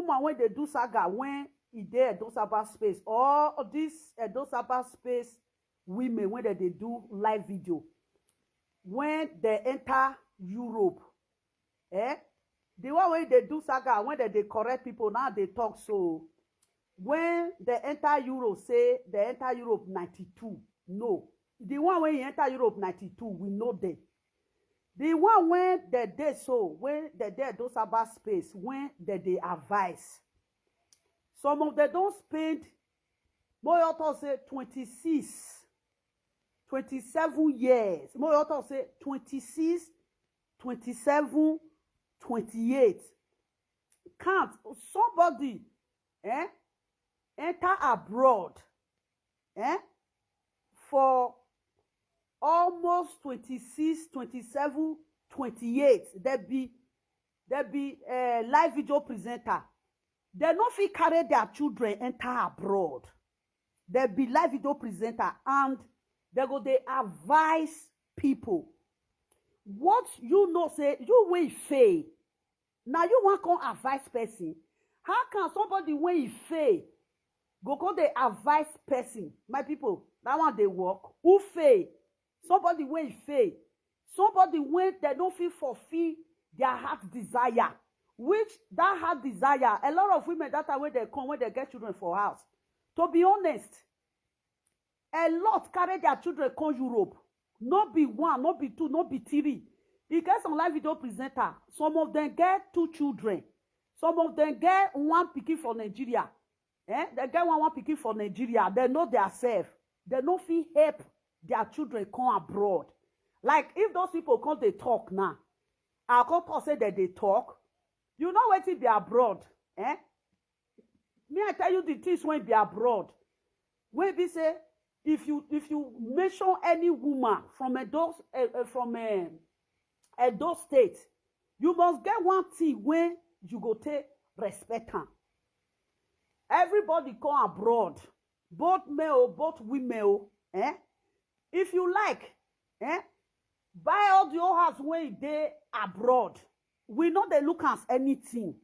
woman when they do saga when e dey Edo cyberspace or this Edo cyberspace women when they do live video when they enter Europe, the one when they do saga when they correct people now they talk so when they enter Europe say they enter Europe 92 no the one when you enter Europe 92 we know them. The one when they dey so when they dey those cyber space when they advise some of them don't spend more authors say 26 27 years more authors say 26 27 28 count somebody enter abroad for almost 26 27 28 there be live video presenter they no fit carry their children enter abroad there be live video presenter and they go dey advise people what you know say you wey fail now you wan come advise person how can somebody wey fail go dey advise person my people that one dey work who fail somebody wey fail somebody wey dem no fit fulfill their heart desire which that heart desire a lot of women that time when they come when they get children for house to be honest a lot carry their children come Europe no be one no be two no be three e get some live video presenter some of them get 2 children some of them get one pikin for Nigeria they get one pikin for Nigeria they know their self they no fit help their children come abroad like if those people come dey talk now I come talk say that they talk you know wetin be abroad me I tell you the things wey be abroad wey be say if you mention any woman from Edo state you must get one thing wey you go take respect am everybody come abroad both male both women if you like buy all the whole house wey dey abroad we no dey look as anything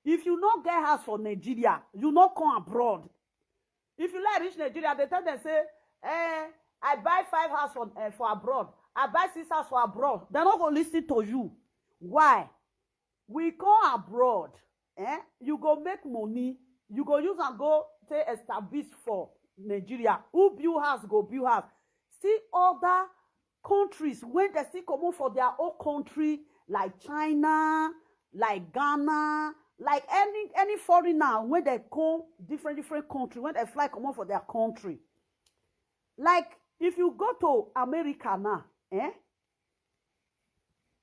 if you no get house for Nigeria you no come abroad if you like reach Nigeria they tell them say I buy 5 house for abroad I buy 6 house for abroad they no go listen to you why we come abroad you go make money you go use am go take establish for Nigeria who build house go build house see other countries when they still comot for their own country like China like Ghana like any foreigner when they come different country when they fly comot for their country like if you go to America now if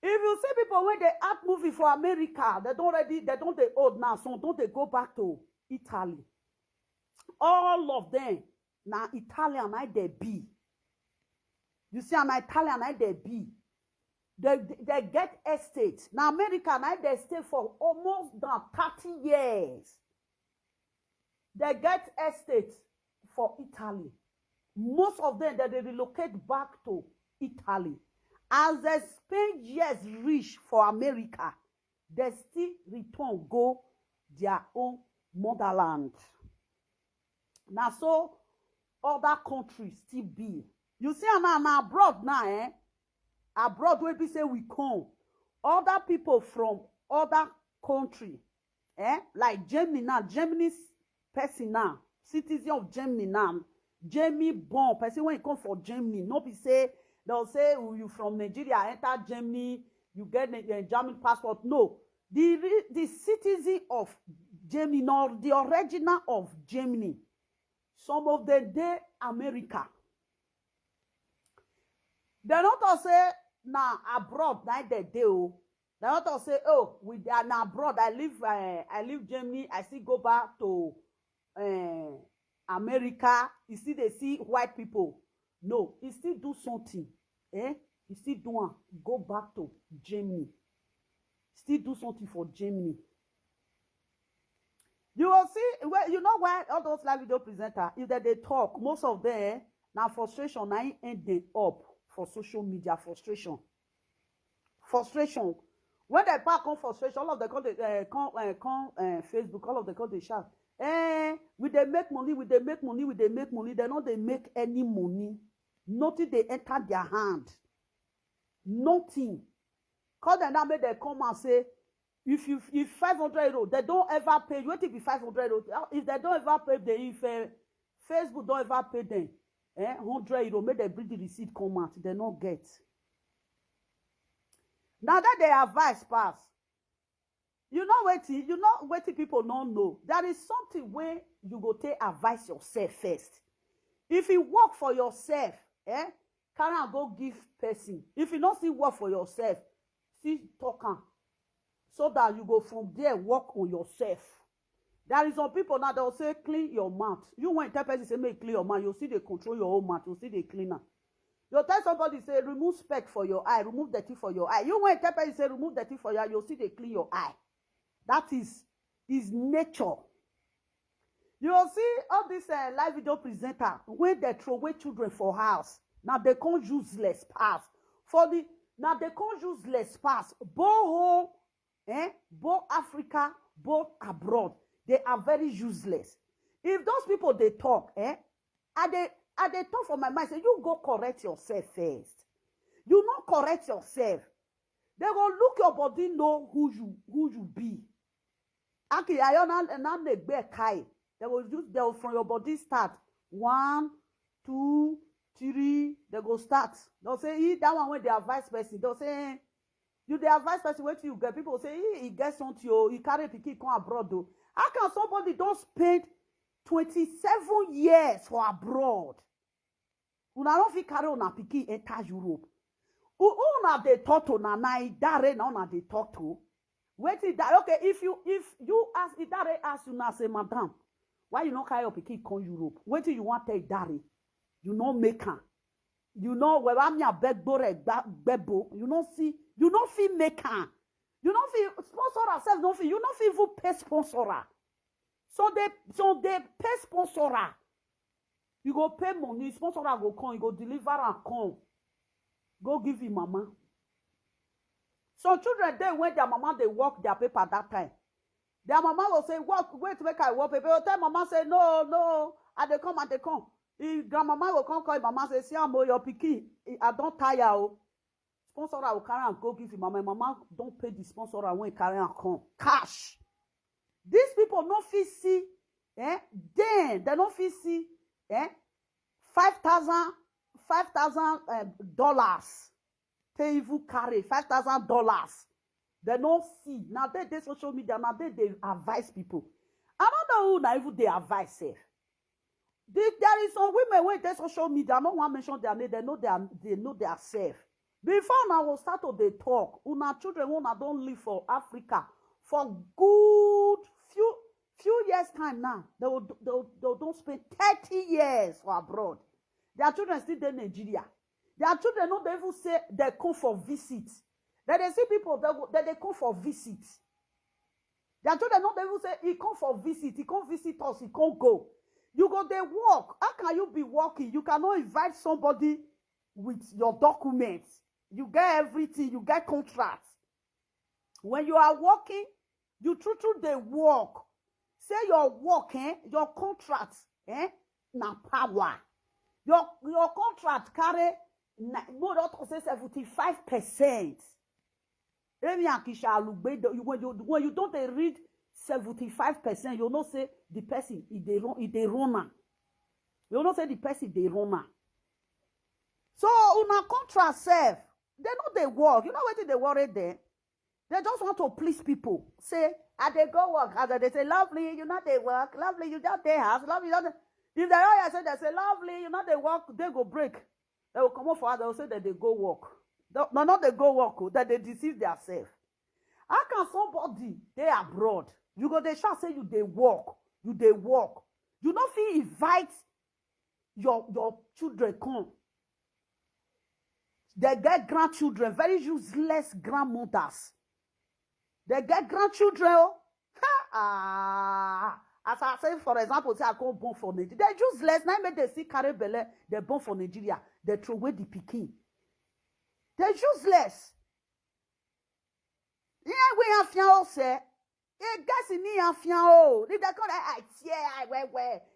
you see people when they act movie for America they don't dey old now some don't they go back to Italy all of them na Italian I they be you see an Italian I they be they get estate now America I they stay for almost now 30 years they get estate for Italy most of them they relocate back to Italy as they spend years rich for America they still return go their own motherland now so other countries still be you see now abroad now abroad wey be say we come other people from other country like Germany now Germany's person now citizen of Germany now Germany born person when you come for Germany no be say they'll say you from Nigeria enter Germany you get a German passport no the citizen of Germany nor the original of Germany some of them dey America they not all say now abroad na they dey oh they not all say oh we are now abroad I live Germany I still go back to America you see they see white people no he still do something he still do am go back to Germany still do something for Germany you will see well you know why all those live video presenters if they talk most of them now frustration na end them up for social media frustration When they pack come frustration, all of them come Facebook, all of them come they shout. We they make money, we they make money, we they make money. They know they make any money. Nothing they enter their hand. Nothing. Cause them now make they come and say, if 500 euros, they don't ever pay. You want to be 500 euros. If they don't ever pay them, if Facebook don't ever pay them, 100 euros, make they bring the receipt come out. They not get. Now that they advice pass, you know what people don't know. There is something where you go take advice yourself first. If you work for yourself, carry and go give person. If you don't see work for yourself, see talk so that you go from there work on yourself. There is some people now that will say clean your mouth. You want to tell person say make clean your mouth, you see they control your own mouth, you see they cleaner. You tell somebody say remove speck for your eye, remove dirty for your eye. You want to tell person say remove dirty for your eye, you see they clean your eye. That is nature. You will see all this live video presenter when they throw away children for house. Now they can't useless pass. Now they can't useless pass. Both both Africa, both abroad. They are very useless. If those people they talk, they talk for my mind, say you go correct yourself first. You not correct yourself. They will look your body, know who you be. Actually, they will from your body start 1, 2, 3. They go start. They'll say that one when they advise person. They'll say you the advice person wait till you get. People say he gets something. He carry pikin come abroad though. How can somebody don't spend 27 years for abroad? Una don't fit carry una pikin enter Europe. Una they talk to na idare na una they talk to. Wait till that. Okay, if you ask idare ask you now say madam, why you not carry your pikin come Europe? Wait till you want take idare. You know make her. You know where I'm your bebo. You don't see. You don't feel make her. You don't feel sponsor herself. Don't feel. You don't feel even pay sponsor. So they pay sponsor. You go pay money. Sponsor go come. You go deliver and come. Go give him mama. Some children they when their mama they work their paper that time. Their mama will say, wait, make I work paper. Tell mama say no. And they come. If grandmama will come call mama say, see your pikin, I don't tire. Sponsor will carry and go give him mama. Mama don't pay the sponsor when carry and come. Cash. These people no fit see, then they no fit see, $5,000 They even carry $5,000. They no see. Now they social media. Now they advise people. I don't know who now even they advise safe. There is some women when they social media, I don't want to mention their name, they know their self. Before now we'll start to they talk. Una children una don't live for Africa for good few years time now. They don't spend 30 years for abroad. Their children still in Nigeria. Their children don't even say they come for visit. Then they see people that they come for visit. Their children don't even say he come for visit, he come visit us, he can't go. You go there work. How can you be working? You cannot invite somebody with your documents. You get everything. You get contracts. When you are working, you true they work. Say your work, your contracts, na power. Your contract carry more than 75%. When you don't read 75%, you know say the person is the runner. You know say the person they runner. So una contract self, they know they work. You know what they worry there? They just want to please people. Say, they go work. As they say, lovely, you know they work. Lovely, you don't they house. Lovely, you don't. If they say, lovely, you know they work, they go break. They will come up for us. They will say that they go work. No, not they go work. That they deceive themselves. How can somebody they abroad? You go they shall say you they work. You they work. You don't feel invite your children come. They get grandchildren, very useless grandmothers. They get grandchildren. As I say, for example, say I go born for Nigeria. They're useless. Now make they see carry belle. They're born for Nigeria. They throw away the pikin. They're useless. Yeah, we have fian say. It gets in here fian oh. If they call I tear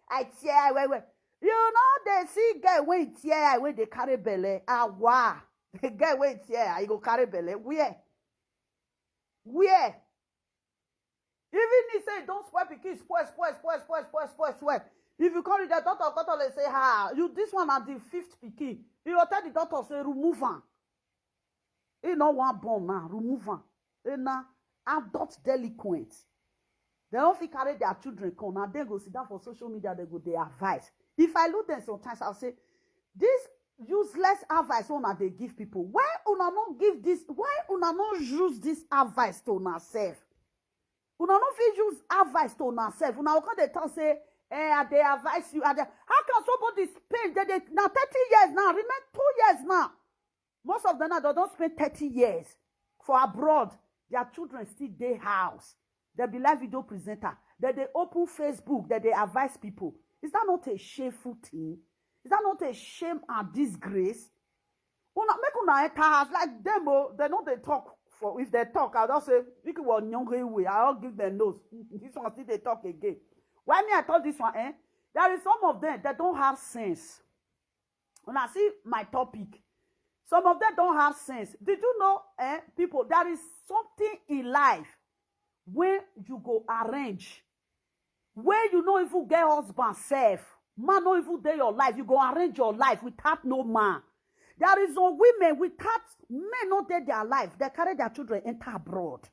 I tear. You know they see get when tear when they carry belly. Ah wow. They get when tear I go carry belly. Where? Even he say don't spoil pikin, spoil. If you call it the doctor they say, you this one at the 5th pikin. You will tell the doctor say remove am. He no one born now, remove am. They na adult delinquents. They don't fit carry their children come. Now they go sit down for social media, they go they advise. If I look them sometimes, I'll say, this useless advice una they give people. Why una not give this? Why una not use this advice to una self? Una not fit use advice to una self. Una will come they tell say, they advise you. How can somebody spend now 30 years now? Remember 2 years now. Most of them now they don't spend 30 years for abroad. Their children still their house. They be live video presenter. That they open Facebook. That they advise people. Is that not a shameful thing? Is that not a shame and disgrace? Una make una enter house like them. They know they talk. For if they talk, I'll just say, you can walk young way. I'll give them nose. This one still they talk again. Why me I thought this one, There is some of them that don't have sense. When I see my topic, some of them don't have sense. Did you know, people, there is something in life where you go arrange, where you know if you get husband safe, man know if you day your life, you go arrange your life without no man. There is some women without men not dead their life, they carry their children enter abroad.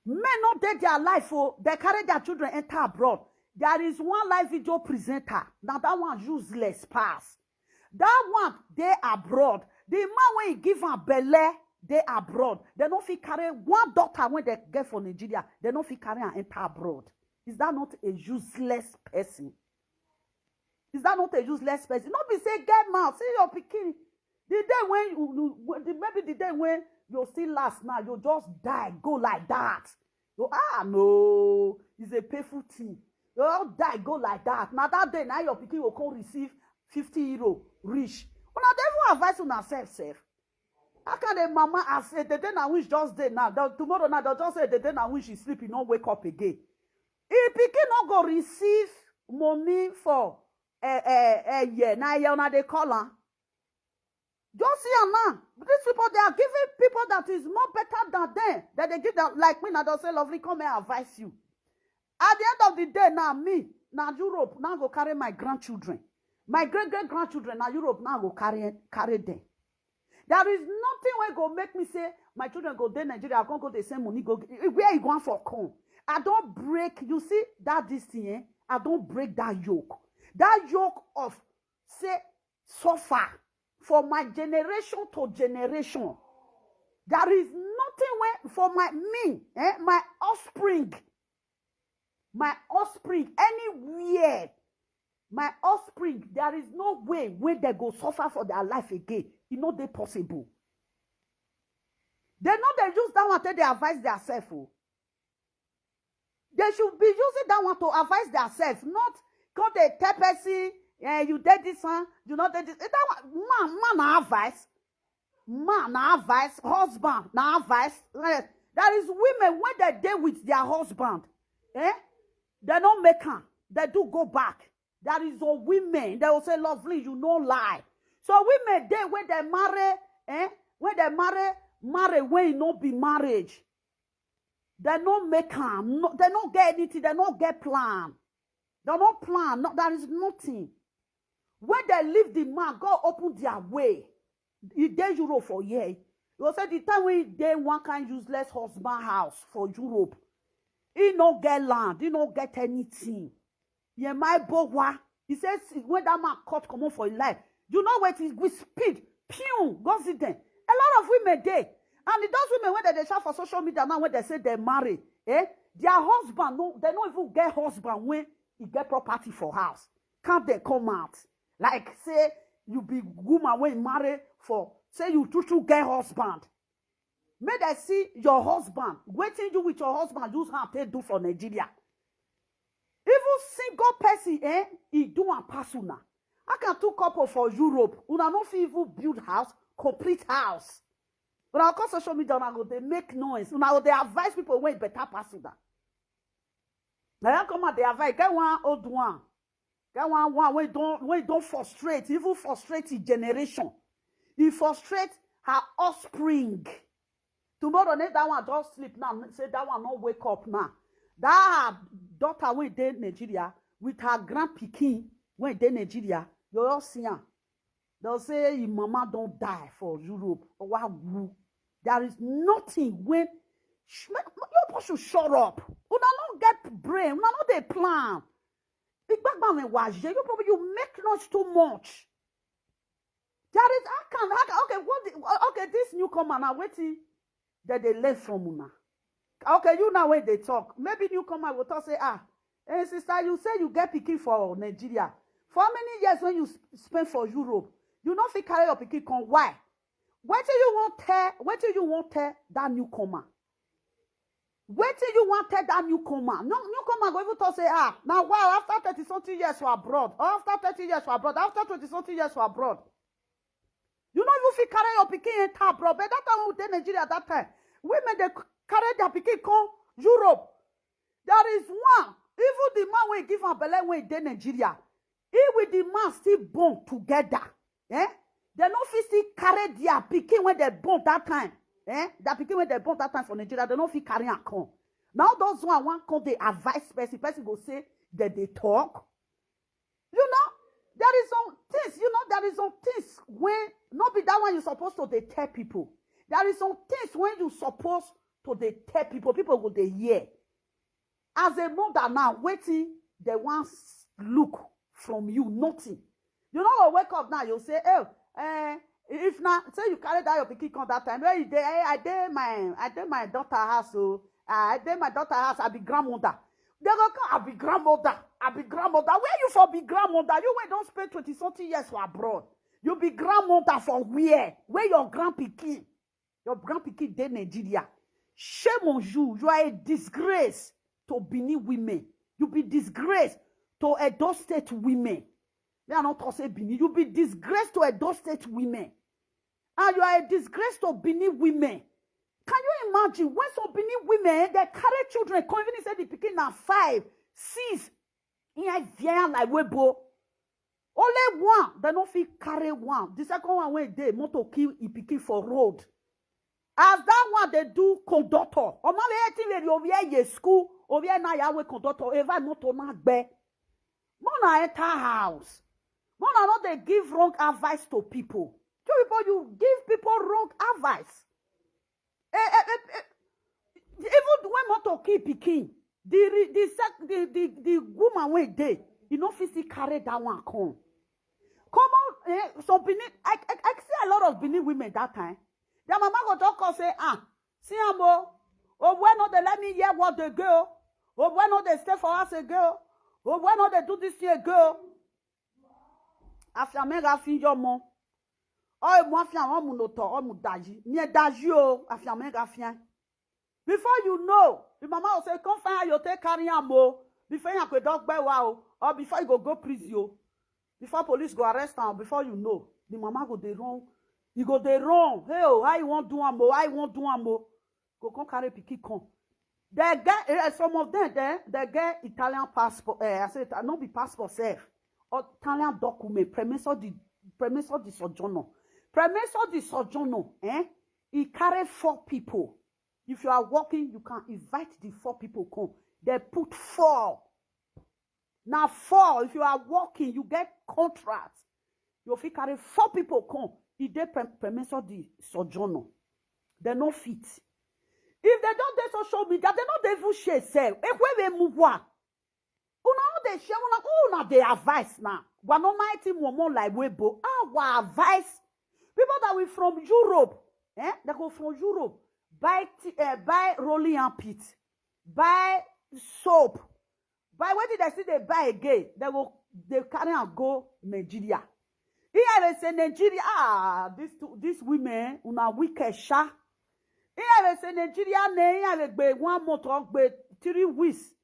Men not dead their life, they carry their children enter abroad. There is one live video presenter. Now that one useless pass. That one, they abroad. The man when he give her belly, they abroad. They don't fit carry one daughter when they get from Nigeria. They don't fit carry and enter abroad. Is that not a useless person? Is that not a useless person? Not be say get mouth. See your pikin. The day when maybe the day when you still last now, you just die, go like that. You no, it's a painful thing. You all die, go like that. Now that day, now your pikin will come receive 50 euro, rich. Well, now they will advise on herself. How can the mama as say the day now which just day now, tomorrow now they'll just say the day now when she sleep, you not wake up again. If pikin not go receive money for yeah, now they call her. Just see her now. These people, they are giving people that is more better than them. That they give them, like me, now they'll say, lovely, come and advise you. At the end of the day, now me, now Europe, now go carry my grandchildren. My great-great-grandchildren, now Europe, now go carry them. There is nothing where go make me say, my children go there, Nigeria, I can't go the same money, go, where you going for come? I don't break, you see, that this thing, I don't break that yoke. That yoke of, say, suffer. For my generation to generation, there is nothing where for my offspring, anywhere, my offspring, there is no way where they go suffer for their life again. You know they possible. They know they use that one till they advise themselves. They should be using that one to advise themselves, not because they tell person. You did this one, you know that this. That one, man, na advice. Man, na advice. Husband, na advice. There is women when they deal with their husband, they don't make her. They do go back. There is a women. They will say, lovely, you no lie. So women, they when they marry, when they marry when it not be marriage. They don't make her. No, they don't get anything. They don't get plan. They don't plan. No, there is nothing. When they leave the man, God open their way. He did Europe for years. You say the time when they one kind useless husband house for Europe, he no get land, he no get anything. Yeah, my boy, he says when that man cut come on for his life, you know what is with speed, pew, go see them. A lot of women there, and those women when they shout for social media now when they say they marry, their husband no, they don't even get husband when he get property for house. Can't they come out? Like, say, you be woman when you marry for, say, you two get husband. May they see your husband, waiting you with your husband, use how they do for Nigeria. Even single person, he do a persona. I can two couple for Europe. Una no fit even build house, complete house. Una go social media, una go dey make noise. Una go dey advise people when better pass you that. Now come out dey advise. Get one old one. Get one when don't frustrate. Even frustrate the generation. He frustrate her offspring. Tomorrow, that one just sleep now. Say that one not wake up now. That daughter when dey Nigeria with her grand pikin when dey Nigeria, you all see her. They'll say your mama don't die for Europe. Or what? There is nothing when you should shut up. You don't get brain. You don't they plan. You probably you make noise too much. There is okay. This newcomer now waiting that they learn from una. Okay, you now when they talk, maybe newcomer will talk say hey sister, you say you get pikin for Nigeria. For how many years when you spend for Europe, you not fit carry your pikin come? Why? What do you want tell that newcomer? What do you want tell that newcomer? No newcomer go even talk say now wow, after 30-something years for abroad, or after 30 years for abroad, after 20-something years for abroad. You know you fit carry your pikin enter abroad. But that time we dey Nigeria that time, women they carry their pikin come Europe. There is one, even the man when give am belle when dey Nigeria, he with the man still born together. They no fit still carry their pikin when they born that time. That pikin when they born that time for Nigeria, they no fit carry am come. Now those one come they advise person go say that they talk. You know, there is some things, there is some things when not be that one you supposed to they tell people. There is some things when you supposed to they tell people go they hear. As a mother now, waiting, they want look from you, nothing. You know, wake up now, you'll say, if not, say you carry that your pikin come that time, where you dey, I did my daughter house, so I did my daughter house, I be grandmother. They go come, I be grandmother. Where you for be grandmother? You wait, don't spend 20-something years for abroad. You be grandmother for where? Where your grandpikin? Your grandpikin dey Nigeria. Shame on you. You are a disgrace to Benin women. You be disgrace to Edo State women. They are not to say Benin. You be disgrace to Edo State women. And you are a disgrace to Benin women. Can you imagine when some Benin women, they carry children, come even say the pikin na 5, 6, in a vient like webo. Only one, they no fit carry one. The second one when they moto kill a pikin for road. As that one they do conductor. O ma be eti le over ye school, over na ya we conductor, eva moto na gbe. Mona enter house. Mona not they give wrong advice to people. To people, you give people wrong advice. Even when moto kill pikin, the woman when they, you know, physically carry that one come. Come on, some Benin, I see a lot of Benin women that time. Their mama go talk and say, see amo, why not they let me hear what they go? Why not they stay for us a girl? Why not they do this to a girl? After me rafin your mom. Moi fian on mon auto, mon daji. Mie daji o, after me rafin. Before you know, the mama will say, come find you take carry amo. Before you go dog by wow, or before you go prison. Before police go arrest am, before you know, the mama go dey wrong. You go dey wrong. Hey, I won't do amo. I won't do amo. Go come carry pikin come. They get some of them there. They get Italian passport. I said not be passport safe. Or Italian document. Permesso di soggiorno. Permesso di soggiorno. He carry 4 people. If you are working, you can invite the 4 people come. They put 4. Now 4. If you are working, you get contract. You fit carry 4 people come. If they permesso di soggiorno, they no fit. If they don't do social media, they don't even share self. If we move one, they share una they advice now. We no mighty more like webo. Our advice. People that we from Europe, they go from Europe, buy rolling and pit, buy soap, buy what did I say they buy again? They carry and go Nigeria. Here they say Nigeria, these women, una wicked sha. Here they say Nigeria, here they be 1 month or 3 weeks.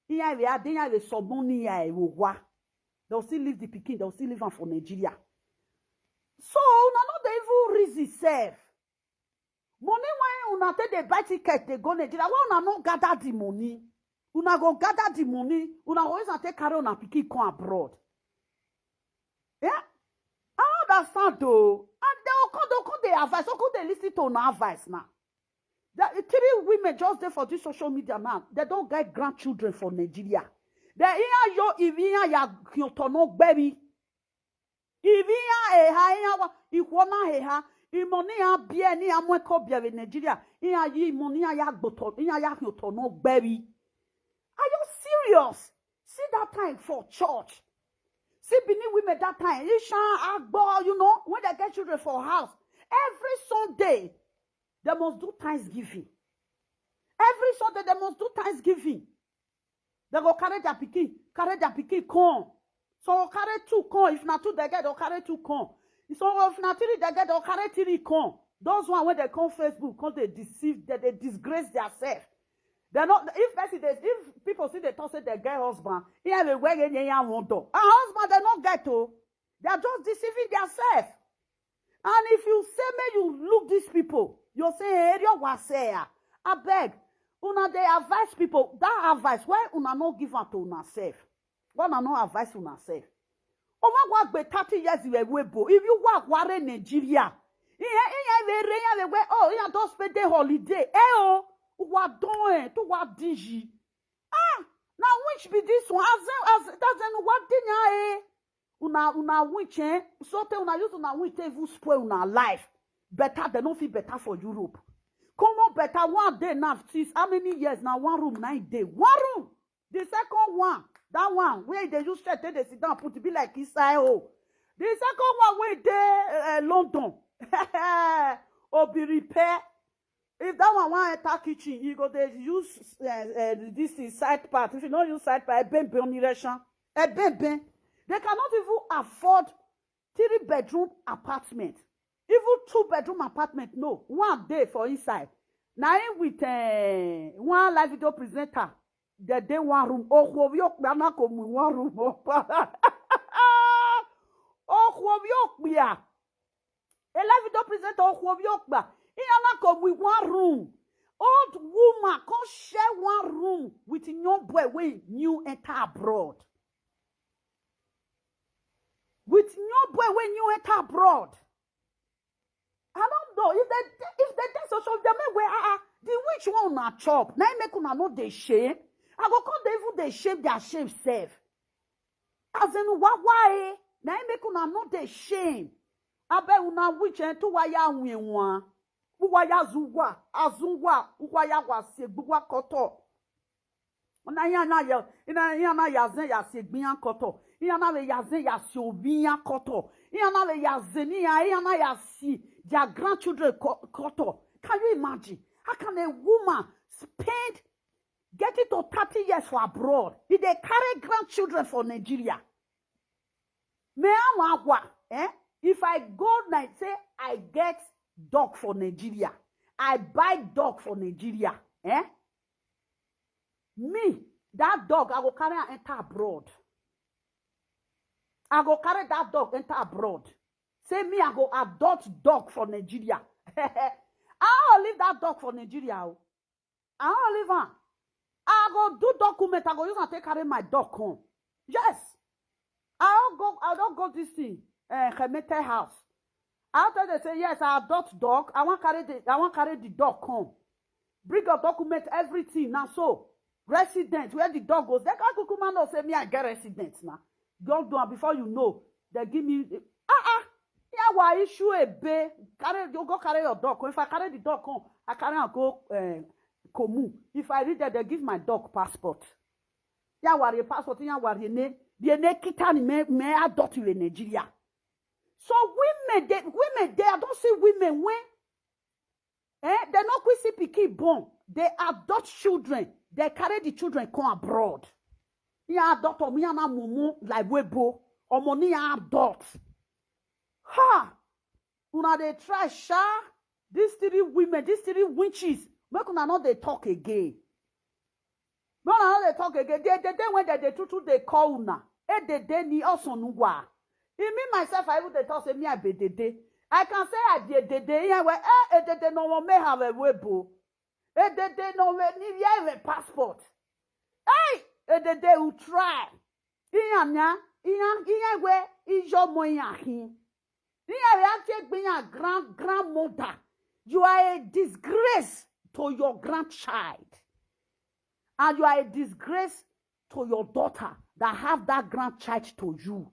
Here they are, they some money here. They'll still leave the pikin, they'll still live for Nigeria. So, una not the even reason self. Money when una take the buy ticket, they go Nigeria. Why una not gather the money? Una go gather the money. Una always take carry on pikin come abroad. Yeah, I understand though. And they'll come they advice. How could they listen to una advice now? The 3 women just there for this social media now. They don't get grandchildren for Nigeria. They here yo if ya kyotono baby. If here ha ikwana ha money a bien ni amwe ko bia with Nigeria. Here yi money ya gboto. Here ya kyotono baby. Are you serious? See that time for church. See beneath women that time. Isha agbo, you know, when they get children for house. Every Sunday, they must do Thanksgiving. Every Sunday, they must do Thanksgiving. They go carry their pikin, come. So carry 2 come. If not 2, they get, they'll carry 2 come. So if not 3, they get, they'll carry 3 come. Those one when they come Facebook, because they deceive, they disgrace themselves. They're not, if people see they talk say they get husband, here they wear any husband, they not get to. They are just deceiving themselves. And if you say, may you look these people, you say, hey, you was say, I beg, una they advise people, that advice, why una not give out to una self? Why una not advise una self? Oh my God, but 30 years you were if you work in Nigeria, oh, don't spend the holiday, what doing to what digi? Now which be this one? As doesn't what dinner una which so te una use una which even spoil una life. Better they don't feel better for Europe. Come on, better one day now. Since how many years now? 1 room, 9 days. 1 room. The second one, that one where they use straight, they sit down, put to be like Israel. The second one where they London. Or be repair. If that one want enter kitchen, you go they use this is side part. If you don't use side part, they cannot even afford 3-bedroom apartment. Even 2-bedroom apartment, no. 1 day for inside. Now with one live video presenter, the day 1 room. Oh, we yok 1 room. Oh, we yok a live video presenter. Oh, we yok come with 1 room. Old woman can't share 1 room with young boy when you enter abroad. With young boy when you enter abroad. I don't know if they social media where the which one na chop. Now make una know they shame. I go come they even they shame their shame self. As in why? Now make una know they shame. I bet una which to waya one. Uwaya zuwa, azungwa, uwaya wase, buwa koto. Ona yana yazen yase gbiyan koto. Yana we yazen yase obiyan koto. Yana we yazen yana yasi their grandchildren koto. Can you imagine? How can a woman spend getting to 30 years for abroad? If they carry grandchildren for Nigeria? Me amwa if I go and say I get dog for Nigeria. I buy dog for Nigeria. Me, that dog, I go carry and enter abroad. I go carry that dog enter abroad. Say me, I go adopt dog for Nigeria. I'll leave that dog for Nigeria. I'll leave her. I go do document. I go use and take carry my dog home. Yes. I don't go this thing. Hemete house. After they say yes, I adopt dog. I want carry the dog home. Bring your document, everything. Now so resident where the dog goes. They can't come and say me I get residence now. Go do it before you know. They give me yeah, why issue a bay? You go carry your dog. If I carry the dog home, I carry and go Komu. If I read that, they give my dog passport. Yeah, worry passport. Yeah, worry ne. The ne kitani me adopt you in Nigeria. So women, they I don't see women when they're not going to see pikin born. They adopt children. They carry the children come abroad. Yeah, adopt or me and mumu like webo or money adopt. Ha! Una they try sha. These 3 women, these 3 witches. Make una not they talk again. Make una not they talk again. They when they tutu they call una. They ni also nuwa. In me myself, I would they talk say me I be dede. I can say I did here where did no may have a webo. Did no need have a passport. Hey, did they will try. Inya where is your moyahi? Here being a grandmother. You are a disgrace to your grandchild. And you are a disgrace to your daughter that have that grandchild to you.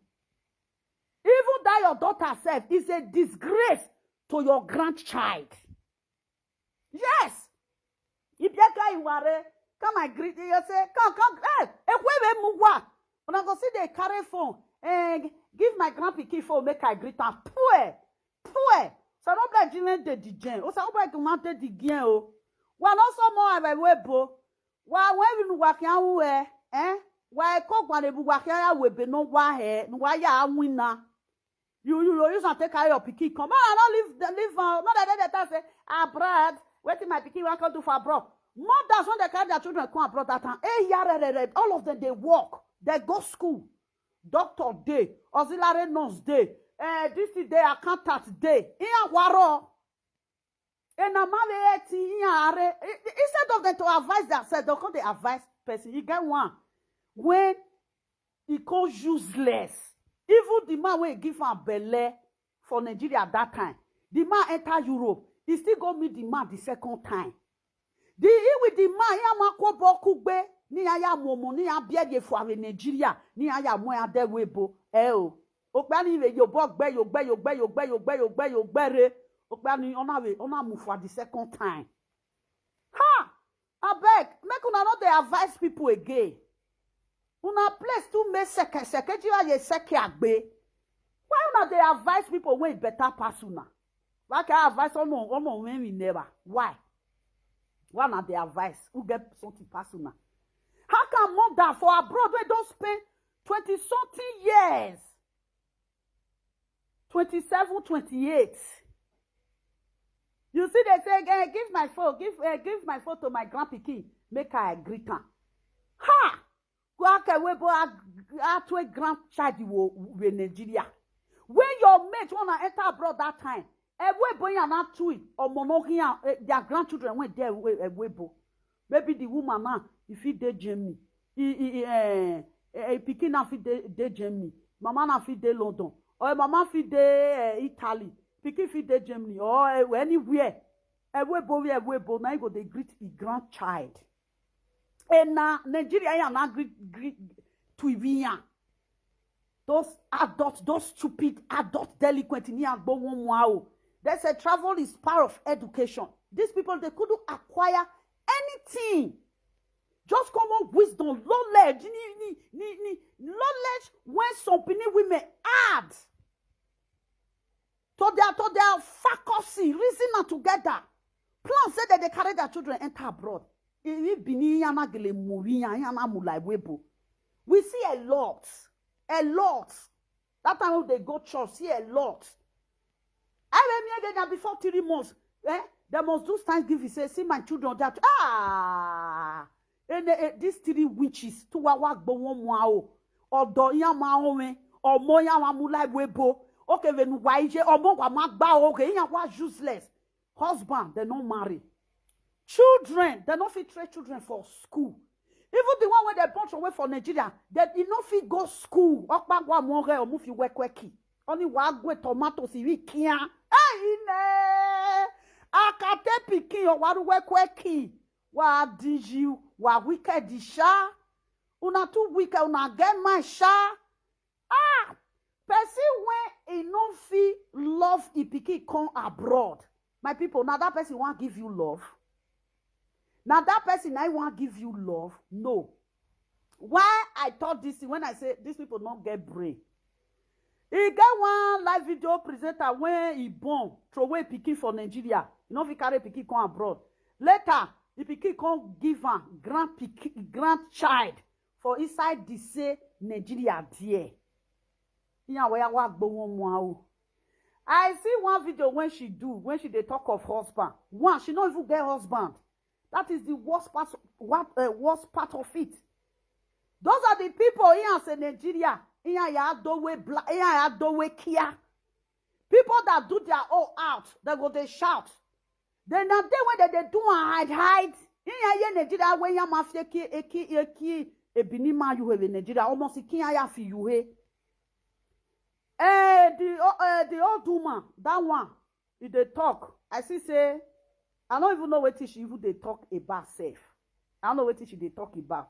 Even that your daughter self is a disgrace to your grandchild. Yes. If you come and greet you, say, come, hey, when I go see they carry phone, give my grandpa phone, make I greet her. Poor. So no black jillen de digen. O sa black mounted the gen o. One also more of a webo. Why when we work yan we why cook one ebu work ya we be no why no ya winner. You use and take care of your pikin. Come on, I don't live not that say abroad. Waiting my pikin want come do for abroad. Mothers when they carry their children come abroad that time. All of them they work, they go school. Doctor day, auxiliary nurse day, this is day accountant day. Waro. And instead of them to advise themselves, they call the advice person. You get one when he calls useless. Even the man when he give him belly for Nigeria at that time, the man enter Europe. He still go meet the man the second time. With the man, ya mako boku be ni aya momo ni abia de fo ave Nigeria ni aya mo ya de webo o okpa ni we yo gbe re okpa ni ona move for the second time. Ha, abeg make una no dey advise people again. Una place to make seke ji wa ye seke agbe. Why una dey advise people when better pass una? Why can advise ono when we never? Why? Why not the advice? Who get something personal? How can mother for abroad we don't spend 20-something years? 27, 28. You see, they say, give my phone, give my phone to my grandpikin, make her greet her. Ha! Go out to a grandchild in Nigeria. When your mate wanna enter abroad that time, or their grandchildren went there maybe the woman now if he did Germany pikin na fit dey Germany, mama na fit dey London, or mama fit dey Italy, pikin fit dey Germany or anywhere. Ewebo na go dey greet the grandchild. And na Nigeria ya na greet to Ivian. Those adults, those stupid adult delinquents in here go one wow. They say travel is part of education. These people, they couldn't acquire anything. Just common wisdom, knowledge, knowledge when some women add to their faculty, reason together. Plan said that they carry their children enter abroad. We see a lot. That time when they go church, see a lot. I remember before 3 months, they must do Thanksgiving. Say, see my children that and these 3 witches to walk bon wow or do yama or moya mamula webo. Okay, when waije or monga magba okay, ya was useless. Husband, they don't marry. Children, they don't fit train children for school. Even the one where they bunch away from Nigeria, they did not fit go school. Okpagwa more or move you work worky. Only wagwe tomatoes if kia. Ine akate piki o waru worky. Wa diju wa wicked sha. Una too wicked una get my sha. Person when e no fit love e piki come abroad. My people, now that person want give you love. Now that person I want give you love. No. Why I thought this when I say these people don't get brain. He get one live video presenter when he born throw away pikin for Nigeria. You know if he carry pikin come abroad. Later, the pikin come give am grandchild for inside the say Nigeria there. I see one video when she dey talk of husband. One, she don't even get husband. That is the worst part of it. Those are the people here in Nigeria. Here ya do we kia. People People that do their own out, they go they shout. Then now they when they do a hide. In Nigeria when you mafia eki ebinima you have in Nigeria almost ikinya fi you he. The old woman, that one, if they talk, I see say, I don't even know what she even they talk about safe. I don't know what she they talk about.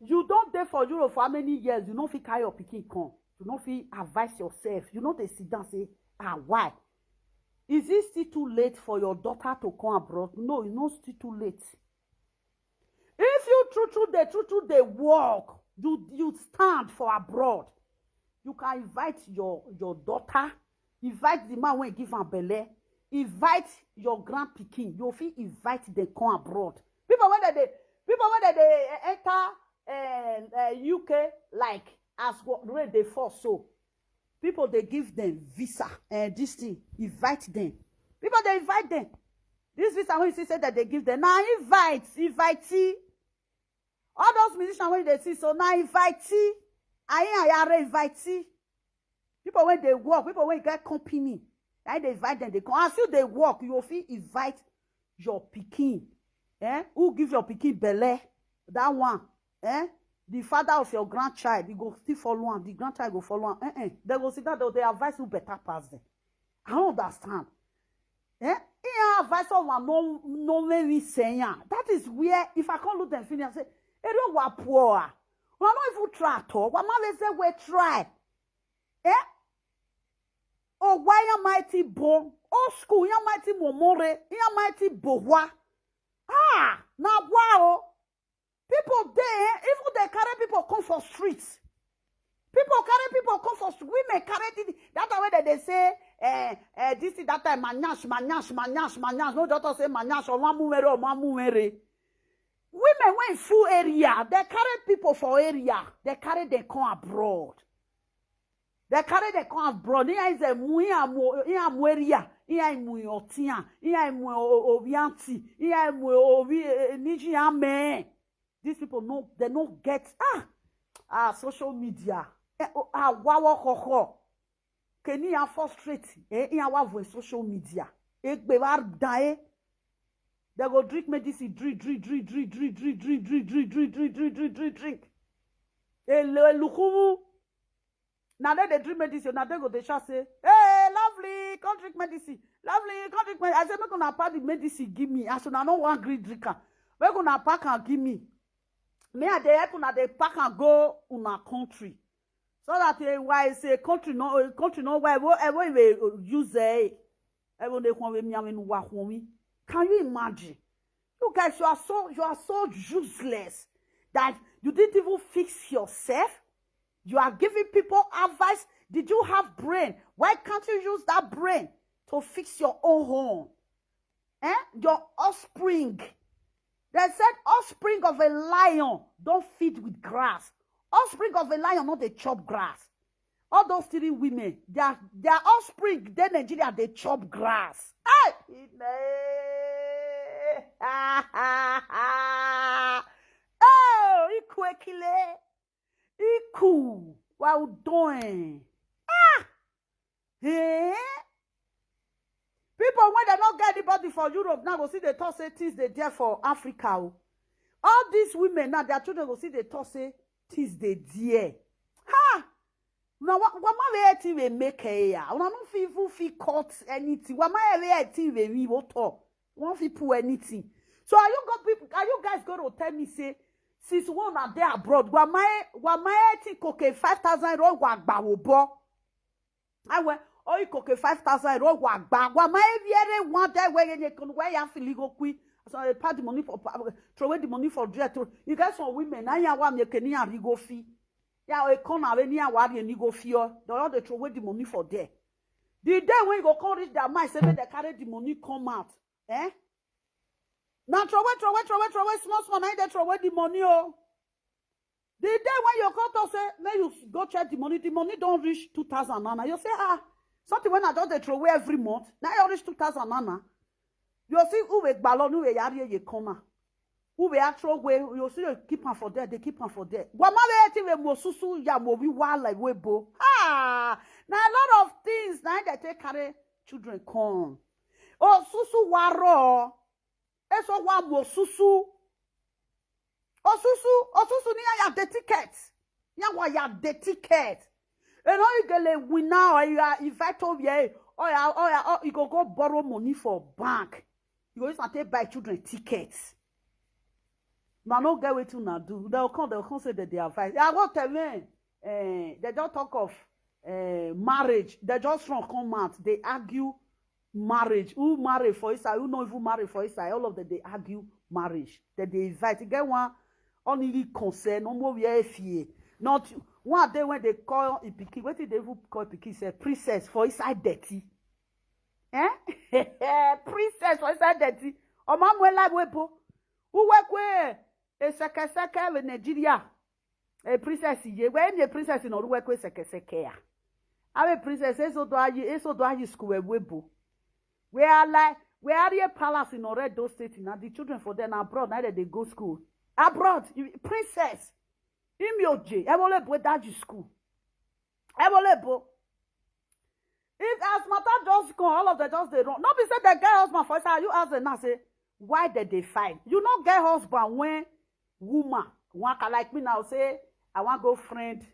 You don't there for Europe for how many years? You don't feel carry your picking come. You don't feel advise yourself. You know they sit down say, why? Is it still too late for your daughter to come abroad? No, it's not still too late. If you true they walk, you stand for abroad. You can invite your daughter, invite the man when you give her belly, invite your grand pikin. You feel invite them come abroad. People when they enter UK like as what they force so. People they give them visa and this thing invite them. People they invite them. This visa when you see say that they give them now invite. All those musicians when they see so now invite. I invite. People when they work, people when get company, and they invite them, they come. As you they work, you will feel invite your pikin. Who give your pikin belly? That one. The father of your grandchild, he go still follow him. The grandchild go follow him. They go sit down, they advise you better pass them. I don't understand. Advice on one no maybe saying that is where if I can't look them finish and say, "Hey, you are poor." We not even try at all. What man say we try? Oh, why am I bon? Oh, school, you mighty momore, you mighty bohwa. Now wow. People there, even they carry people come for streets. People carry people come for streets. Women carry it. That's the way that they say, this is that time, manyash. No doctor say manyash or mamumere. Women went full area. They carry people for area. They carry them come abroad. They carry them come abroad. Here is a mueria. Here is muyotia. Here is muovianti. Here is muovi. These people know they don't get social media. Wow ho. Can you frustrate? In social media. They go drink medicine, drink. Now they drink medicine. Now they go they shall say, "Hey, lovely, can't drink medicine. Lovely, can't drink medicine." I said, "We're gonna pack the medicine, give me." I said, "I don't want green drinker. We're gonna pack and give me." Me at the airport, they pack and go on a country, so that why say country no why we use it. Can you imagine? You guys, you are so useless that you didn't even fix yourself. You are giving people advice. Did you have brain? Why can't you use that brain to fix your own home? Your offspring. They said offspring of a lion don't feed with grass. Offspring of a lion not they chop grass. All those 3 women, their offspring, then Nigeria, they chop grass. Oh, Ikwekile. Iku. Well done. People, when they don't get anybody for Europe, now go see the talk say things they there for Africa. All these women now, their children go see the talk say things they there. Now, what my TV make here? I don't feel cut anything. What my TV we will talk. Won't feel put anything. So are you guys going to tell me say since one are there abroad? What my think okay 5,000 euro wagba wobo. I went. Oh, you cook 5,000 euro wagba. What my very one day where you can where you feel legal quick. So I pay the money for throw away the money for director. You guys are women. Now you want me can you go fee. Yeah, a corner when you worry and you go fear. They all they throw away the money for there. The day when you go come reach their mind, say they carry the money come out. Now throw away, small, now they throw away the money, oh. The day when you come to say, may you go check the money don't reach 2,000 nana. You say, something when I don't they throw away every month, now you reach 2,000 nana. You see who we ballon, who we yari ye corner. Who we throw away, you see they keep on for there, they keep on for there. Wama we eti we mosusu ya mo we wala webo. Now a lot of things now they take carry children come. Oh, susu waro. Eso wa mo susu. Oh susu ni ya the ticket. Ya wa ya the ticket. And all you get a winner or you are invite over here. Or you go borrow money for bank. You go use and take buy children tickets. Now no get what to do. They'll come say that they are fighting. I go tell them. They don't talk of marriage. They just from come out. They argue marriage. Who marry for Israel? Who not even marry for Israel? All of them they argue marriage. That they invite. You get one only concern. No more we are fear. Not one day when they call a picky. What did they even call picky? Say princess for Israel dirty. Princess for Israel dirty. O mamwela webo. Who work where? A seke with Nigeria. A princess ye. When a princess in all work with seke. I'm a princess. Eso do I school webo. We are a palace in already those states. Now the children for them abroad. Now that they go school abroad. Princess. Imioje. Evolebo that school. Evolebo. If as matter just go, all of them just they run. Not be said the girl husband for you ask them now say why did they fight? You not get husband when woman one can like me now say I want go friend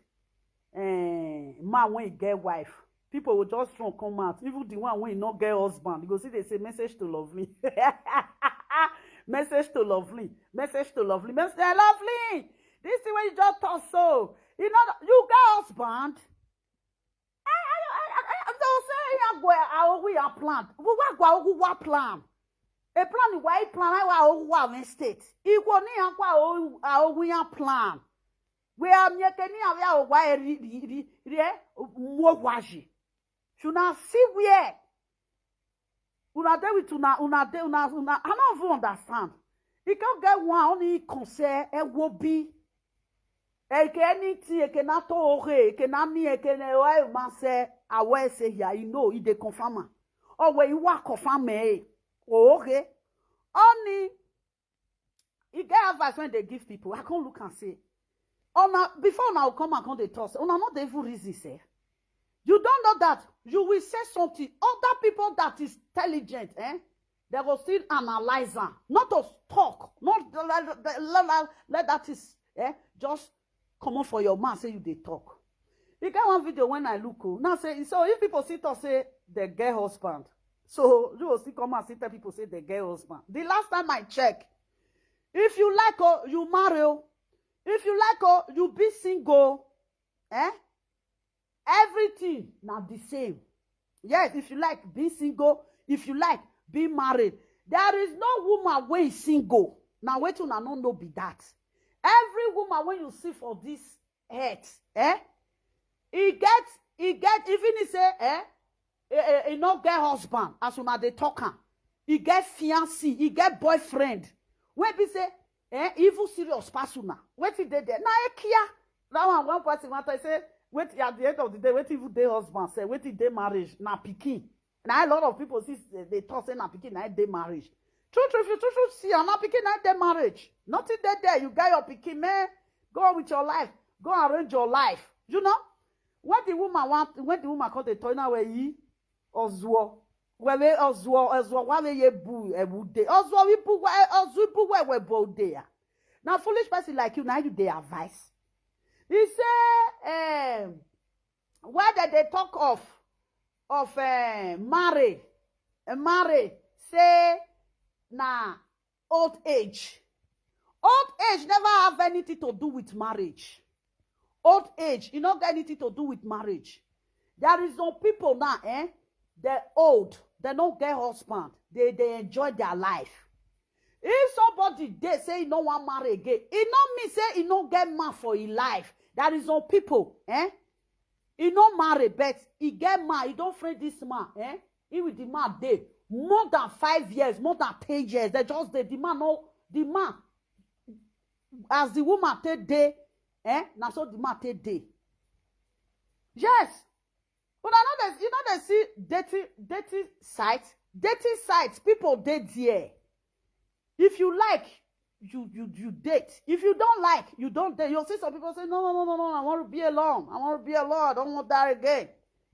man when he get wife. People will just from come out. Even the one when he not get husband, you go see they say message to lovely. Message to lovely. Message to lovely. Message to lovely. This is when you just talk so. You know you get husband. Don't say we are planned. We are plan. A plan is why plan I will state. Equal near we are plan. We are making our why more washi. Should not see where. Una de with una. I don't even understand. You can't get one only concern and will be. Anything cannot talk, cannot me, can say, I will say here, you know, it de confirm. Or where you walk confirm me. Okay. Only you get advice when they give people. I can't look and say. Oh, now, before now come and come they toss. Oh, now not the evil reason say. You don't know that you will say something. Other people that is intelligent, they will still analyze them. Not to talk. Not let that is just come on for your mouth, say you they talk. You get one video when I look now say so if people sit or say they get husband. So you will still come and see tell people say they get husband. The last time I check, if you like you marry, if you like you be single, everything not the same. Yes, if you like be single, if you like be married, there is no woman when is single. Now wait till I don't know be that. Every woman when you see for this earth, he get even he say he not get husband as soon as they talk. He get fiancé, he get boyfriend. When he say evil serious person now. Wait till they there. Now kia. Now one person want to say wait at the end of the day wait till they husband say wait till they marriage na pikin. Now a lot of people see they talk say na pikin na they marriage. True, see, I'm not picking out their marriage. Nothing there. You got your picking, man. Go on with your life. Go arrange your life. You know? When the woman called the toy now where he Ozwo. Where they Ozwo, why they boo a wood day. Ozwo, we put where we're both there. Now, foolish person like you, now you their advice. He say, where did they talk of marry, say, nah, old age. Old age never have anything to do with marriage. Old age, you don't get anything to do with marriage. There is some people now, they're old. They don't get husband. They enjoy their life. If somebody they say he don't want marry again, it not mean say he don't get man for his life. There is some people, he don't marry, but he get man. He don't friend this man, He with the man there. More than 5 years, more than 10 years. They just the man, no, the man. As the woman take day, now so the man take day. Yes. But I know they see dating sites. Dating sites, people date there. If you like, you date. If you don't like, you don't date. You'll see some people say, no, I want to be alone. I want to be alone. I don't want that again.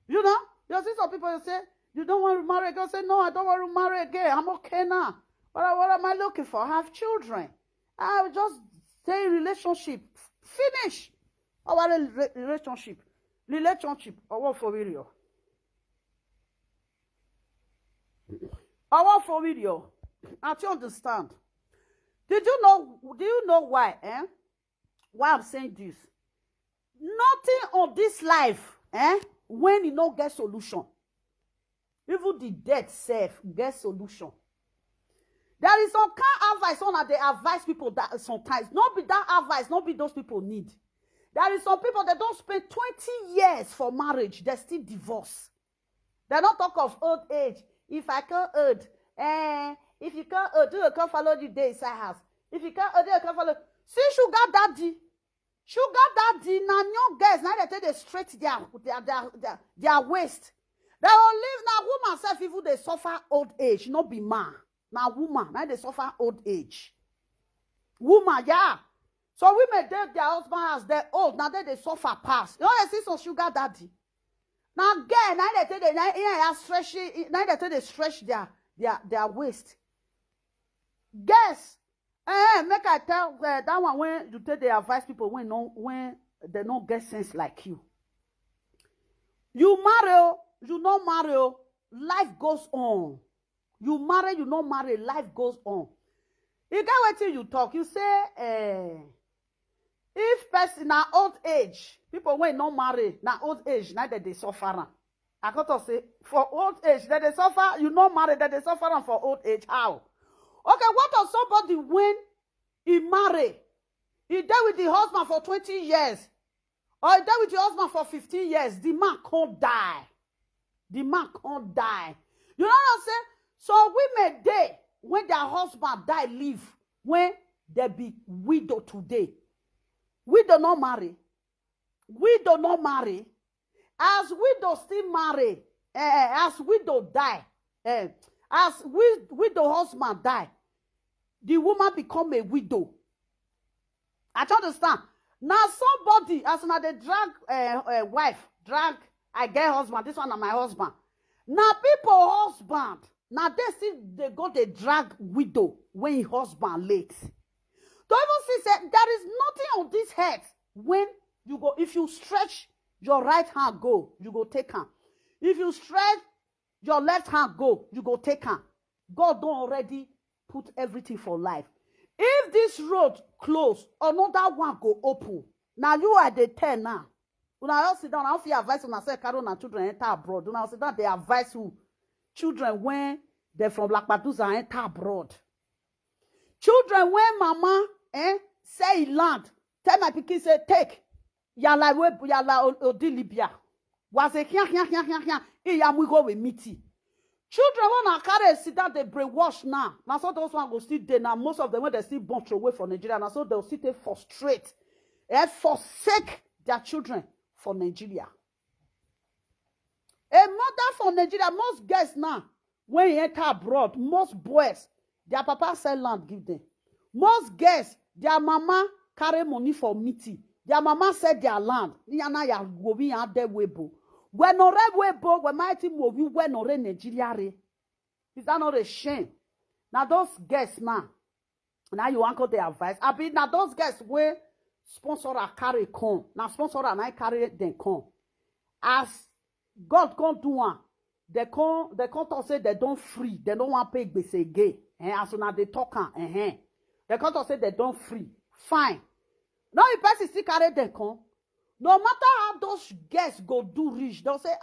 You know, you see some people say, you don't want to marry again. Say, no, I don't want to marry again. I'm okay now. What am I looking for? I have children. I'll just stay in relationship. Finish our relationship. Relationship. I want for video. I want for video. I don't understand. Do you know why? Why I'm saying this? Nothing on this life, when you don't get solution. Even the dead self get solution. There is some kind of advice on that they advise people that sometimes not be that advice, not be those people need. There is some people that don't spend 20 years for marriage, they still divorce. They don't talk of old age. If I can't old, if you can't old, you can't follow the day inside house. If you can't old, you can't follow. See sugar daddy. Sugar daddy, now young girls, now they take they straight their waist. They will live now. Woman self, even they suffer old age, not be man. Now woman, now they suffer old age. Woman, yeah. So women date their husband as they're old. Now they suffer past. You know they see some sugar daddy. Now girl, now they take they stretch their waist. Guess. Make I tell that one when you take the advice people when they don't get sense like you. You marry, you not marry, life goes on. You marry, you not marry, life goes on. You get what you talk. You say, if person na old age, people when not marry, na old age, now that they suffer. I got to say, for old age, that they suffer, you not marry, that they suffer for old age. How? Okay, what of somebody when he marry? He dealt with the husband for 20 years. Or he dealt with the husband for 15 years. The man can't die. The man can't die. You know what I'm saying? So women dey when their husband die leave, when they be widow today. Widow not marry. Widow not marry. As widow still marry, as widow die, as widow husband die, the woman become a widow. I don't understand. Now somebody, as now they drag wife, drag, I get husband, this one is my husband. Now people husband, now they go they drag widow when husband late. Don't even see say there is nothing on this head when you go, if you stretch your right hand go, you go take her. If you stretch your left hand go, you go take her. God don't already put everything for life. If this road close, another one go open. Now you are the 10 now. When I sit down, I feel advice when I say Carol and children enter abroad. When I sit down, they advise who? Children when they're from Lakpadusa enter abroad. Children when mama say land, tell my pikin say take. Yala we yala odi Libya. Was a here. Iya we go with meaty. Children when carry sit down, they brainwash now. Now so those one go still there. Now most of them when they still bunch away from Nigeria. Now so they'll sit there frustrate and forsake their children for Nigeria. A mother for Nigeria, most girls now, when you enter abroad, most boys, their papa sell land give them. Most girls, their mama carry money for meeting. Their mama said their land. Yana ya gobi ya de webo. When no re webo, when mighty movie, when no re Nigeria re. Is that not a shame? Now those guests now you want the advice. I mean, now those guests where sponsor a carry come. Now sponsor and I carry them come. As God can't do one, they can't say they don't free. They don't want to pay gbese again. As soon as they talk, they can't say they don't free. Fine. Now if person still carry them come, no matter how those guests go do reach, they'll say,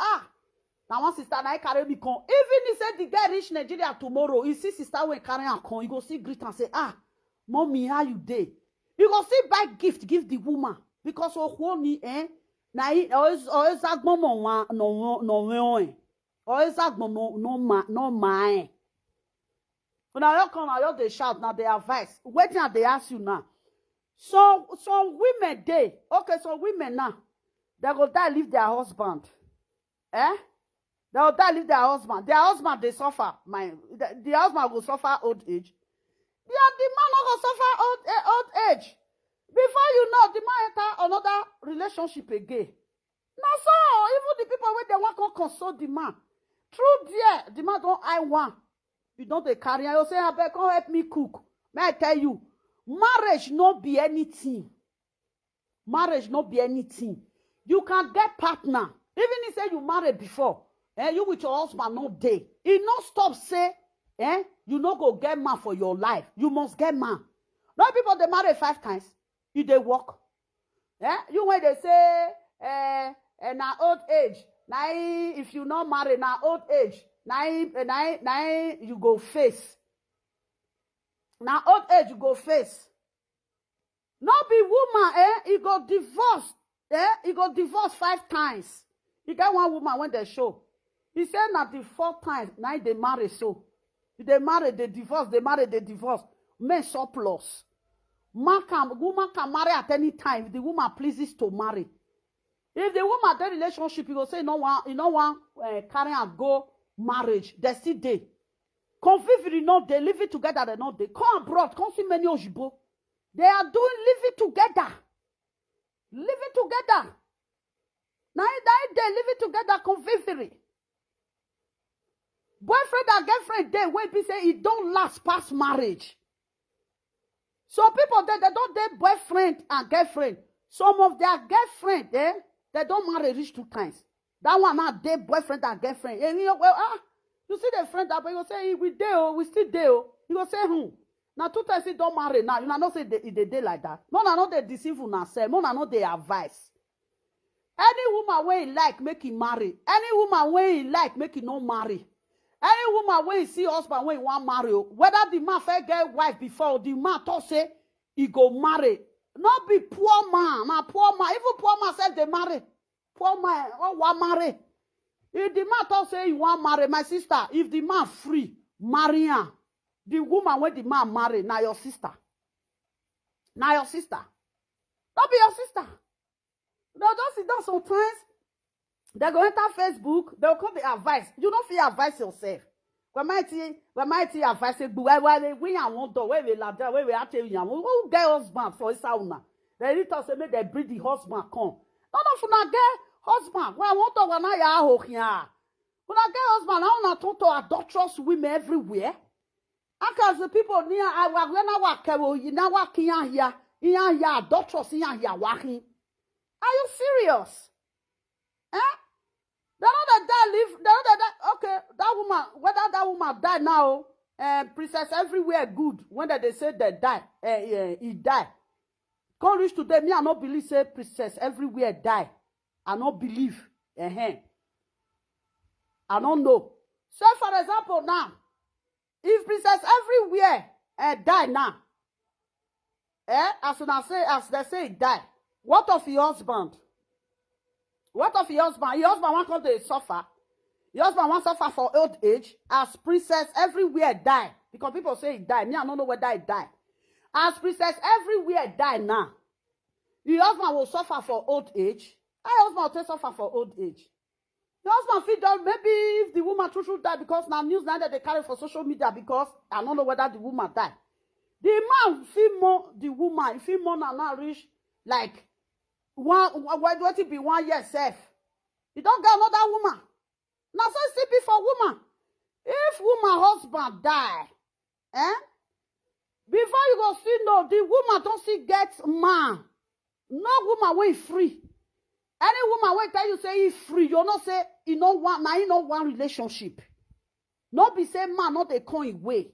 now one sister and I carry me come. Even if say the guy reach Nigeria tomorrow, you see sister when carry her come, you go see greet and say, mommy, how you dey? You go see buy gift, give the woman. Because of honey, na always agbon no always agbon no my. Now you come, now you they shout, now they advise. Waiting and they ask you now. So women they okay, so women now they go die leave their husband. They will die leave their husband. Their husband they suffer. The husband will suffer old age. Yeah, the man will suffer old age. Before you know, the man enter another relationship again. Now so the people where they want to console the man. Through there, the man don't I want. You don't they carry. You say, I beg, come help me cook. May I tell you, marriage not be anything. Marriage not be anything. You can get partner. Even if say you married before, you with your husband not day. It not stop say, you not go get man for your life. You must get man. No people they marry 5 times. If they work. You when they say, na old age. Now if you not marry, na old age. Now you go face. Now old age you go face. Not be woman, he go divorce. He go divorce 5 times. He got one woman when they show. He said that the 4th time, now they marry so. They marry, they divorce, they marry, they divorce. Men surplus. Woman can marry at any time if the woman pleases to marry. If the woman get relationship, you go say, you know one carry and go marriage. They still day. Convivially not they live it together, they not they. Come abroad, come see many Ojibo. They are doing live it together. Live it together. Now they live it together convivially. Boyfriend and girlfriend, they when be say it don't last past marriage. Some people they don't date boyfriend and girlfriend. Some of their girlfriend, they don't marry reach 2 times. That one now date boyfriend and girlfriend. And you know, you see the friend that but you say we there, we still there. You go say, Now 2 times he don't marry now. You know not say they day like that. No, no, they deceive you now. Say, no, no, they advise. Any woman when he like make him marry. Any woman when he like make him not marry. Any woman when he see husband when he want marry, whether the man first get wife before the man talk say he go marry. Not be poor man, now poor man. Even poor man say they marry. Poor man want marry. If the man talk say he want marry, my sister, if the man free, marry her. The woman when the man marry, now your sister. Now your sister. Don't be your sister. They'll just sit down sometimes. They go enter Facebook. They'll come the advice. You don't feel advice yourself. When might advice say, we are one door, where we ladder, where we are telling you, who get husband for a sauna? They need to say, make they breed the husband come. No, for not get husband. When I want to when I are here. When I get husband, I want to talk to adulterous women everywhere. Because the people near I when I walk, you know what here, adulterous here walking. Are you serious? The other that live, the other that okay, that woman, whether that woman die now, princess everywhere good. When they say they die, he die. Come reach today, me I not believe say princess everywhere die. I not believe. I don't know. So for example now, if princess everywhere die now, as they say he die, what of your husband? What of your husband? Your husband want to suffer. Your husband want to suffer for old age. As princess everywhere die. Because people say he died. Me, I don't know whether he died. As princess everywhere die now. Your husband will suffer for old age. Your husband will suffer for old age. Your husband feel down. Maybe if the woman true die because now news now that they carry for social media because I don't know whether the woman died. The man feel more the woman. Feel more now reach like why do it be 1 year safe? You don't get another woman. Now so still be for woman. If woman husband die, before you go see no, the woman don't see get man. No woman when free. Any woman when tell you say he free, you not say you know one now you know one relationship. Not be say man not a coin way.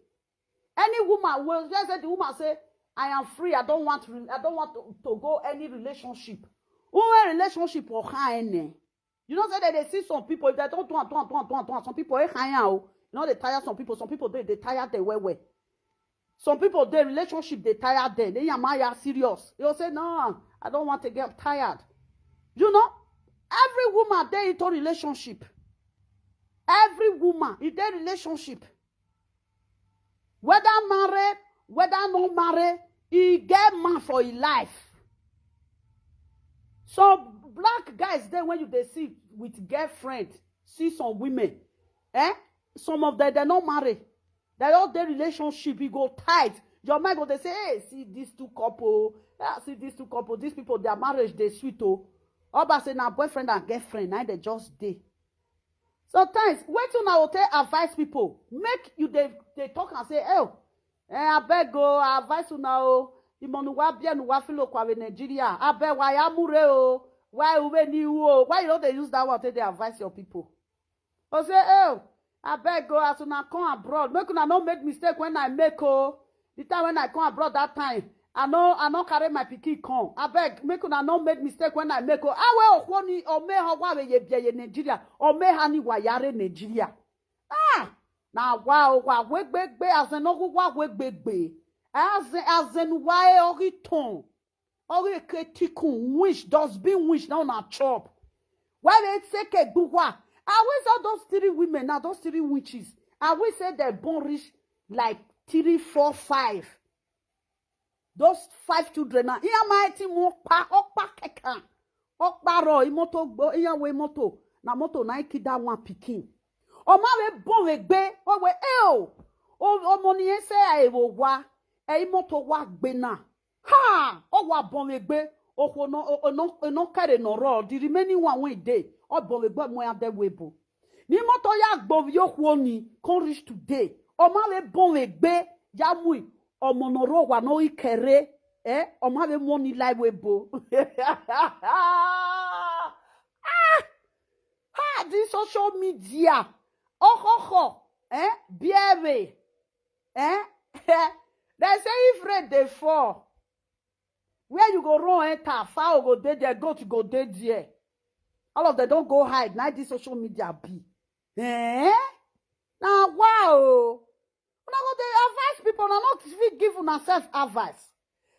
Any woman will just say the woman say I am free. I don't want to go any relationship. One relationship or high. You know say that they see some people if they don't want some people you know they tire some people they tire they way. Some people their relationship they tire them. They are serious. They'll say no, I don't want to get tired. You know, every woman they into relationship. Every woman in their relationship. Whether married, whether not married, he get man for his life. So black guys then when you they see with girlfriend, see some women, some of them they not married. They all their relationship, he go tight. Your mind go they say, hey, see these two couple, these people, their marriage they sweet oh. Oba say na boyfriend and girlfriend, now they just dey. Sometimes, wait till now tell advise people. Make you they talk and say, oh, I beg go, I advise you now. Imonu wa bia nu wa filo kwa Nigeria. I beg why amure o. Why we ni o. Why you don't they use that one till they advise your people? Or say, oh, I beg go as una come abroad. Make una not make mistake when I make o. The time when I come abroad that time, I no carry my pikin come. I beg, make una not make mistake when I make o. Awe okwoni o me ha wa ye bia ye Nigeria. O me ha ni wa yare Nigeria. Ah, na wa we gbegbe azen no wa we gbegbe. Azen wa e ori ton. Ori ketikun wish does be wish now na chop. Why they say ke duwa? I wish all those 3 women now, those 3 witches. I wish say they're born rich like 3, 4, 5. Those 5 children now. Iya mighty mo pa okpa keka. Okpa ro imoto gbo iya we moto. Na moto na ikida one pikin. O ma we bon we gbe. O we o moni ese a ewo wa. E imoto wa gbe na. Ha! O wa bon we gbe. O no kare no ro. The remaining one we dey. O bon we gbe mo ya de webo. Ni moto ya gbo yo kwoni kon reach today. O ma we bon we gbe ya mui. O monoro wa no ikere. O ma we money live webo. This social media. Biere. They say if rain they fall, where you go run enter, fowl go dead there, goat go dead there. All of them don't go hide. Now this social media be. Now wow. When I go they advise people, now not give una self advice.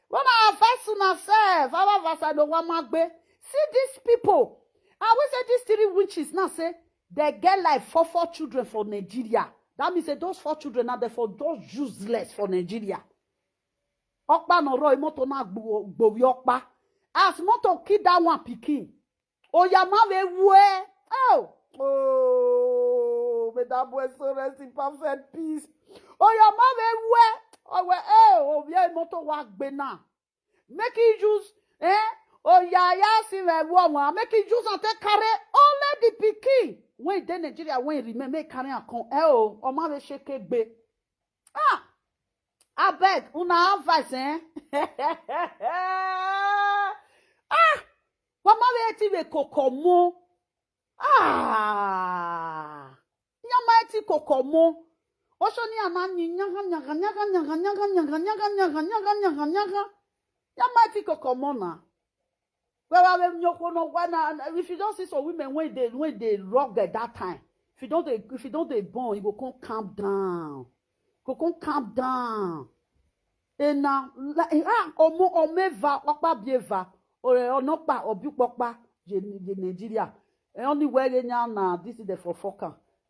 When I advise una self, I don't want my be. See these people. I will say these 3 witches now say they get like 4 children for Nigeria. That means that those 4 children are therefore those useless for Nigeria. Okpa no ro imoto na gbo okpa. As moto kid that one pikin. Oyama we we. Oh, may that boy so rest in perfect peace. Oyama we we. Oh, yeah, moto wa gbe na. Make it use, oh, yeah, see where woman. Make it use and take carry only the pikin. When they Nigeria, when remember, make carry and come. Oh, ma we shake be. I beg, una advice, what ma we eti we kokomo. Ya ma eti kokomo. Osho ni anani nyaga. Ya ma eti kokomo na. If you don't see some women when they rock at that time, if you don't they born, you go come calm down. Go come calm down. And now omeva okpa bieva or onokpa obiukpa je Nigeria. And only where they now this is the for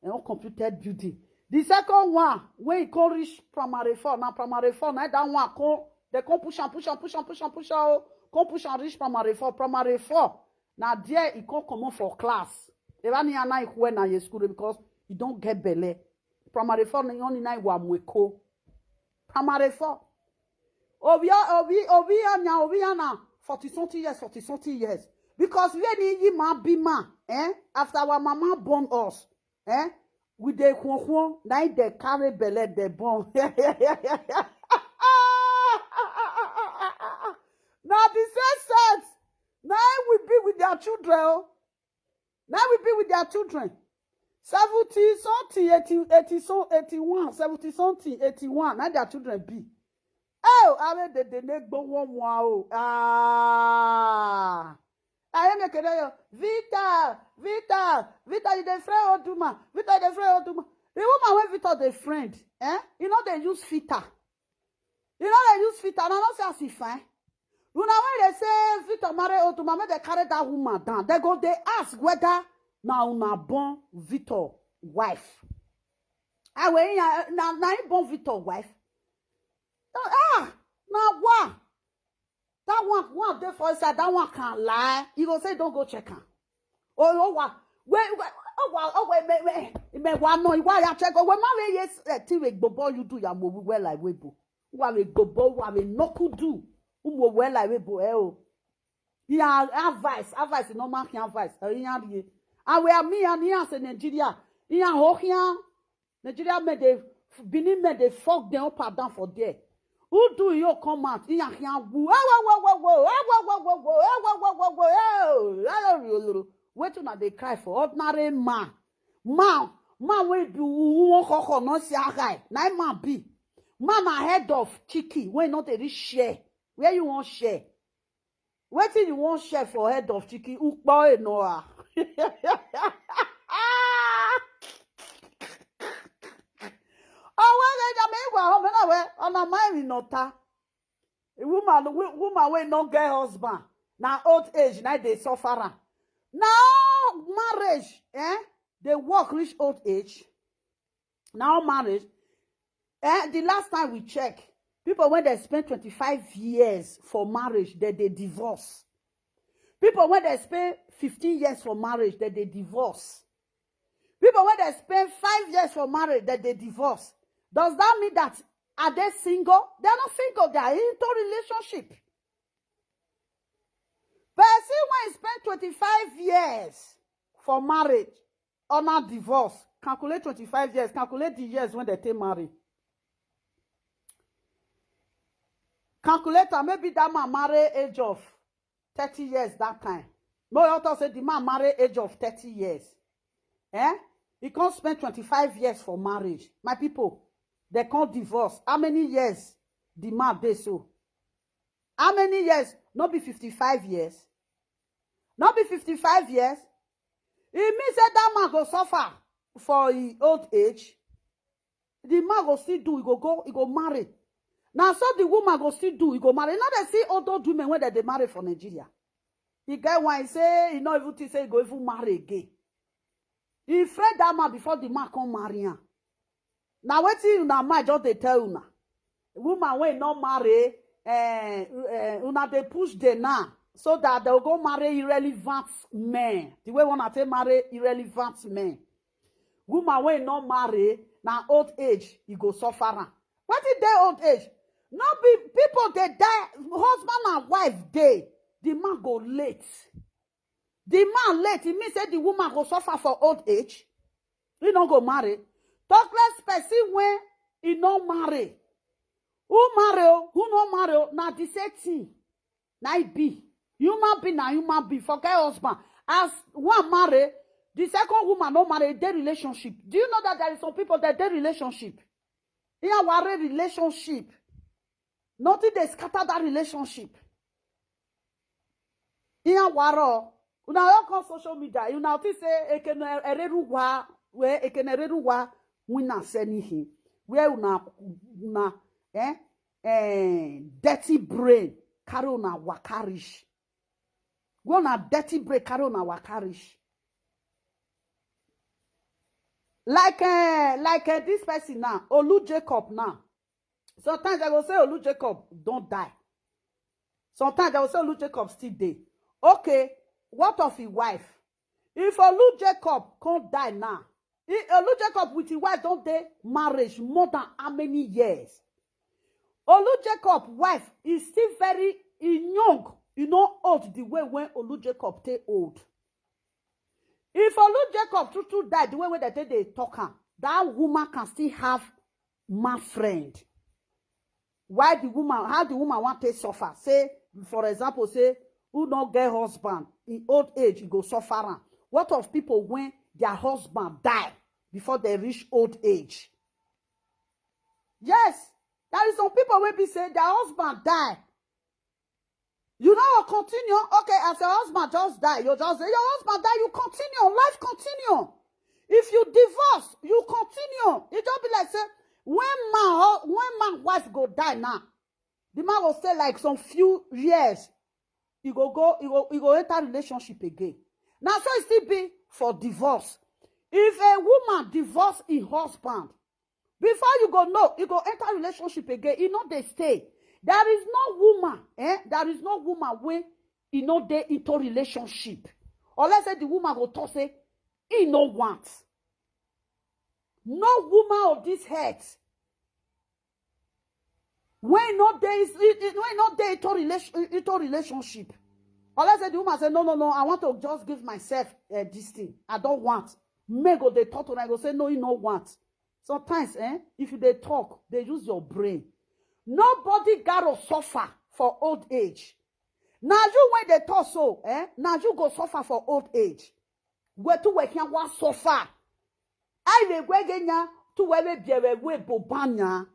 and on computed building. The second one when it can reach primary 4 now primary 4 now that one they come push and come push and reach primary 4. Primary 4. Now there he come come for class. Even ni ana ikwe na school because you don't get belly. Primary 4 ni only na wa mweko. Primary 4. Obi na 40 something years. Because we ni yi ma be ma, after our mama born us, with the kwon na they carry belly they born. Now the same sense. Now we be with their children. Now we be with their children. 70 something, 81, 70 something, 81. Now their children be. Oh, I mean the neck go one wow. I am a Vita, you the friend Oduma. Vita the friend Oduma. The woman when Vita the friend, you know they use Vita. You know they use Vita. And I don't say fine. You know when they say Victor marry Otuma, they carry that woman down. They ask whether now una born Victor wife. Now born Victor wife. Now what? That one there for inside. That one can't lie. You go say don't go check her. Oh what? Wait. Me one no. Why you check? When my yes, TV bobo you do ya move well like webo. Why we bobo? Why we no could do? Well like webo Yeah, advice no man can advice. And we are me and here in Nigeria. Here Hokian, Nigeria made the Benin made the fuck them up and down for there. Who do you come out? Here wait till they cry for ordinary man. Man we do who no see a guy. Nine man be. Man ahead of chicken. When not a share. Where you want share? What you want share for head of chicken? Boy Noah. Oh, well, on a mind nota. A woman will not get husband. Now old age, now they suffer. Now marriage, they work reach old age. Now marriage, the last time we check, people when they spend 25 years for marriage, they divorce. People when they spend 15 years for marriage, they divorce. People when they spend 5 years for marriage, they divorce. Does that mean that are they single? They're not single, they are into relationship. Person when spend 25 years for marriage or not divorce, calculate 25 years, calculate the years when they take married. Calculator, maybe that man marry age of 30 years that time. No, you also say the man marry age of 30 years. He can't spend 25 years for marriage. My people, they can't divorce. How many years the man they so? How many years? Not be 55 years. Not be 55 years. It means that man go suffer for his old age. The man go still do, he go marry. Now, so the woman go still do, he go marry. Now they see old women when they marry for Nigeria. He get one, he say, he not even to say he go even marry again. He afraid that man before the man come marry him. Now, what you now might just they tell you now. Woman when not marry, una they push them now so that they'll go marry irrelevant men. The way one say marry irrelevant men. Woman when not marry, now old age, he go suffer. What is their old age? No be people they die, husband and wife day. The man go late. The man late, it means that the woman go suffer for old age. He don't go marry. Talkless person when he no marry. Who marry? Who no marry? Now the same thing. Now it be. Human being na human being. Forget husband. As one marry, the second woman no marry, their relationship. Do you know that there is some people that their relationship? In our relationship. Nothing they scatter that relationship. In our you now on social media, you now say ekenereruwa we na senihi. Where una dirty brain carry una wakarish. Go na dirty brain carry una wakarish. Like this person now, Olu Jacob now. Sometimes I will say Olu Jacob don't die. Sometimes I will say Olu Jacob still dey. Okay, what of his wife? If Olu Jacob can't die now, Olu Jacob with his wife don't dey marriage more than how many years? Olu Jacob wife is still very young, old the way when Olu Jacob take old. If Olu Jacob true die the way when they talk her, that woman can still have my friend. Why the woman, how the woman want to suffer? Say, for example, say, who not get husband in old age, he go suffer. What of people when their husband die before they reach old age? Yes, there is some people when be say their husband die. You know, continue. Okay, as your husband just die, you just say, your husband die, you continue. Life continue. If you divorce, you continue. It just be like, say, when man wife go die now, the man will stay like some few years. He go enter relationship again. Now, so it still be for divorce. If a woman divorce her husband, before you go know, you go enter relationship again. You know they stay. There is no woman, there is no woman when they into relationship. Or let's say the woman go talk say, he no want. No woman of this head. When not there into relationship. Unless the woman say, no, I want to just give myself this thing. I don't want. May go they talk to them, I go say, no, you don't want. Sometimes, if they talk, they use your brain. Nobody gotta suffer for old age. Now you when they talk so, now you go suffer for old age. Where to work can what suffer? I will go again to where we bobanya.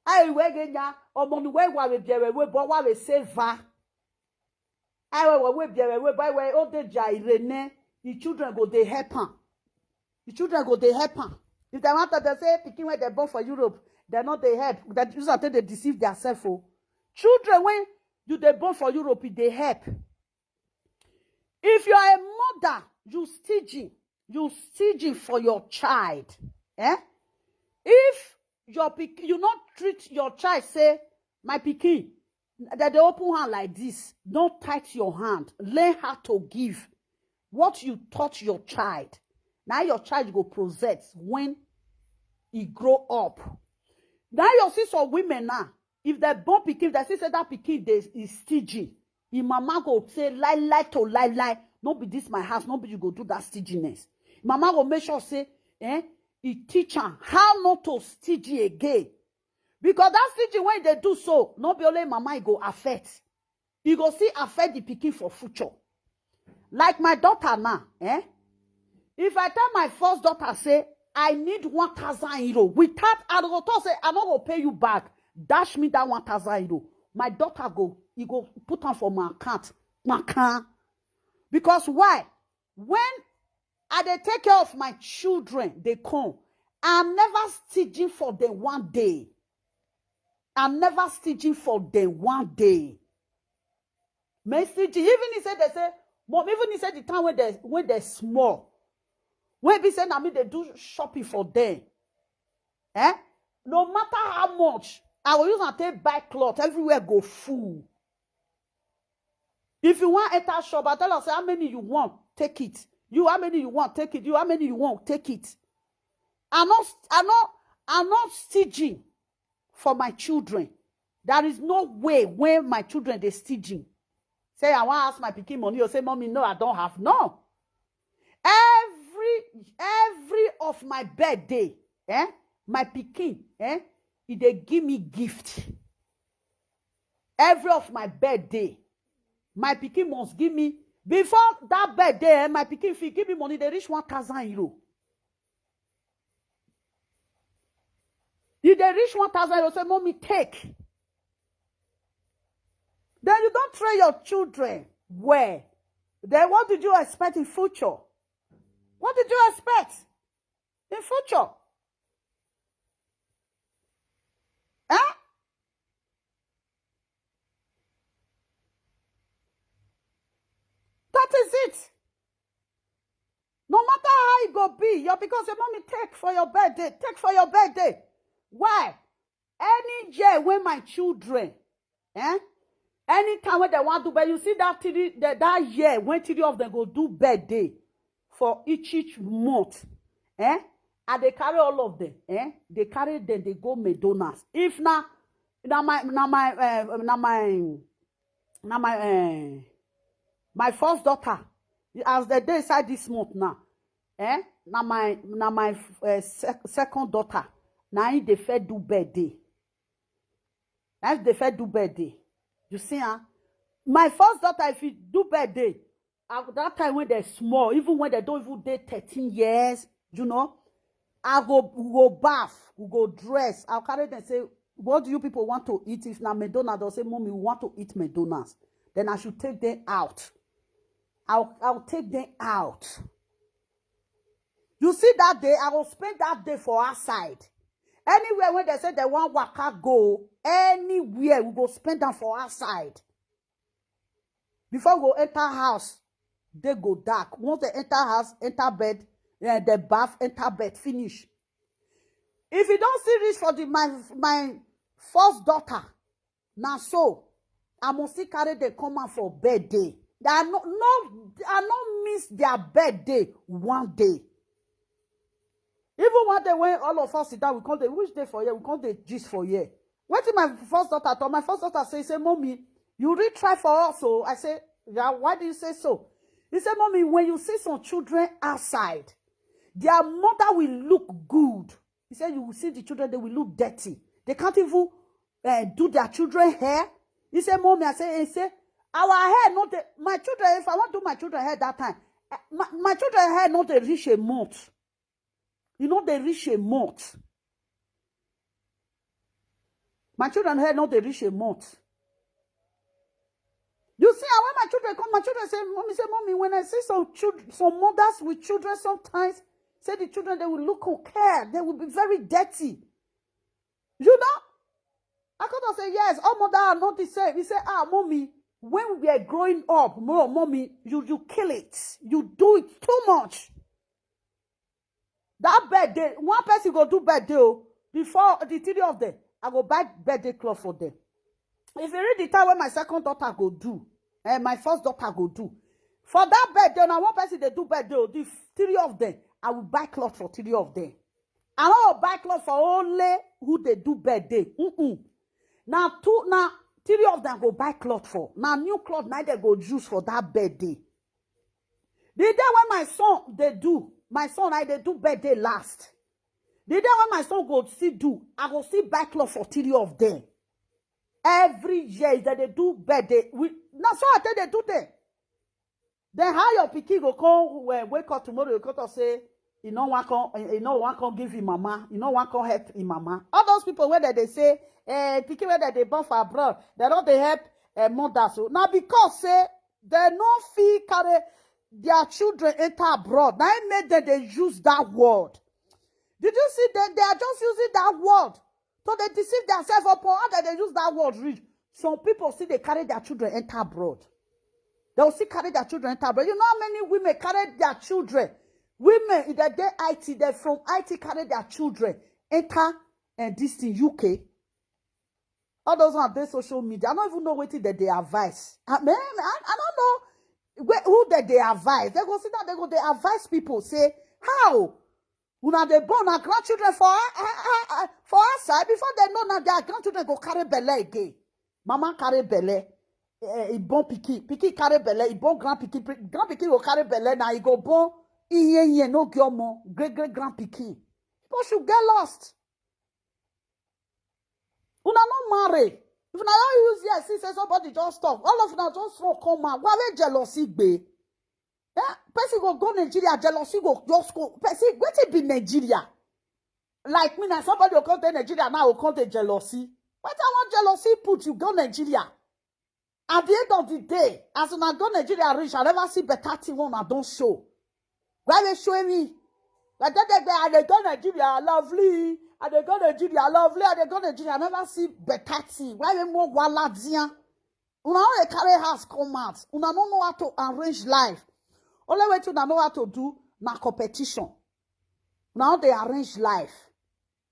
I will again among where we but we say va. I will we by where old age Irene. The children go they happen. The children go they happen. If they want to say picking where they're born for Europe, they're not they help. That is until they deceive themselves. Children when you they born for Europe, they help. If you are a mother, you staging for your child. If you not treat your child, say, my pikin, that they open hand like this, don't tight your hand. Learn how to give what you taught your child. Now your child go possess when he grow up. Now you see some women now, if they born pikin, they say that pikin is stingy. If mama go say lie, no be this my house, no be you go do that stinginess. Mama go make sure say, he teach her how not to stingy again. Because that stingy when they do so, not be only mama it go affect. It go see affect the pikin for future. Like my daughter now, if I tell my first daughter say, I need 1,000 euro, without I go talk say, I'm not gonna pay you back. Dash me that 1,000 euro. My daughter he go put on for my account. Because why? When I dey take care of my children, they come. I'm never staging for them one day. I'm never staging for them one day. Even he said they say, Mom, even he said the time when they're small. When they say, I mean, they do shopping for them. No matter how much, I will use and take buy clothes. Everywhere go full. If you want enter shop, I tell us how many you want, take it. You how many you want, take it. You how many you want, take it. I'm not staging for my children. There is no way when my children they staging. Say I want to ask my pikin money, or say, Mommy, no, I don't have. No. Every of my birthday, my pikin, they give me gift. Every of my birthday, my pikin must give me, before that birthday, my pikin fee give me money, they reach 1,000 euro. If they reach 1,000 euro, say, Mommy, take. Then you don't train your children. Where? Then what did you expect in future? What did you expect in future? That is it. No matter how it go be, because your mommy take for your birthday. Take for your birthday. Why? Any year when my children, anytime when they want to, but you see that year when 3 of them go do birthday for each month, and they carry all of them, they carry them, they go McDonald's. If my first daughter, as the day inside this month now, my second daughter, now they fed do birthday. As they fed do birthday. You see, my first daughter, if you do birthday, at that time when they're small, even when they don't even date 13 years, I go bath, we go dress. I'll carry them and say, what do you people want to eat? If now McDonald's, they'll say, Mommy, we want to eat McDonald's. Then I should take them out. I'll take them out. You see that day, I will spend that day for outside. Anywhere when they say they want waka go, anywhere we go spend them for outside. Before we go enter house, they go dark. Once they enter house, enter bed, the bath, enter bed, finish. If you don't see this for my first daughter, now so I must still carry them come out for birthday. I not miss their birthday one day. Even one day when all of us sit down, we call the which day for year, we call the gist for year. What did my first daughter told? My first daughter say, Mommy, you really try for us. So I say, Yeah, why do you say so? He said, Mommy, when you see some children outside, their mother will look good. He said, you will see the children, they will look dirty. They can't even do their children hair. He said, Mommy, I say, our hair, not the, my children, if I want to do my children hair that time, my children hair not they reach a month. You know, they reach a month. My children hair not they reach a month. You see, when my children come, my children say, Mommy, when I see some children, some mothers with children sometimes, say the children, they will look okay. They will be very dirty. You know? I could say, yes, all mothers are not the same. He said, Mommy, when we are growing up, Mommy, you kill it. You do it too much. That birthday, one person go do birthday, before the 3 of them, I go buy birthday cloth for them. If you read the time when my second daughter go do, and my first daughter go do, for that birthday, now one person they do birthday, the 3 of them, I will buy cloth for 3 of them. I don't buy cloth for only who they do birthday. Now 3 of them go buy cloth for. Now new cloth, now they go use for that birthday. The day when my son they do, my son they do birthday last. The day when my son go see do, I go see buy cloth for 3 of them. Every year that they do birthday, now so I tell they do that. Then how your pikin go come wake up tomorrow, you come say, you know one can give him mama, you know one can help him mama. All those people where they say, pikin where they born for abroad, they don't they help mothers. So now because say they no fee carry their children enter abroad. Now it made that they use that word. Did you see that they are just using that word? So they deceive themselves upon how that they use that word read. Some people see they carry their children enter abroad. They will see carry their children enter abroad. You know how many women carry their children? Women in the day IT, they from IT carry their children enter and this in UK. All those on their social media. I don't even know what they advise. I don't know who they advise. They go see that they advise people say how. Una they born our grandchildren for outside before they know now their grandchildren go carry belle again. Mama carry belle, bon piki carry belle, bon grand piki go carry belle now he go bon iye no gyomo great grand piki. People should get lost. Una not marry. If una don't use here, see say somebody just stop. All of una just come out. Why jealousy be? Yeah, person go Nigeria, jealousy go just go. Person, what it be Nigeria? Like me now, somebody will come to Nigeria now will come to jealousy. What I want jealousy put you go Nigeria. At the end of the day, as when I go Nigeria rich, I never see better thing when I don't show. Why they show me? Like that they go Nigeria lovely. And they go Nigeria lovely. And they go Nigeria, I never see better thing. Why they more waladia? Una only carry house come out. Una don't know how to arrange life. Only way to know how to do na competition. Now they arrange life.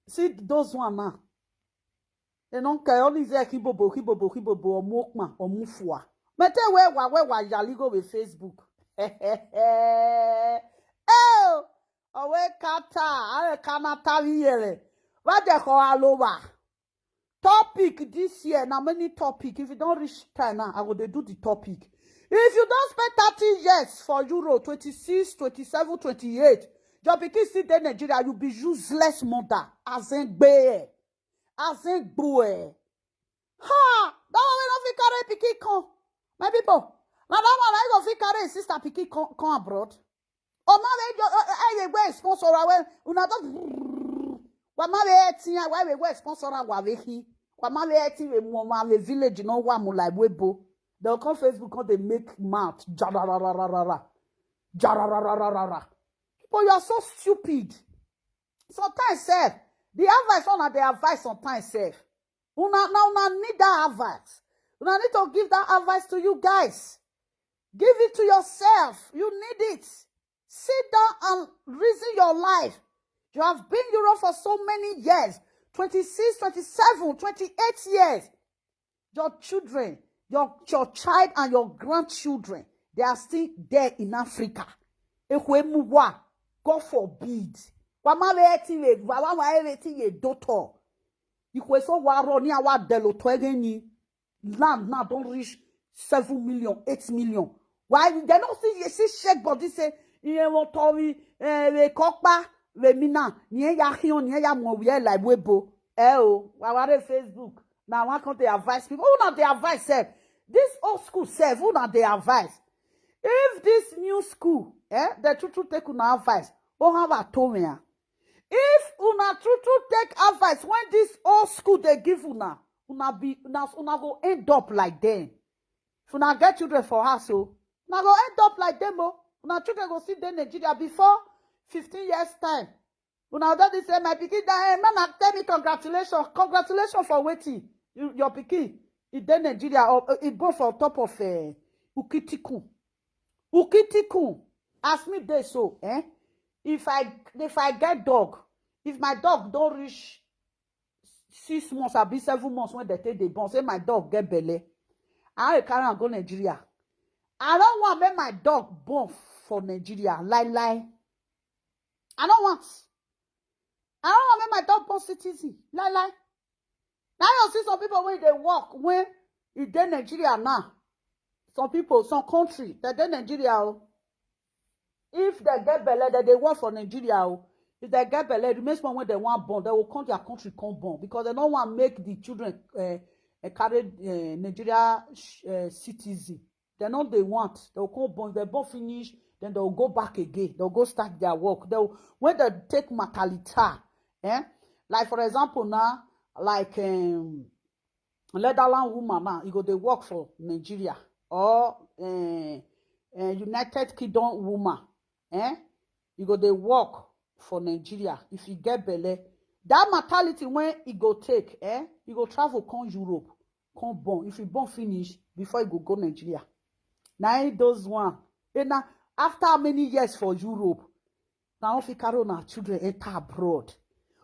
See those one now. They don't care only say kibobo or mokma or mufwa. But tell where yali go with Facebook. Oh, away kata, I can't tell you. What they call aloha. Topic this year, now many topic. If you don't reach time now, I will do the topic. If you don't spend 30 years for Euro 26, 27, 28, your pikin still in Nigeria, you'll be useless mother. As in boy. Ha! That one will not fit carry pikin come. My people. Now that one I go fit carry sister pikin come abroad. Oh, my way, I sponsor well. Una don't. Why we go sponsor our way? Why we village no one like webo. They'll come Facebook, come they make mouth. Jararararara. But you are so stupid. Sometimes, sir, the advice on the advice sometimes, sir. Una need that advice. Una need to give that advice to you guys. Give it to yourself. You need it. Sit down and reason your life. You have been Europe for so many years. 26, 27, 28 years. Your children, your child and your grandchildren, they are still there in Africa. God forbid. Land now don't reach 7 million, 8 million. Why they don't see shake body say you want to we kokpa we mina nye ya hion nye ya mo we like webo our Facebook now why can't they advise people who not they advise self this old school self who not they advise if this new school the true take una advice have a told me if una true take advice when this old school they give una go end up like them. If una get children for her, so una go end up like them. Una children go see them Nigeria before 15 years time. Una don't say my pikin that mama tell me congratulations for waiting. Your pikin it then Nigeria or it born for top of Ukitiku. Ask me this so if I get dog, if my dog don't reach 6 months or be 7 months when they take the born, say my dog get belly. I carry and go Nigeria. I don't want to make my dog born for Nigeria. Lie. I don't want to make my dog born citizen. Lie. Now you see some people when they walk when you dey Nigeria now. Some people, some country, they dey Nigeria. If they get belly, they work for Nigeria. If they get belly, the next one when they want born, they will come their country come born because they don't want to make the children carry Nigeria citizen. They know they want. They will come born. They born finish, then they will go back again. They will go start their work. When they take maternity, like for example now, like Netherlands woman now, you go they work for Nigeria or United Kingdom woman, you go they work for Nigeria. If you get belly. That mortality when it go take, you go travel come Europe, come born. If you born finish before you go Nigeria. Now those one. And now after how many years for Europe, now if you carry on our children enter abroad,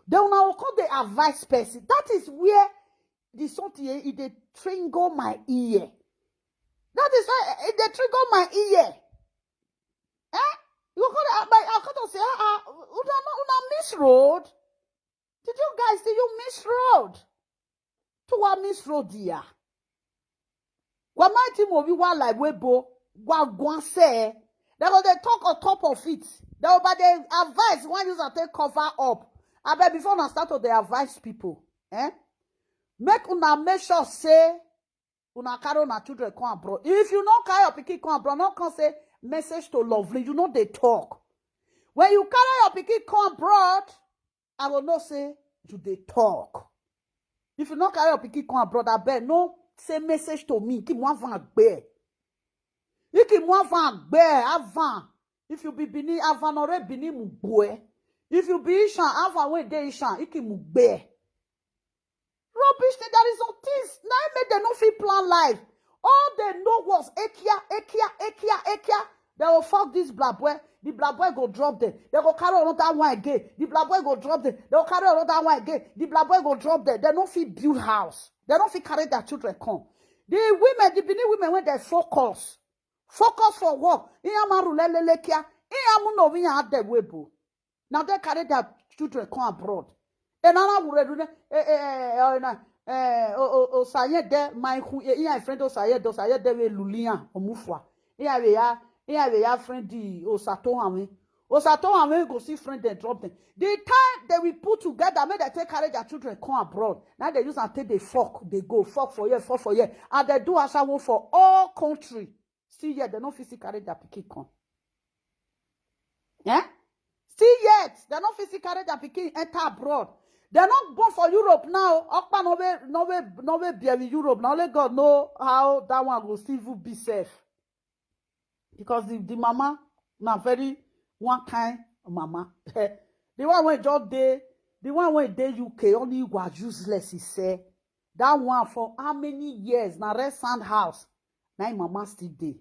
then now call the advice person. That is where the something it they trigger my ear. That is why it they trigger my ear. You call it I can't say una miss road. Did you miss road? To what miss road here? What my team will be one like webo, what say? They go they talk on top of it. They will but they advise one user take cover up. I bet before I start to they advise people. Make una make sure say una carry una children come abroad. If you not carry your pikin come abroad, not can say message to lovely. You know they talk. When you carry your pikin come abroad, I will not say you they talk. If you not carry your pikin come abroad, I bet no say message to me. Keep one van bear. You keep one van bear avant. If you be bini avant or bini mugwe. If you be ishan avant when they ishan, you keep mugbe. Rubbish. There is some things now make them not fit plan life. All they know was Ekia. They will fuck this black boy. The black boy go drop them. They go carry another one again. The black boy go drop them. They will carry another one again. The black boy go drop them. They don't fit build house. They don't fit carry their children come. The women, the Benin women, when they focus for work. Now they carry their children come abroad. And I will Osaye de my friend Osaye de we Lulia Omufwa. Ya friend di Osato Hame go see friend and drop them. The time they will put together, make they take carry their children come abroad. Now they use and take the fuck, they go fuck for year, and they do ashawo for all country. Still yet they don't physically carry their pikin come. Still yet they don't physically carry their pikin enter abroad. They're not born for Europe now. Okpa no be in Europe. Now only God know how that one will still be safe. Because the mama na very one kind mama. The one when just dey, the one when dey UK only was useless. He say that one for how many years? Na rest sand house. Now mama still dey.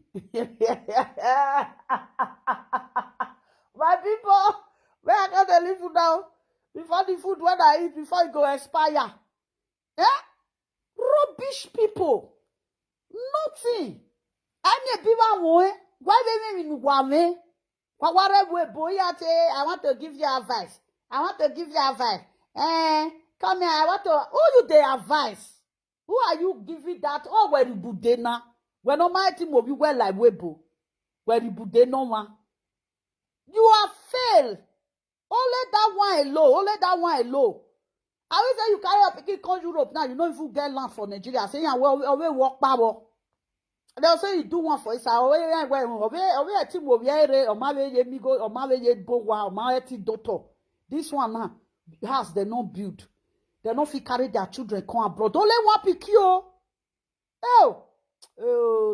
My people, where I got to live now? Before the food when I eat, before it go expire. Rubbish people. Nothing. I need people why they me wame? Whatever Boyi I want to give you advice. Come here, I want to who you the advice? Who are you giving that? Oh, where you budena? When no my team will be well like Webo, where the Bude no one. You are failed. Only that one alone. Only that one alone. I will say you carry up picking come Europe now. You know if you get land for Nigeria, say yeah, we walk power. They'll say you do one for Isa. A team will be or my migo or my bowa or my doctor. This one now has they not build. They not fit carry their children come abroad. Only one pick you. Oh,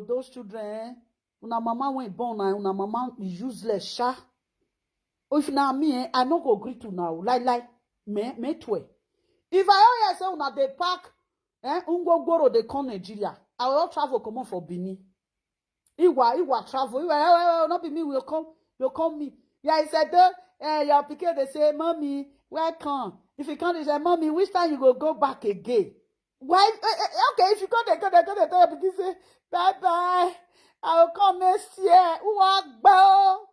those children. Una mama went born and una mama is useless, sha. If now me, I not go agree to now. Like, me too. If I always say una they pack, Ungogoro they come Nigeria. I will travel come on for Benin. Iwa travel. Not be me will come me. Yeah, he said your pikin they say, mommy, welcome. If you can't, they say, mommy, which time you go back again? Why? Okay, if you go, they tell your pikin say, bye bye. I will come next year. Walk bo.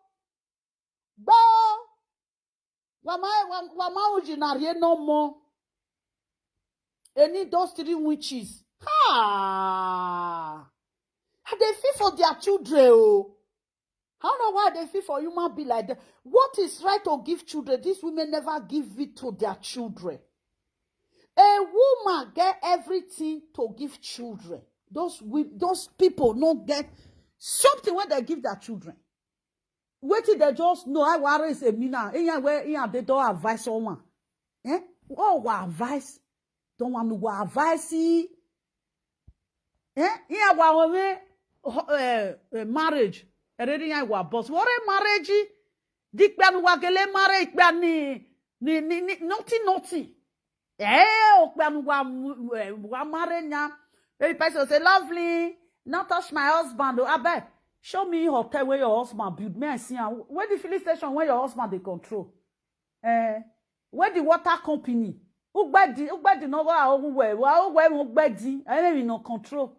Wama ujinariye no more. Any those 3 witches. Ha! They feel for their children. Oh. I don't know why they feel for human being like that. What is right to give children? These women never give it to their children. A woman get everything to give children. Those people don't get something when they give their children. Wait till they just know I worry is a mina. They don't advise someone. Oh, advice. Don't want to advise. Marriage. Boss. What a marriage? Dick ban wagele marriage ban naughty. Wa marriage. The person say lovely. Not touch my husband. I bet. Show me hotel where your husband build. Me I see where the filling station where your husband they control. Where the water company. Ugbedi no go where ugbedi. I don't even know control.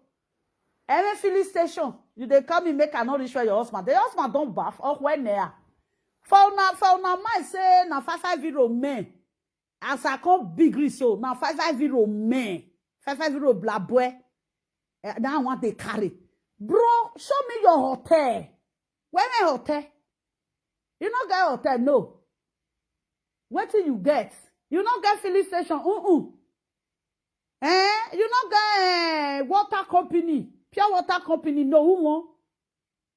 Every filling station, you they come and make another reach where your husband. The husband don't bath or when they are. For now, my say na 550 men. As I come big so now 550 men. 550 blah boy. Now I want they carry. Bro, show me your hotel. Where my hotel? You not get hotel, no. What do you get? You not get filling station. You not get water company. Pure water company, no woman.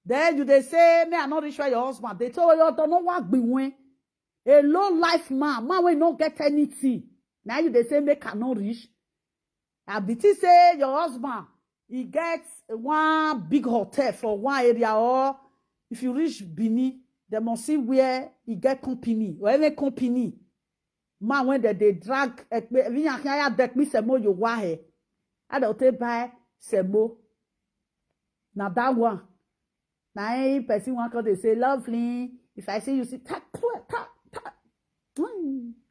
Then you they say, me I not reach your husband. They tell you don't know what be when. A low life man will not get anything. Now you they say make cannot reach. And Beatrice say your husband, he gets one big hotel for one area, or if you reach Benin, they must see where he get company. Or any company. Man when they drag me some more you wahe. I don't take buy some more. Now that one. Now person one call they say lovely. If I say you see tap.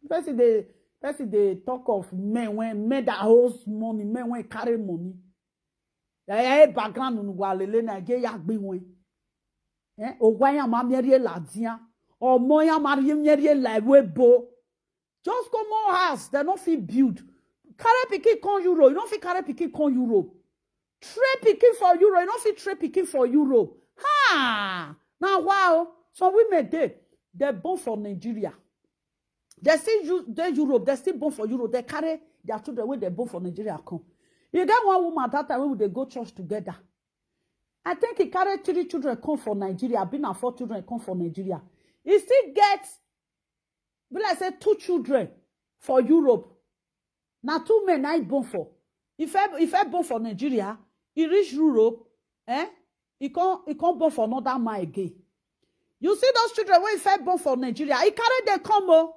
Person they talk of men when men that host money, men when carry money. Background on walele na ge ya gbe won. Ogwanya ma miere ladia. Or moya miere la webo. Just come more house, they don't feel build. Carry pikin con euro, you don't feel carry pikin con euro. Trade pikin for euro, you don't feel trade pikin for euro. Ha! Now wow, some women they're born for Nigeria. They still Europe, they still born for Europe. They carry their children when they born for Nigeria come. You get one woman at that time when they go church together. I think he carried 3 children come for Nigeria. Been 4 children come for Nigeria. He still gets, will I say 2 children for Europe. Now 2 men I born for. If I born for Nigeria, he reach Europe, he can't born for another man again. You see those children when he born for Nigeria, he carried them come.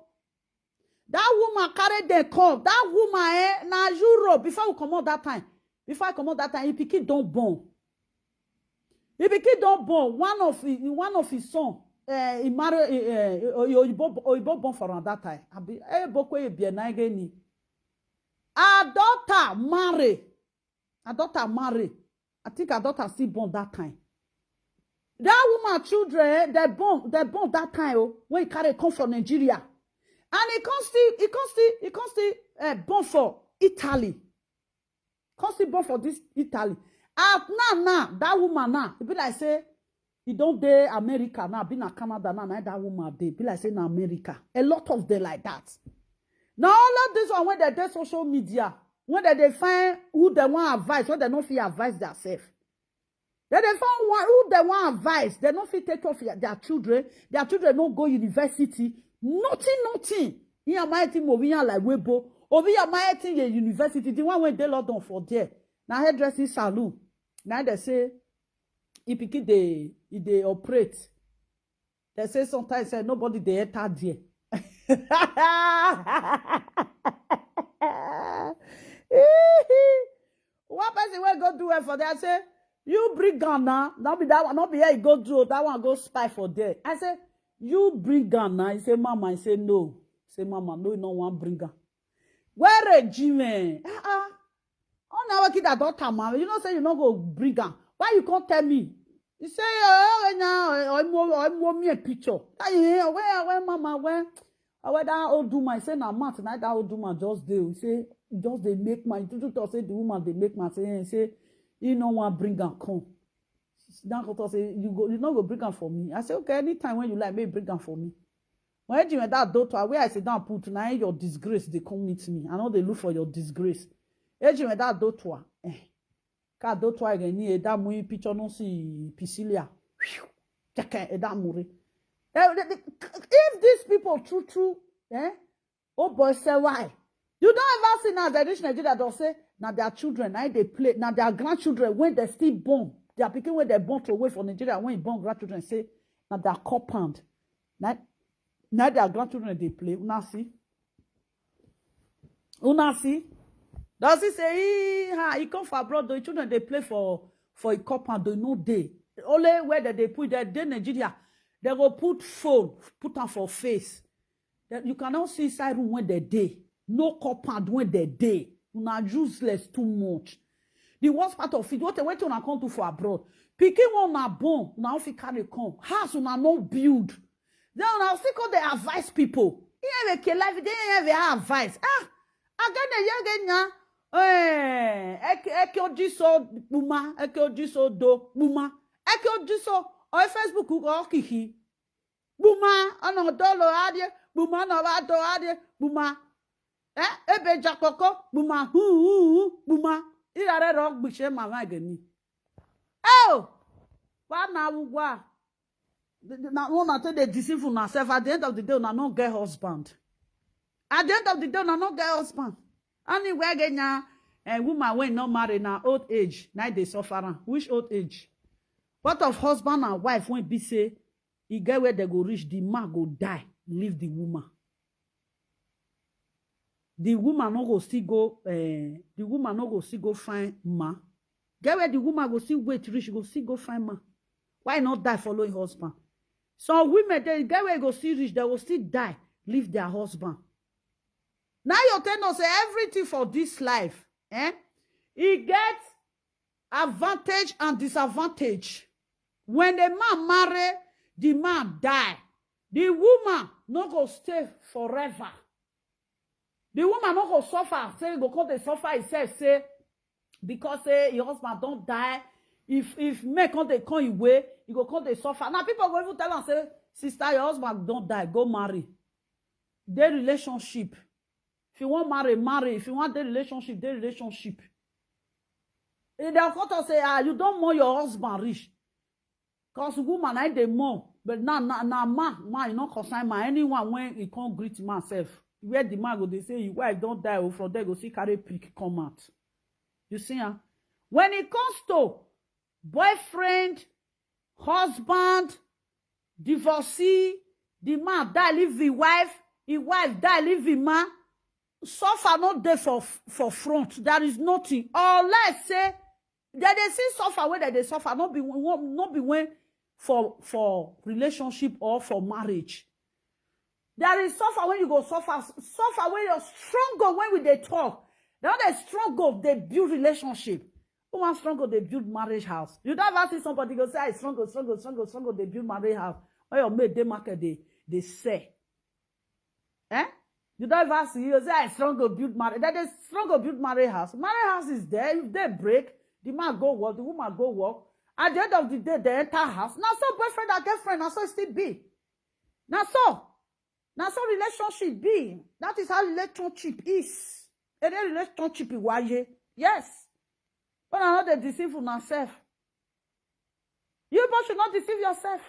That woman carried them come. That woman na Europe. Before we come out that time, he pikin don't born. He pikin don't born. One of his son. He married. He born for around that time. Her daughter marry. I think her daughter still born that time. That woman children they born that time when he carry come from Nigeria. And he can't still born for Italy. Can't still born for this Italy. Now, that woman now, it be like say, you don't dare America now, be na Canada now, that woman dey be like say na America. A lot of them like that. Now all of this one when they do social media, when they find who they want advice, when they don't feel advice themselves. Then they find one who they want advice, they don't feel take care of their children don't go university, nothing. Here my team over here like Weibo, over here my team university, the one when they London for there. Now hairdressing salon. Now they say if they operate. They say sometimes say nobody they enter there. What person will go do it for that? I say, you bring Ghana, not be that one, not be here, you go do that one, go spy for there. I say, you bring Ghana. He say, Mama, I say, no. Say, Mama, no, you don't want bring Ghana. Where regime? Oh, now I kid that daughter, man. You know, say you don't go bring Ghana. Why you can't tell me? You say, I'm me a picture. Where, Mama, where that old woman? I say, na mat, na that old woman just dey. You say, just they make my. You say the woman they make my say, you don't want bring her come. Now say you not go bring her for me. I say, okay, anytime when you like, maybe bring her for me. When you that daughter, where I say down put now your disgrace, they come meet me. I know they look for your disgrace. You that daughter, Ka daughter again, that muy picture no see Pisilia. Check that muri. If these people true, oh boy, say why? You don't ever see now the rich Nigeria don't say now their children, now they play, now their grandchildren when they still born, they are picking when they born to away from Nigeria when born grandchildren say now they are compound. Now their grandchildren they play. Una see. Does he say he come for abroad? The children they play for a compound. They know they only where they put their Nigeria. They go put phone, put on for face. That you cannot see inside room when they day. No compound when they day. Una useless too much. The worst part of it, what you na come to for abroad. Picking one na born, now if you carry come. House una no build. Then una still call the advice people. You have a life, they have advice. Again the young eke ojiso buma, eke ojiso do buma, eke ojiso o Facebook ko kiki. Buma, ano dolo adie, buma no ba do adie, buma. Ebe jakoko, buma, buma. Irare rock bishe mama geni. Oh! What now what? Now one tell they deceive yourself. At the end of the day, una no get husband. At the end of the day, una no get husband. Anywhere again a woman when not married now old age, now they suffer. Which old age? What of husband and wife when be say he get where they go reach, the man go die, leave the woman. The woman no go still go find man. Get where the woman go still wait reach, go still go find man. Why not die following husband? Some women they get where go still reach, they will still die, leave their husband. Now you tell us everything for this life, it gets advantage and disadvantage. When the man marry, the man die. The woman no go stay forever. The woman no go suffer. Say go come they suffer itself. Say because your husband don't die. If make come they come away, you go come they suffer. Now people go even tell us say, sister, your husband don't die. Go marry. Their relationship. If you want marry. If you want the relationship. They'll come to say, you don't want your husband rich. Because woman, I dey more. But now, man, you not concern man. Anyone when he can't greet myself. Where the man go, they say, your wife don't die. From there, go see carry pick come out. You see, when it comes to boyfriend, husband, divorcee, the man die, leave the wife die, leave the man. Suffer not there for front. There is nothing. Or let's say that they see suffer where they suffer. Not be when for relationship or for marriage. There is suffer when you go suffer. Suffer when you're stronger when they talk. Now they struggle, they build relationship. Woman stronger, they build marriage house. You don't ever see somebody go say, I stronger, they build marriage house. When you make the market, they say. You don't ever see you say I strong go build marriage. That is strong go build marriage house. Marriage house is there. If they break, The man go work, the woman go work. At the end of the day, they enter house. Now so boyfriend and girlfriend, now so still be. Now so relationship be. That is how relationship is. Any relationship is why. Yes. But I know they deceive yourself. You both should not deceive yourself.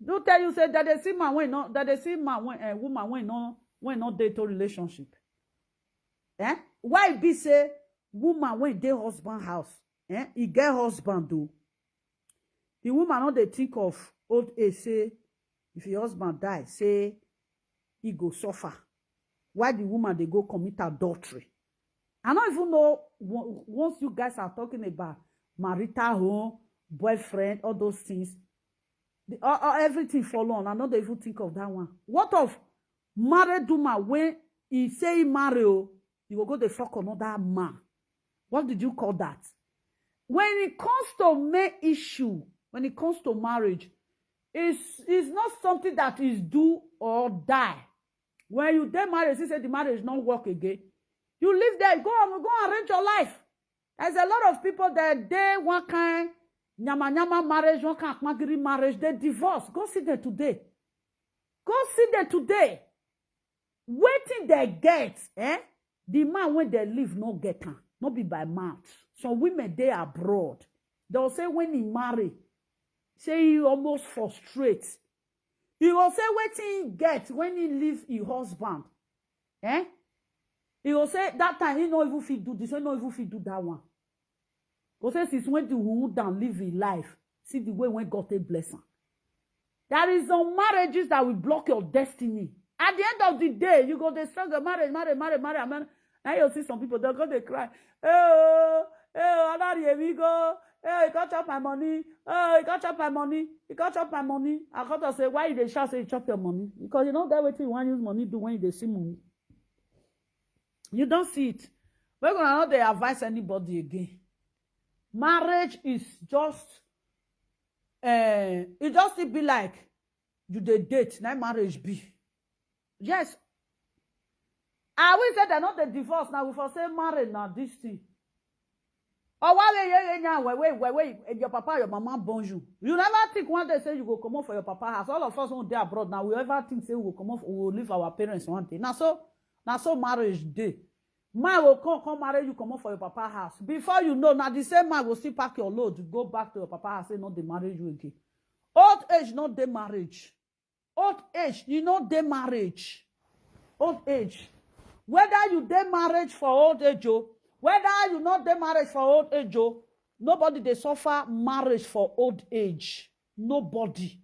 Don't tell you say that they see man when not that they see man when woman when not date to relationship. Eh? Why be say woman when they husband house? Eh? He get husband do. The woman not they think of old age say if your husband die, say he go suffer. Why the woman they go commit adultery? I don't even know once you guys are talking about marital home, boyfriend, all those things. Everything follow on. I don't even think of that one. What of married woman when he say he marry, you will go the fuck another man? What did you call that? When it comes to main issue, when it comes to marriage, it's not something that is do or die. When you get married, you say the marriage not work again. You live there, go arrange your life. There's a lot of people that they one kind nyama marriage, one kind magiri marriage, they divorce. Go see them today. Go see them today. Waiting they get, the man when they live no get am, not be by mouth. Some women they abroad. They'll say when he marry, say he almost frustrate. He will say waiting he get when he leave his husband. He will say that time he no even fit do this, he no even fit do that one. Because since when the woman down live his life, see the way when God take blessing. There is some marriages that will block your destiny. At the end of the day, you go to struggle, marry. Amen. Now you see some people, they're going to cry. Oh, we go. Oh, he can't chop my money. Oh, he can't chop my money. He can't chop my money. I got to say, why you they shout say you chop your money? Because you know that way you want to use money do when you see money. You don't see it. We're going to not they advise anybody again. Marriage is just, it just be like you the date, now marriage be. Yes. I will say they're not the divorce now. We for say marriage now this thing. Oh, wait, your papa, your mama bonjour. You never think one day say you go come out for your papa house. All of us won't day abroad now. We ever think say we will come out, we will leave our parents one day. Now so marriage day. Man will come marry you, come out for your papa house. Before you know, now the same man will still pack your load, go back to your papa house, say not they marry you again. Old age, not the marriage. Old age, you know the marriage. Old age. Whether you dey marriage for old age, whether you not dey marriage for old age, nobody they suffer marriage for old age. Nobody.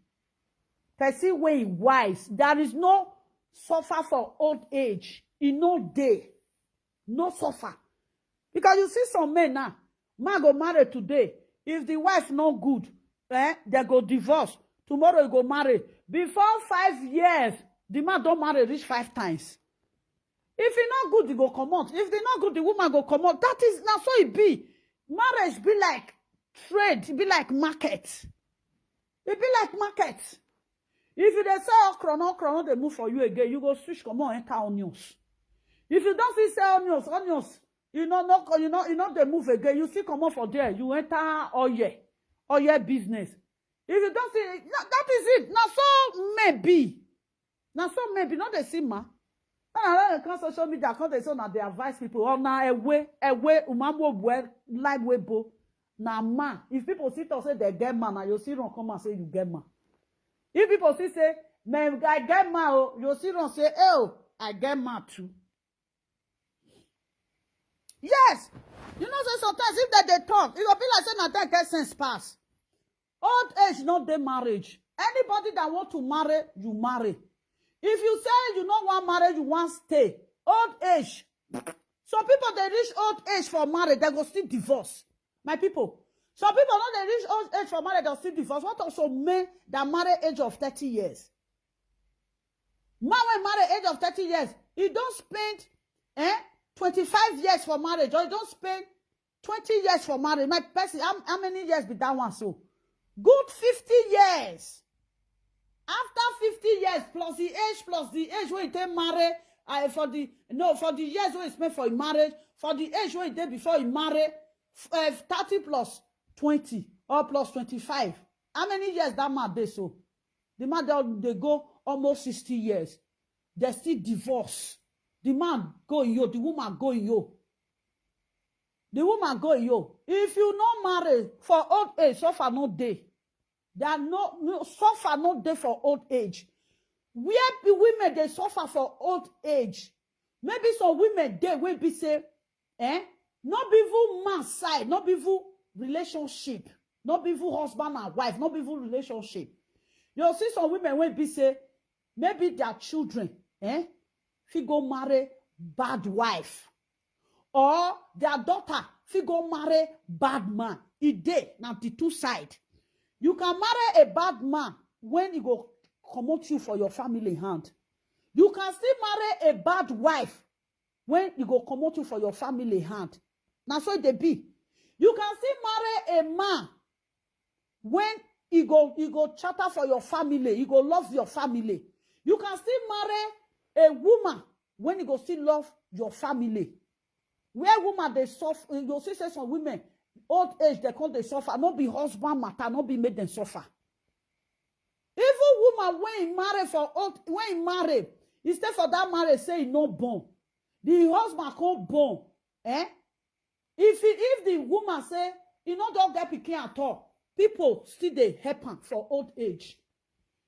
Person way wise. There is no suffer for old age. In no day. No suffer. Because you see some men now, man go marry today. If the wife not good, they go divorce. Tomorrow you go marry. Before 5 years, the man don't marry reach 5 times. If he not good, he go come out. If they not good, the woman go come out. That is not so it be. Marriage be like trade. It be like market. It be like market. If you dey sell okra, they move for you again. You go switch, come on, enter onions. If you don't see sell onions, you know they move again. You see come on for there. You enter oil business. If you don't see, that is it. Now so maybe. Not the same man. And I social media, can't they say now they advise people, oh now away, umambo well, live webo. Now man, if people sit and say they get man, now you see don't come and say you get man. If people see say, man, I get man, you see don't say, oh, I get man too. Yes. You know, say sometimes if they talk, it will be like saying that they get sense pass. Old age, not the marriage. Anybody that want to marry, you marry. If you say you don't want marriage, you want stay. Old age. Some people, they reach old age for marriage, they go still divorce. My people. Some people, know they reach old age for marriage, they'll still divorce. What also men that marry age of 30 years? Man when marry age of 30 years, he don't spend 25 years for marriage, or he don't spend 20 years for marriage. My person, how many years be that one so? Good 50 years. After 50 years, plus the age when he marry, for the years when he spent for marriage, for the age when he did before he married, 30 plus 20 or plus 25. How many years that man dey so? The man they go almost 60 years. They still divorce. The man go in yo, the woman go in yo. The woman go in yo. If you not marry for old age, suffer no day. There are no suffer no day for old age. Where the women they suffer for old age. Maybe some women they will be say, not be even man side, not be even relationship, not be even husband and wife, not be even relationship. You see some women will be say, maybe their children, if you go marry bad wife, or their daughter, if you go marry bad man. It dey now the two side. You can marry a bad man when he go promote you for your family hand. You can still marry a bad wife when he go promote you for your family hand. Now so they be. You can still marry a man when he go chatter for your family. He go love your family. You can still marry a woman when he go still love your family. Where woman they suffer, you see say some women old age they call they suffer. Not be husband matter, not be made them suffer. Even woman when he marry for old, when he marry, instead for that marriage say he no born, the husband can't born. If the woman say he no don't get pikin at all, people still they help him for old age.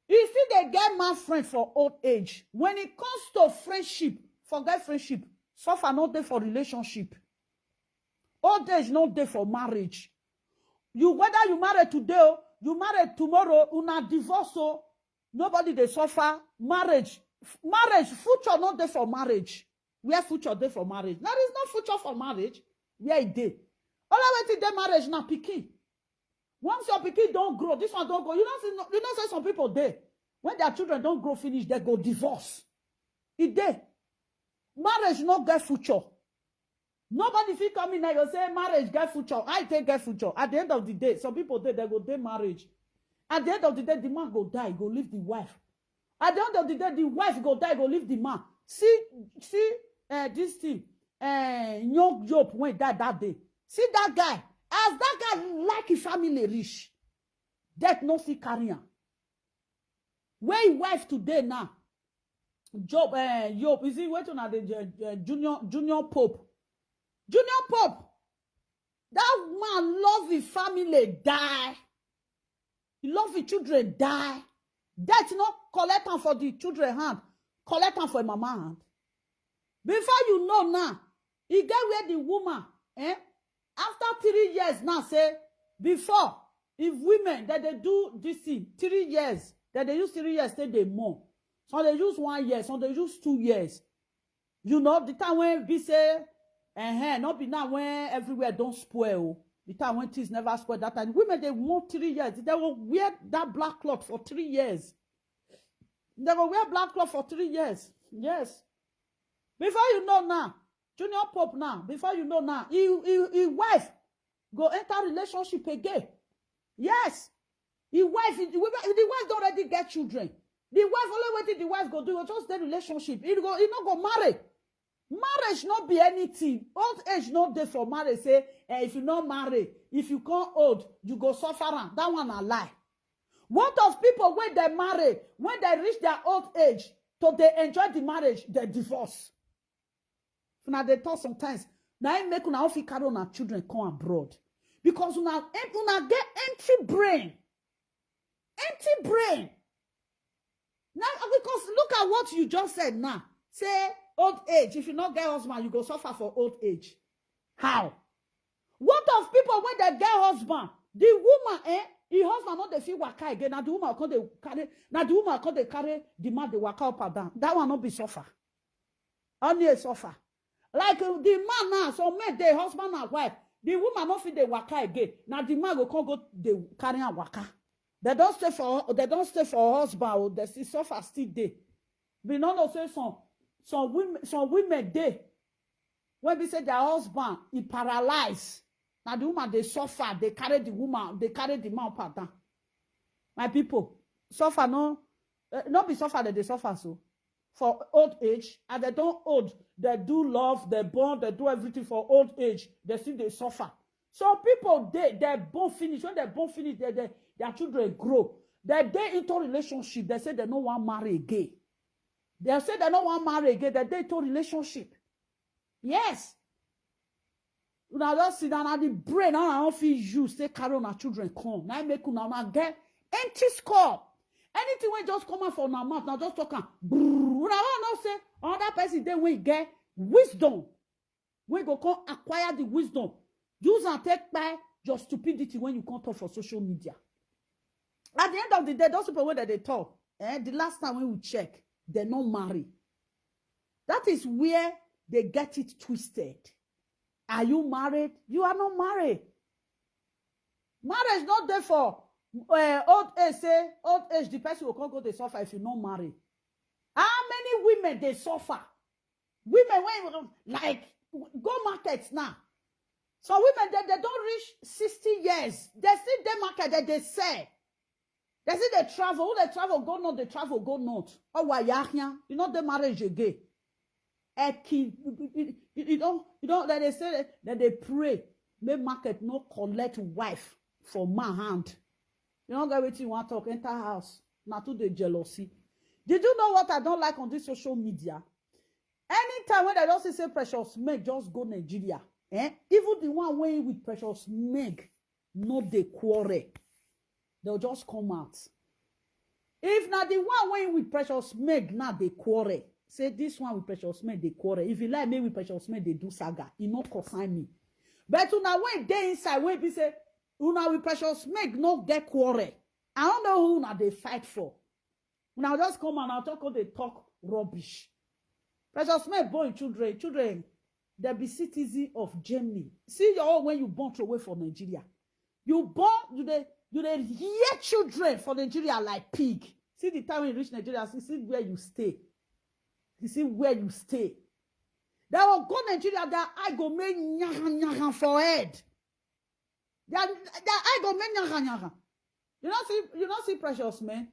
You still they get man friend for old age. When it comes to friendship, forget friendship. Suffer not there for relationship. Old age not there for marriage. You whether you marry today, you marry tomorrow, una divorce, nobody they suffer. Marriage, future not there for marriage. Where future there for marriage? There is no future for marriage. Where it dey? All I wait till marriage now pikin. Once your pikin don't grow, this one don't go. You don't say some people there. When their children don't grow finish, they go divorce. It dey. Marriage not get future. Nobody fit come in and you say marriage get future. I take get future. At the end of the day, some people there, they go dey marriage. At the end of the day, the man go die, go leave the wife. At the end of the day, the wife go die, go leave the man. See this thing. Young Job went die that day. See that guy. As that guy like his family rich, death no fit carry him. Where his wife today now? Job, is he waiting at the junior Pope? Junior Pope. That man love his family, die. He love his children, die. Death not collect him for the children hand, collect him for mama hand. Before you know now, he get where the woman, after 3 years now say, before, if women that they do this thing, 3 years, that they use 3 years, say they more. So they use 1 year, so they use 2 years. You know, the time when we say, not be now when everywhere don't spoil. The time when things never spoil that time. Women, they want 3 years. They will wear that black cloth for 3 years. They will wear black cloth for 3 years. Yes. Before you know now, Junior Pope now, before you know now, his wife go enter relationship again. Yes. The wife don't already get children. The wife only waiting the wife go do just the relationship. He not go marry. Marriage not be anything. Old age not there for marriage. Say, if you not marry, if you can't old, you go suffer. That one a lie. What of people when they marry, when they reach their old age, so they enjoy the marriage, they divorce. Now they talk sometimes. Now I make una fit carry on children come abroad. Because una get empty brain. Empty brain. Now, because look at what you just said now. Say, old age. If you not get husband, you go suffer for old age. How? What of people when they get husband? The woman, the husband not they feel waka again. Now the woman come they carry. Now the woman come they carry the man they waka up and down. That one not be suffer. Only a suffer. Like the man now, so make the husband and wife. The woman not feel they waka again. Now the man go they carry a waka. They don't stay for husband. Or they still suffer still day. We not say some women they when we say their husband he paralyzed. Now the woman they suffer. They carry the woman. They carry the man up and down. My people suffer no, not be suffer that they suffer so. For old age, and they don't old, they do love, they born, they do everything for old age. They still they suffer. Some people, they born finish. When they born finish, their children grow. They into relationship. They say they don't want to marry again. They say they don't want to marry again. They into relationship. Yes. Now just sit down at the brain. Now I don't feel use. They carry on our children come. Now make una get empty score. Anything when just come out from our mouth. Now just talking. Now I don't say another person then we get wisdom. We go come acquire the wisdom. Use and take by your stupidity when you come talk for social media. At the end of the day, those people that they talk, the last time when we check, they're not married. That is where they get it twisted. Are you married? You are not married. Marriage is not there for old age. Say old age, the person will come go to suffer if you not married. How many women they suffer? Women when like go markets now. Some women they don't reach 60 years. They still they market that they sell. They say they travel. Who they travel go not, they travel go not. Oh why you know the marriage again. You don't that they say that they pray. May market no collect wife for my hand. You don't get what you want to talk, enter house. Not to the jealousy. Did you know what I don't like on this social media? Anytime when they just say Precious Meg, just go Nigeria. Even the one way with Precious Meg, not the quarrel. They'll just come out. If not the one way with Precious Meg, not the quarrel. Say this one with Precious Meg, they quarrel. If you like me with Precious Meg, they do saga. You not consign me. But una when they inside, when be say, una with Precious Meg, no get quarrel. I don't know who una they fight for. Now just come and I'll talk all they talk rubbish. Precious Meg born children, they be citizen of Germany. See you all when you born away from Nigeria. You born, you they hear children for Nigeria like pig. See the time when you reach Nigeria, see where you stay. You see where you stay. They will go Nigeria, that I go make nyahan for head. That I go make nyahan. You don't see Precious man.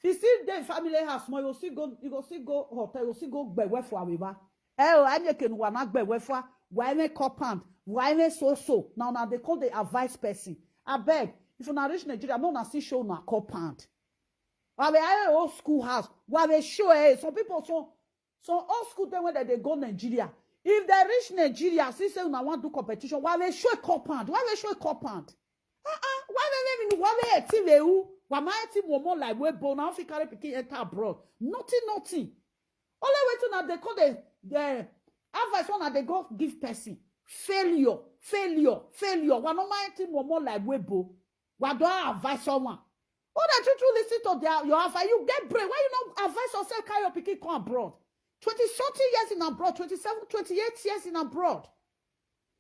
If you see the family house, you go see go hotel, you see go bewe for awiba. I make you wanna bewe for why me compound, why me so. Now they call the advice person. I beg, if you not reach Nigeria, no na see show na compound. Why we old school house? Why we show some people so old school then when they go Nigeria. If they reach Nigeria, see say una want do competition, why we show compound? Why we show compound? Why we TV who? Why my team more like we born now fi carry pikin enter abroad? Nothing. Only way to now they call the advice one they go give person. Failure. Why no my team more like we born? Why do I advise someone? Oh, that you listen to your advice. You get brain. Why you not advise yourself carry your pikin come abroad? 20-something years in abroad, 27, 28 years in abroad.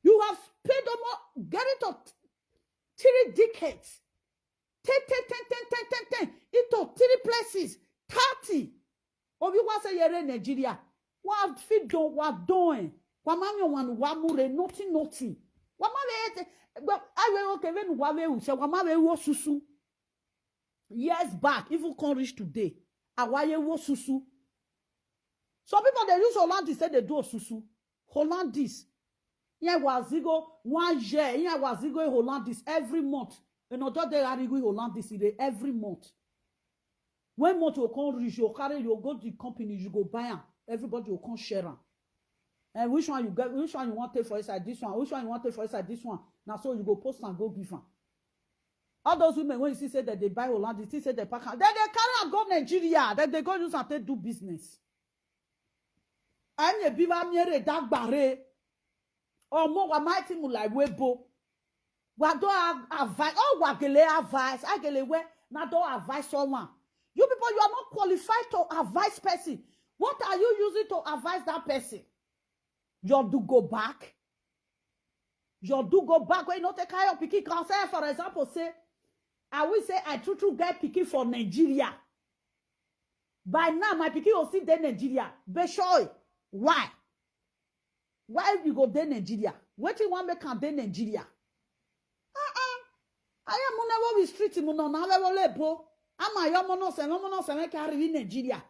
You have paid almost, get it to 3 decades. 10. Into 3 places. 30. Or you want to say you're in Nigeria. What feed don't what doing? What man you want wamure nothing. What man but I will okay when wame say what man wo susu. Years back, even can reach today. Awaye wo susu. Some people they use Hollandis say they do susu. Hollandis. Yeah, wazigo 1 year. Yeah, wazigo Hollandis every month. And other they are going Hollandis every month. When month you come reach, you carry, you go to the company, you go buy them. Everybody will come share them. And which one you get? Which one you want to take for inside this one? Which one you want to take for inside this one? Now so you go post and go give them. All those women when you see say that they buy Hollandis, they say they pack. Then they carry and go Nigeria. Then they go use and they do business. And you biva miere dagbare. Or more wa mighty mu like webo. Wa do advice. Oh, wa gele advice. I gele we na do advise someone. You people, you are not qualified to advise person. What are you using to advise that person? You do go back. You do go back when you not take care of picky. For example, say, I will say I true get picky for Nigeria. By now, my picky will see there Nigeria. Be sure. Why? Why you go there Nigeria? What you want me can there Nigeria? I am never with street muno na we bo. Am I yomono se me carry in Nigeria?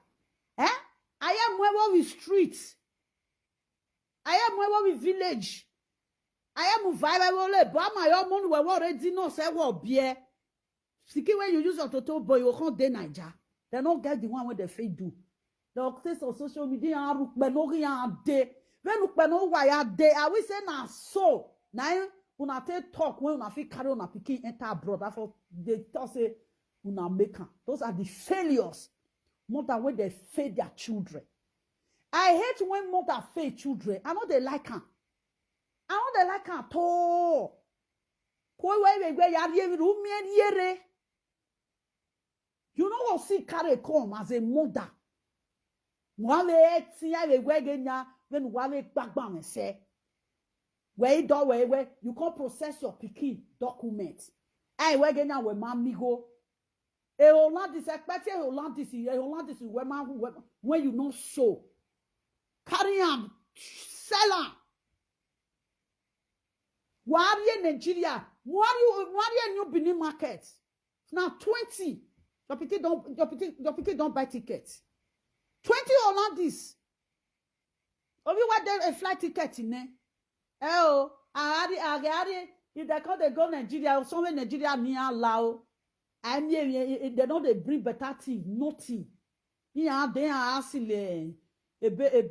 I am never with streets. I am never with village. I am viral, but my own money were already no say what beer. Siki when you use your total boy, you can't de Niger. They don't get the one where they fake do. The access on social media are no day. When you know why are day, I will say na so. Now, una take talk when una fit carry una pikin enter abroad. Therefore, they talk say una make am. Those are the failures. More than when they fail their children. I hate when mother fail children. I know they like am. I know they like am at all. You know what see carry come as a mother. Wale tia we wegenya when wale backbone and say where do where you can't process your pikin documents. I wegenya we mamigo. E Holland is expected Holland is when you not show. Carry am, sell am. Warrior Nigeria, warrior new Benin market. Now 20. Your pikin don't buy tickets. 20 Hollandis. Only what there a flight ticket in there. Oh, I if they call they go Nigeria, somewhere Nigeria near Lao. And they know they bring better tea, nothing. Yeah, they are asking a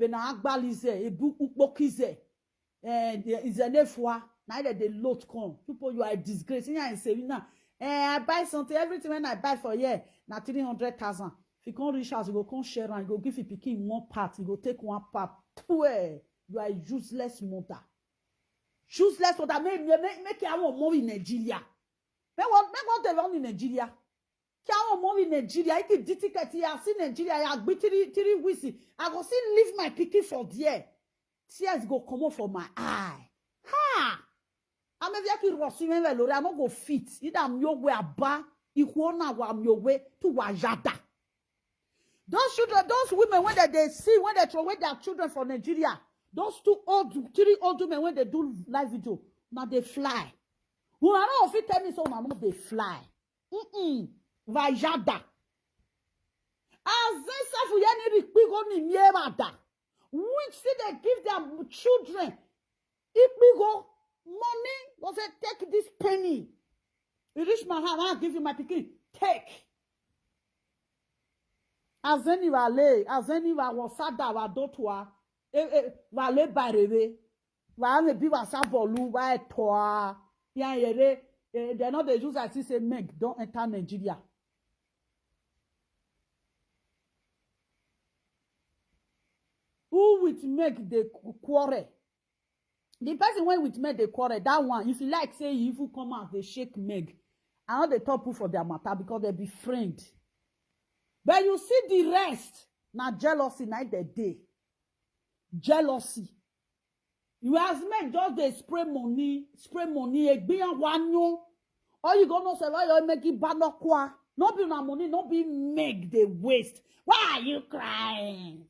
na agbalize, a book bokize, and is an efwa. Neither the load come. People, you are a disgrace. Yeah, and say, I buy something, everything when I buy for a year, now 300,000. If you can't reach us, you go come share and you go give you picking one part, you go take one part. You are a useless mother. Useless mother. Make your more in Nigeria. Make what they run in Nigeria. Can't more in Nigeria. I can ticket here. I see Nigeria. I be three weeks. I go see leave my picking for there. Tears go come out from my eye. Ha! I'm a very rossy when I'm not go fit. Either I'm your way aba, equal I'm your way to Wajada. Those children, those women, when they see, when they throw away their children from Nigeria, those three old women, when they do live video, now they fly. Who are not fit tell me so now they fly. Vajada. As they say for any big on which see they give their children. If we go money, go say take this penny. You reach my hand, I'll give you my pikin. Take. As any wasada wa dotwa, wale barebe, wale biwa sabolu, wa toa. They're not the Jews I see say make don't enter Nigeria. Who would make the quarrel? The person when with make the quarrel, that one, if you like say if you come out, they shake Meg. I know they talk for their matter because they be friend. But you see the rest, now jealousy night the day. Jealousy. You ask me just they spray money, all you gonna say, why you make it bad kwa? No be na money, no be make the waste. Why are you crying?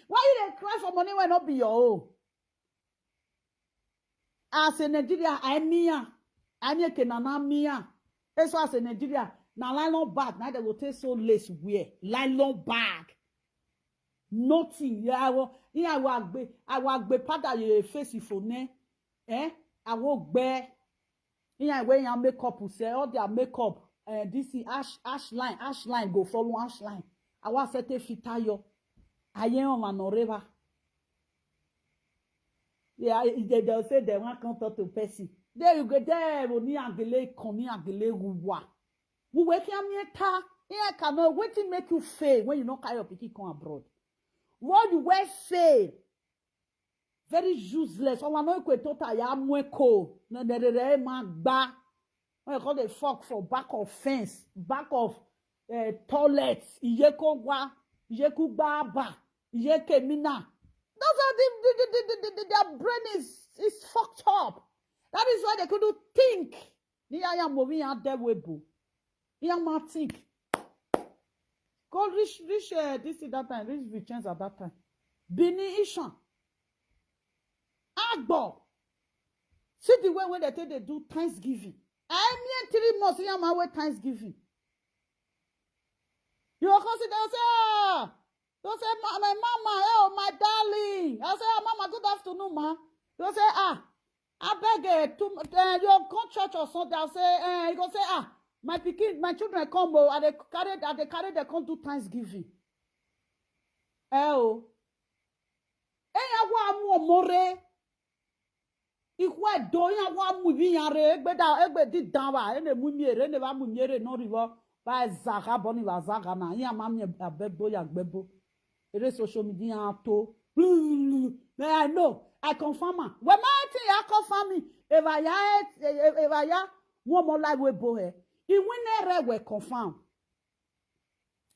Why you dey cry for money when not be your own? As in Nigeria, I kenana mia. That's why as in Nigeria, na nylon bag, now they will take so lace wear. Nylon bag. Nothing. I will be part of your face if you ne. I will bear. When your makeup will say all their makeup. This is ash line go follow ash line. I want to set fit tayo. I am on river. Yeah, they'll say they want to talk to person. There you go. There will ni agele ruwa. We work here ta. Yeah, cannot wait to make you fail when you don't carry your pikin come abroad. What you wear fail? Very useless. Oh, I know you total ya mweko. No, magba. When you call the fuck for back of fence, back of toilets. Iyeko wa, iyeku baba, iyeke mina. Those are their brain is fucked up. That is why they couldn't think. Ni aya moving out there webu. Ni aya think. Go reach this at that time, reach Vicence at that time. Bini Ishan. Agbo. See the way when they do Thanksgiving. I mean 3 months in my way Thanksgiving. You are consider don't say my mama, oh my darling. I say, mama, good afternoon, ma. You say, I beg you come church or something. I'll say, you go say, my children come, and they carry, they come do Thanksgiving. Oh. Ya wa mu more. Ikwa do ya wa mu bi yan re egbe di dan wa ene mu miere ne ba mu miere no riwo ba zaka boni ba zaka na ya ma mi abebo ya gbebo ere social media to I know I confirm am when my thing ya confirm me if I ya one more live we bo he iwinere we confirm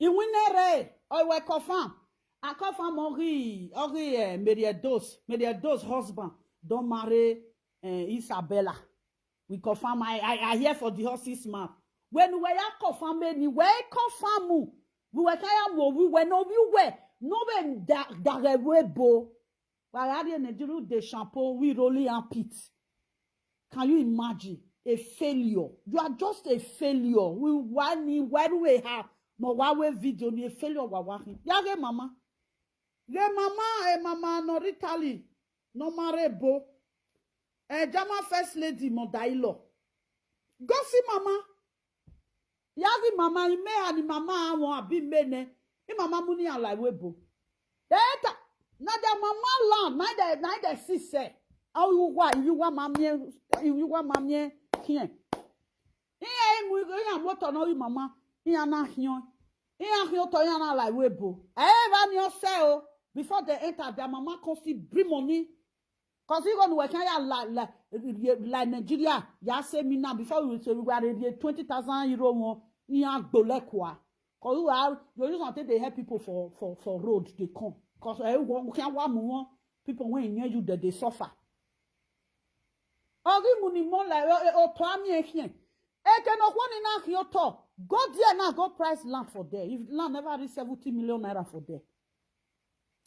iwinere o we confirm I confirm ori Meriados husband don't marry Isabella. We confirm. I hear for the horse's mouth. When we are confirmed, we confirm. We were kaya mo. We were no. We were no. We da bo. We are in a deal de shampoo. We rolling on pit. Can you imagine a failure? You are just a failure. We want where do we have no one video ni a failure. We want. Yage mama. Ye mama no Italy. No mare bo. Jama first lady Modailo. Go see mama. Yagi mama ime ani mama won abi mene. I mama muni ala webo. Eta na da mama land na da sise. You wa mamie here. Iya mu go ya moto no wi mama. Iya na hion. Iya hion to ya na ala webo. Ba ni o se o before they enter their mama come see bring money. Because you going to work like Nigeria, ya say me now before we say we got €20,000 more. You go like what? Because you just want to help people for road they come. Because we can't want more people when near you that they suffer. All the money more like to me here. E cannot one in our here talk. Go there now, go price land for there. If land never reach 70 million naira for there.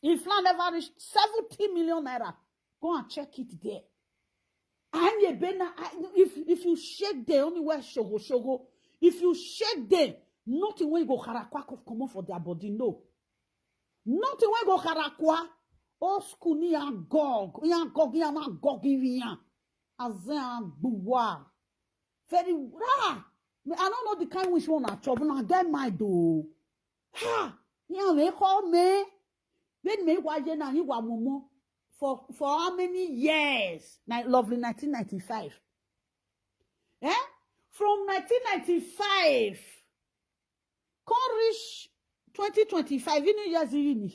If land never reach 70 million naira. Go and check it there. And you better, if you shake there, only where shogo. If you shake there, nothing when you go harakwa come on for their body. No. Nothing when you go harakwa. Oh, school ni gog ya. Azen buwa. Very rah. I don't know the kind which one are trouble. I get my do. Ha. Ya we call me. When me wa je na ni wa momo. For how many years? Lovely 1995. Eh? From 1995, come reach 2025. You know years in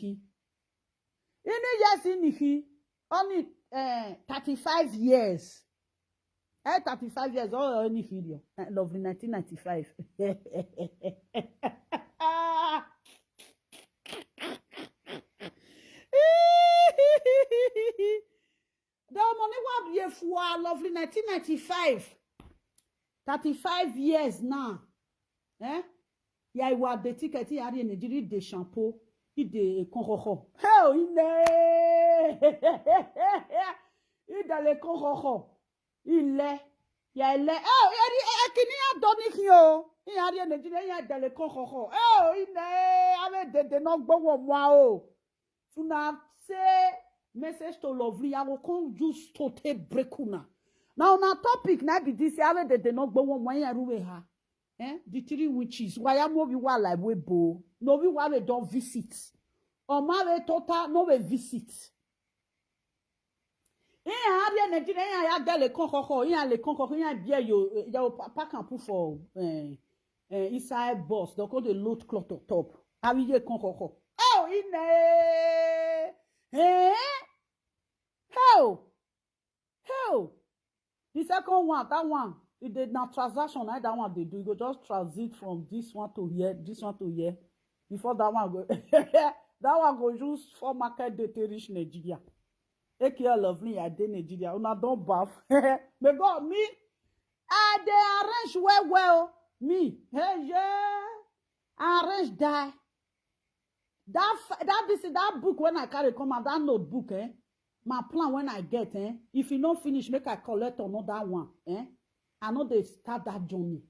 here. Only 35 years. 35 years. Oh, only video. Lovely 1995. The money was here for lovely 1995. 35 years now. Eh? Ya iwa de ticket ya ri Nigeria de shampoo, de konroho. Hell ine. Ida le konroho. Ile. Ya ile. Oh, ya kini ya doni yo. Ya ri Nigeria ya de le konroho. Oh, ine. Ave de no gbowo mo o. Tuna say message to lovely. I will come just to take breakuna. Now, on our topic, now be this. I will de no go one way ruwe ha. The 3 witches. Why am we like we bo? No, we want to don't visit. Or my total no we visit. Have Nigeria ya get le konko. Ya le konko. Ya bien yo pack and put for inside bus. Don't go the load cloth on top. Have you konko? Oh, ine. How? The second one, that one, it did not transaction. That one they do. You go just transit from this one to here, this one to here. Before that one go, that one go just for market day to reach Nigeria. Take care lovely, I did Nigeria. Una don't baff. But God, me, they arrange well. Me, hey yeah, arrange die. That book when I carry come out, that notebook, my plan when I get, if you don't finish, make I collect another one, I know they start that journey.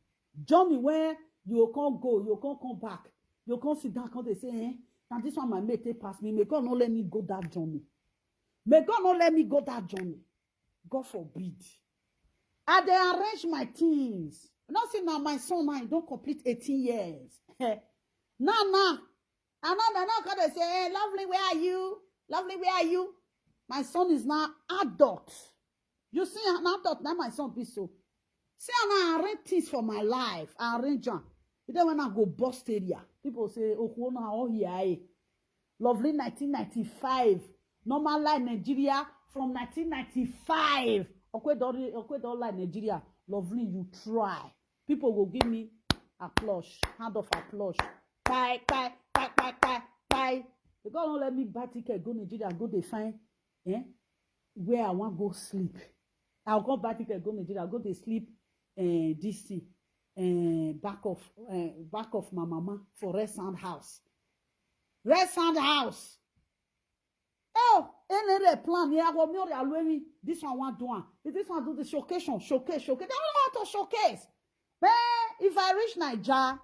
Journey where you can't go, you can't come back, you can't sit down, they say, now this one my mate take past me. May God not let me go that journey. May God not let me go that journey. God forbid. I dey arrange my things. Not say now my son now he don't complete 18 years. Now. And now they're not gonna say, hey, lovely, where are you? Lovely, where are you? My son is now adult. You see, an adult, now my son be so. See, I arrange things for my life. I arrange them. Then when I go bust area, people say, oh, oh, yeah, lovely 1995. Normal life Nigeria from 1995. Okay, don't like Nigeria. Lovely, you try. People will give me applause, hand of applause. Bye. They don't let me buy ticket, go Nigeria, go they find where I want go sleep. I'll go buy ticket, go Nigeria, go they sleep DC back of my mama for Red Sand House. Red Sand House. Oh, any plan here, this one want do. This one do the showcase. They don't know how to showcase. But if I reach Nigeria,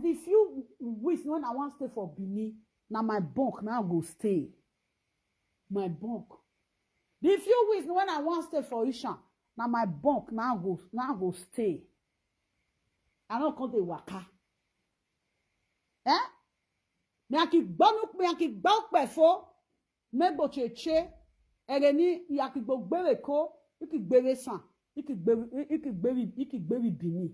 the few weeks when I want to stay for Benin, now my bunk now go stay. My bunk. The few weeks when I want to stay for Isha, now my bunk now go stay. I don't call the waka. Me aki gbok before me bo cheche ereni yaki gbok gbere ko iki gbere san iki gbere Benin.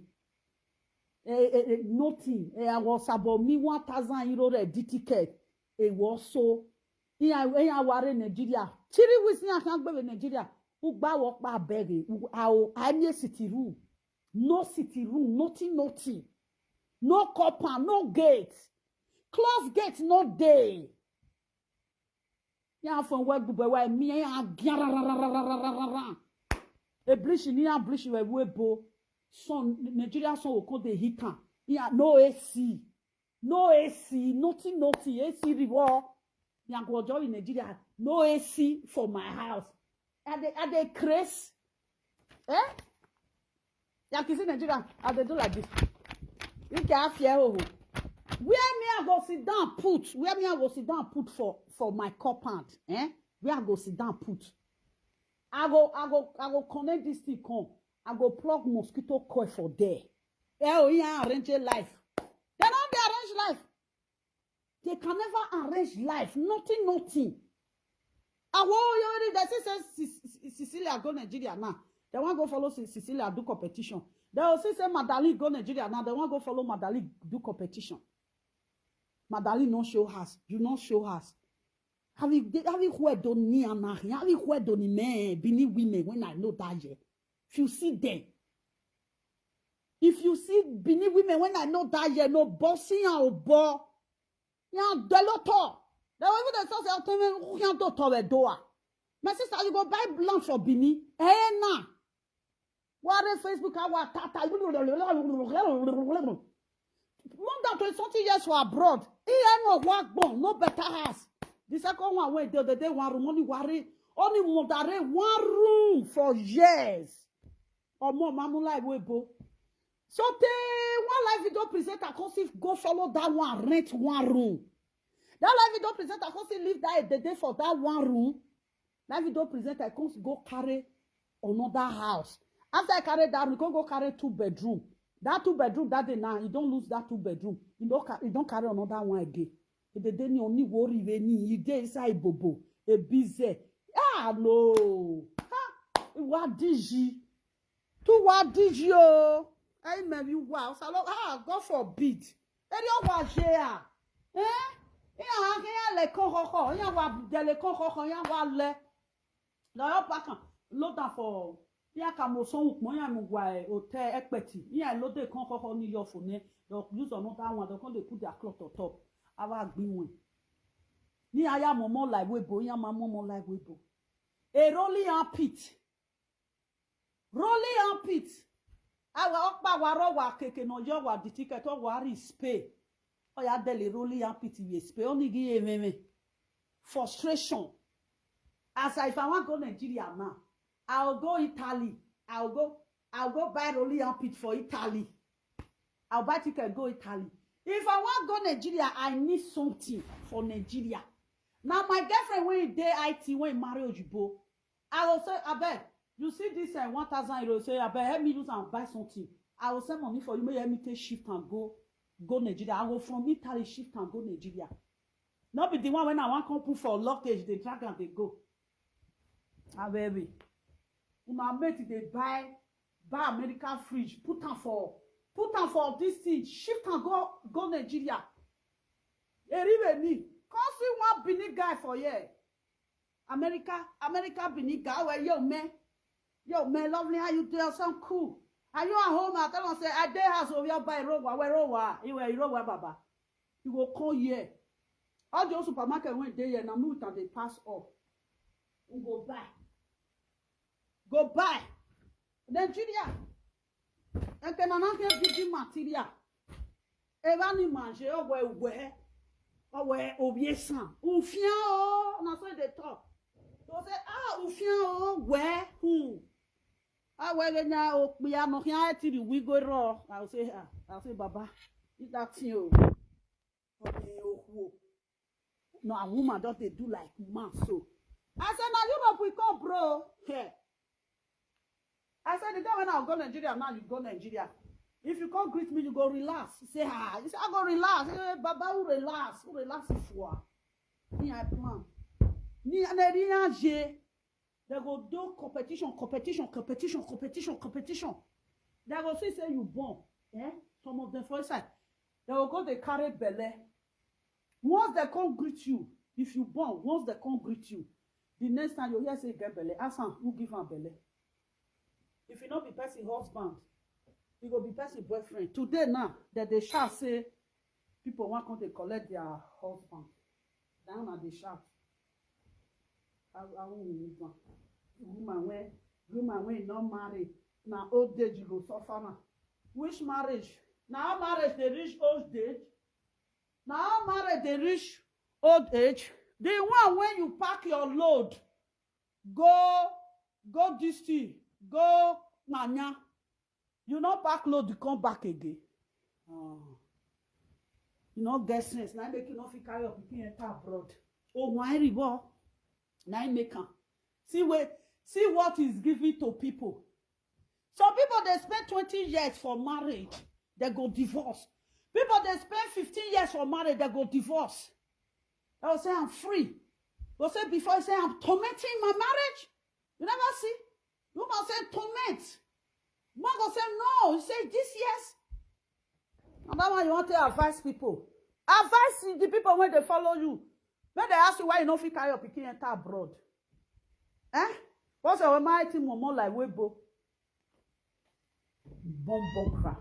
Nothing. I was about me €1,000 ready ticket. It was so. I were in Nigeria. 3 weeks I can't go in Nigeria. Who walk by begging? I need city room. No city room. Nothing. No copper. No gate. Close gate. No day. Yeah, from where where me a bleach ni a bleach we webo. Son Nigeria son will call the heater. Yeah, no AC. Nothing. AC reward. Yeah, go join in Nigeria. No AC for my house. Are they crazy? Yeah, you see Nigeria. Are they do like this? You can't fear. Where me I go sit down put? Where me I go sit down put for my compound? Where I go sit down put? I go connect this thing come. I go plug mosquito coil for there. Yeah, arrange life. They don't arrange life. They can never arrange life. Nothing. They say Cecilia go Nigeria now. They want to go follow Cecilia do competition. They also say Madali go Nigeria now. They want to go follow Madali do competition. Madali no show us. You not show us. Have you heard on me and have you heard on me? Bini women when I know that yet. If you see them, if you see Benin women when I know that you no bossing or bo, ya deloto. They will even say tell me who can do to door. My sister, you go buy blank for Benin. Na. What Facebook our tata. More than 20 years for abroad. He no work bon, no better house. The second one went the other day one room only moderate 1 room for years. Or more mamula webo. So one life video presenter go follow that one, rent 1 room. That life video presenter leave that the day for that 1 room. Life video presenter go carry another house. After I carry that, we go carry 2 bedroom. That 2 bedroom that day now, you don't lose that 2 bedroom. You don't carry another one again. The day you only worry when you dey inside bobo, a busy. No. What did you? To what did you? I maybe wow. So God forbid. And you was here. Yeah, le koko. Yeah, wa de le koko. Yeah, wa le. La pa load for. Yeah, kamoson mo ya mo wa hotel ekpeti. Yeah, load the koko ni your phone. They use another one. They put their cloth on top. Ava gbin ni aya momo like webo. Yeah, ma momo like webo. A rolling on pit. Awa okpa waro wa keke no yo wa di ticket o wa pay. O ya dele rolling on pit we pay. Only give meme. Frustration. As if I want to go Nigeria now, I'll go Italy. I'll go buy rolling on pit for Italy. I'll buy ticket go Italy. If I want to go Nigeria, I need something for Nigeria. Now my girlfriend when he day IT when he marry Ojibo. I will say, I beg, you see this 1,000 euros, say, I beg, help me use and buy something. I will send money for you, may help me take shift and go Nigeria. I will from Italy shift and go Nigeria. Not be the one when I want to put for luggage, they drag and they go. Ah, baby. My mate, they buy American fridge, put them for this thing, shift and go Nigeria. Eribe ni, come see one Benin guy for here. America Benin guy, where yo man, lovely, how you doing? Some cool. Are you at home? I tell him, say, I day house over here by Rowa, where Rowa, you were Rowa Baba. You go call here. All the supermarket went there, and I'm not they pass off. We go buy. Nigeria. And then I don't get the material. Evani manger, where obiesan. Ufia, oh, na so they talk. So say, ufia, oh, where, who? Where now, we are not here till the we go raw. I'll say, Baba, it's that you. No, a woman don't they do like man so. I said, now Europe we come, bro. Yeah. I said, the day when I go Nigeria, now you go Nigeria. If you can't greet me, you go relax. You say, you say, I go relax. Baba, who relax is for. Me, I plan. Ni rien, j'ai. They go do competition. They go say you born. Eh? Some of them for inside. They will go, they carry belly. Once they come greet you, if you born, once they come greet you, the next time you hear say get belly, ask them who give them belly. If you not be person husband, you go be person boyfriend. Today now, that they shall say people want come to collect their husband. Down at the shout. I won't need one. Woman when not married. Now old age you go suffer now. Which marriage? Now marriage they reach old age. Now marriage they reach old age. The one when you pack your load, go this thing, go nanya. You not pack load, you come back again. You not get sense. Now make you not fit carry up you enter abroad. Oh, why ribo? Now make am. See what is given to people. Some people they spend 20 years for marriage, they go divorce. People they spend 15 years for marriage, they go divorce. They will say I'm free. They'll say before you say I'm tormenting my marriage. You never see? You must say torment. Man go say no. You say this yes. And that one you want to advise people. Advise the people when they follow you. When they ask you why you don't fit carry your pikin enter abroad. Eh? What's your mighty more like Weibo? Bombokra.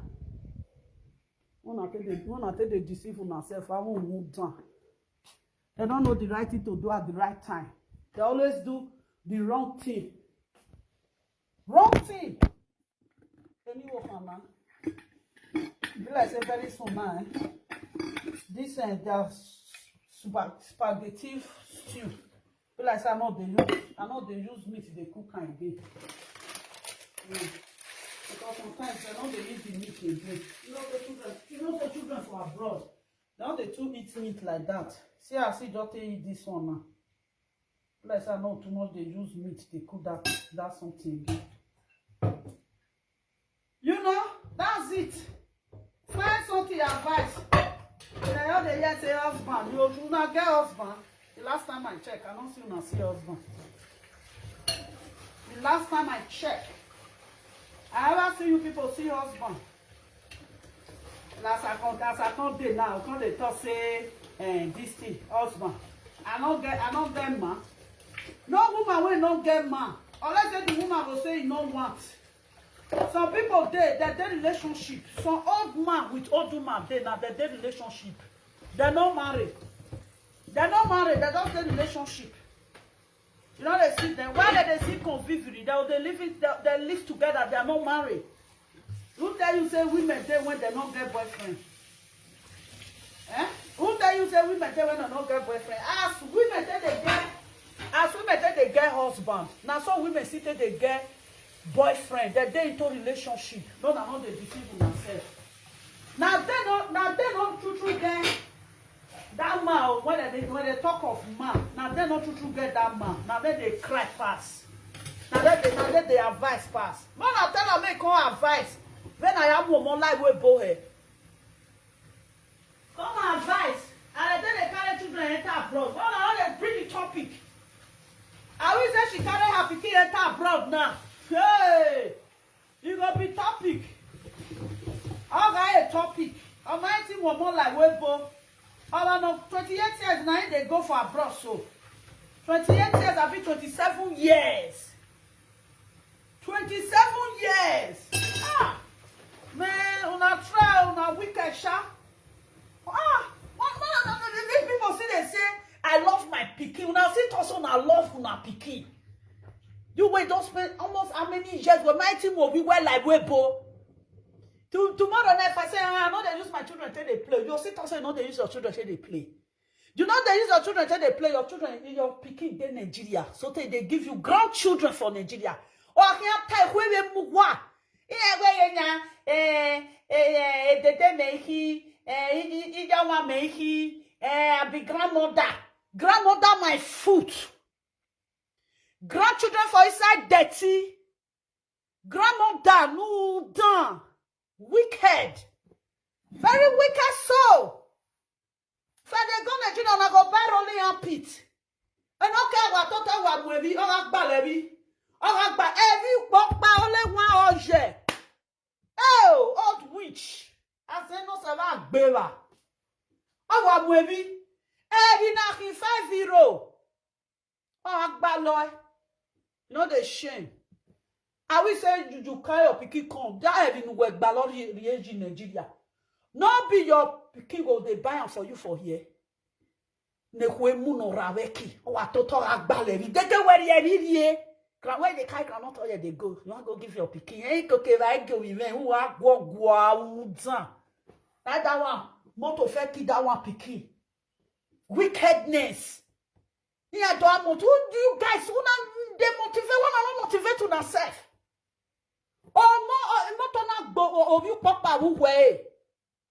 One take they deceive on themselves. I won't move down. They don't know the right thing to do at the right time. They always do the wrong thing. Wrong thing. Can you walk on, man? Be like say very soon, man. This their spaghetti stew. Be like say I know they use meat they cook again. Because sometimes they know they use the meat again. You know the children from abroad. Now they too eat meat like that. See, I see just eat this one now. Like I know too much they use meat, they cook that something again. You know, that's it. Find something advice. They all the year say husband. You not get husband. The last time I check, I don't see you see husband. The last time I check, I ever see you people see husband. As I come there now, come they talk say this thing, husband. I don't get man. No woman will not get man. Unless the woman will say you don't want. Some people they relationship. Some old man with old woman, they relationship. They're not married. They're not married, they just say relationship. You know they see them. Why they see conviviously? They live together, they are not married. Who tell you say women they when they don't get boyfriend? Eh? Who tell you say women they when they don't get boyfriend? As women they get husband. Now some women see they get boyfriend. They into relationship. No, now they deceive themselves. Now they don't true get that man when they talk of man. Now they don't true get that man. Now they cry fast. let the advice pass. Man, I tell her make come advice. When I am more life with Boyi. Come advice. And then they carry children enter abroad. Well, now they bring the topic. I will say she carry her pikin enter abroad now. Hey, you gonna be topic. I got a topic. I'm 19 more like Webo. I know 28 years now they go for abroad so. 28 years, I be 27 years. 27 years. Ah, man, una try, una wicked sha. Ah, these people see they say, I love my pikin. Una see also una love una pikin. You wait, don't spend almost how many years when my team will be well like Webo. Tomorrow night, if I say, I know they use my children till they play. You'll see also know they use your children till they play. You know they use your children till they play. Your children, your pikin in Nigeria. So they give you grandchildren for Nigeria. Or I can't tell where we move. I be grandmother. Grandmother my foot. Grandchildren for inside dirty. Grandmother no done. Wicked. Very wicked soul. So they go Nigeria and I go buy rolling and pit. And okay, what total wa mwebi, or balebi. Or ba every pokpa only one oje. Oh, old witch. I say no sava gbera. Or mwebi. Every na 50. Or baloy. No the shame. I will say you carry your pikin come. That have been work balori riage in Nigeria. No be your pikin go they buy am for you for here. Ne kwe muno raweki. O atoto agbaleri. They get where you need. Where they carry cannot all they go. You want go give your pikin. Ain't okay, right? Go even who are go that one. Moto feki that one pikin. Wickedness. Yeah, do you guys wanna they motivate one motivate to themselves. Oh, not on a go or you papa who way.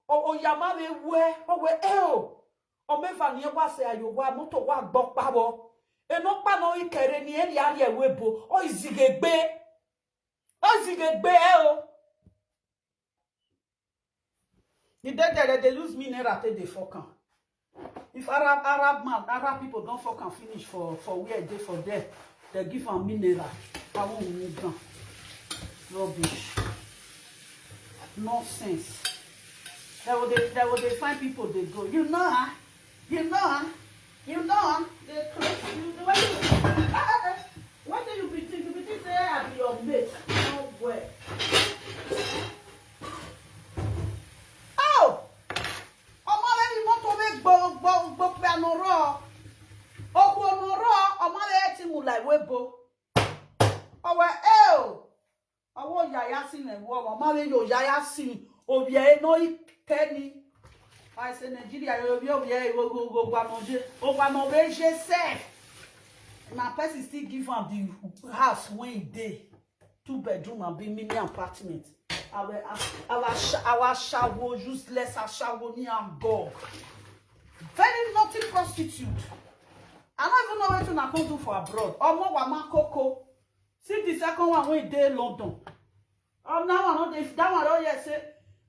Oh, Yamame way, oh, where ell. Or me van ye was say you were moto walk bok pabo. And no pano in carry any area webo. Oh, zigbe. Oh, zigbe. The dead they lose me never take the fuck. If Arab people don't fucking finish for where they for them, they give them mineral. I won't move down. Rubbish. Nonsense. That would they find people they go. You know, huh? You know, huh? You know, huh? They what do you be thinking? You be thinking I be your mate. No way. Oh! Like Webo. I want Yayasin and War, Mamma, your Yayasin, or Yay, no, Kenny. I say Nigeria, will go Guamoje, or Guamoje, say. My person still give him the house one day, 2-bedroom and be mini apartment. Our shower useless, our shower near dog. Very naughty prostitute. I don't even know what to come do for abroad. Or more Wama Coco. See the second one way day London. Oh now if that one say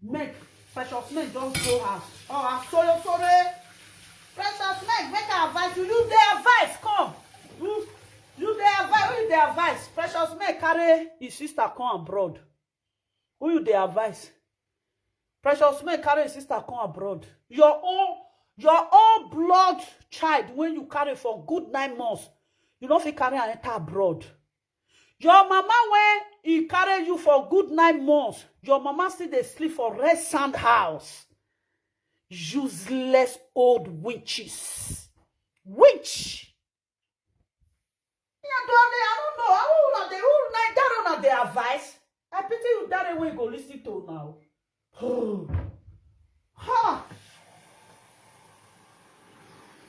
make precious make just go house. Oh I'm sorry. Precious make advice. You the advice come. You the advice. Who you the advice? Precious make carry his sister come abroad. Who you the advice? Precious make carry his sister come abroad. Your own blood child when you carry for good 9 months, you don't feel carry and enter abroad. Your mama when he carry you for good 9 months, your mama still they sleep for red sand house. Useless old witches. Witch. I don't know. I don't know the advice. I pity you that way go listen to now. Huh.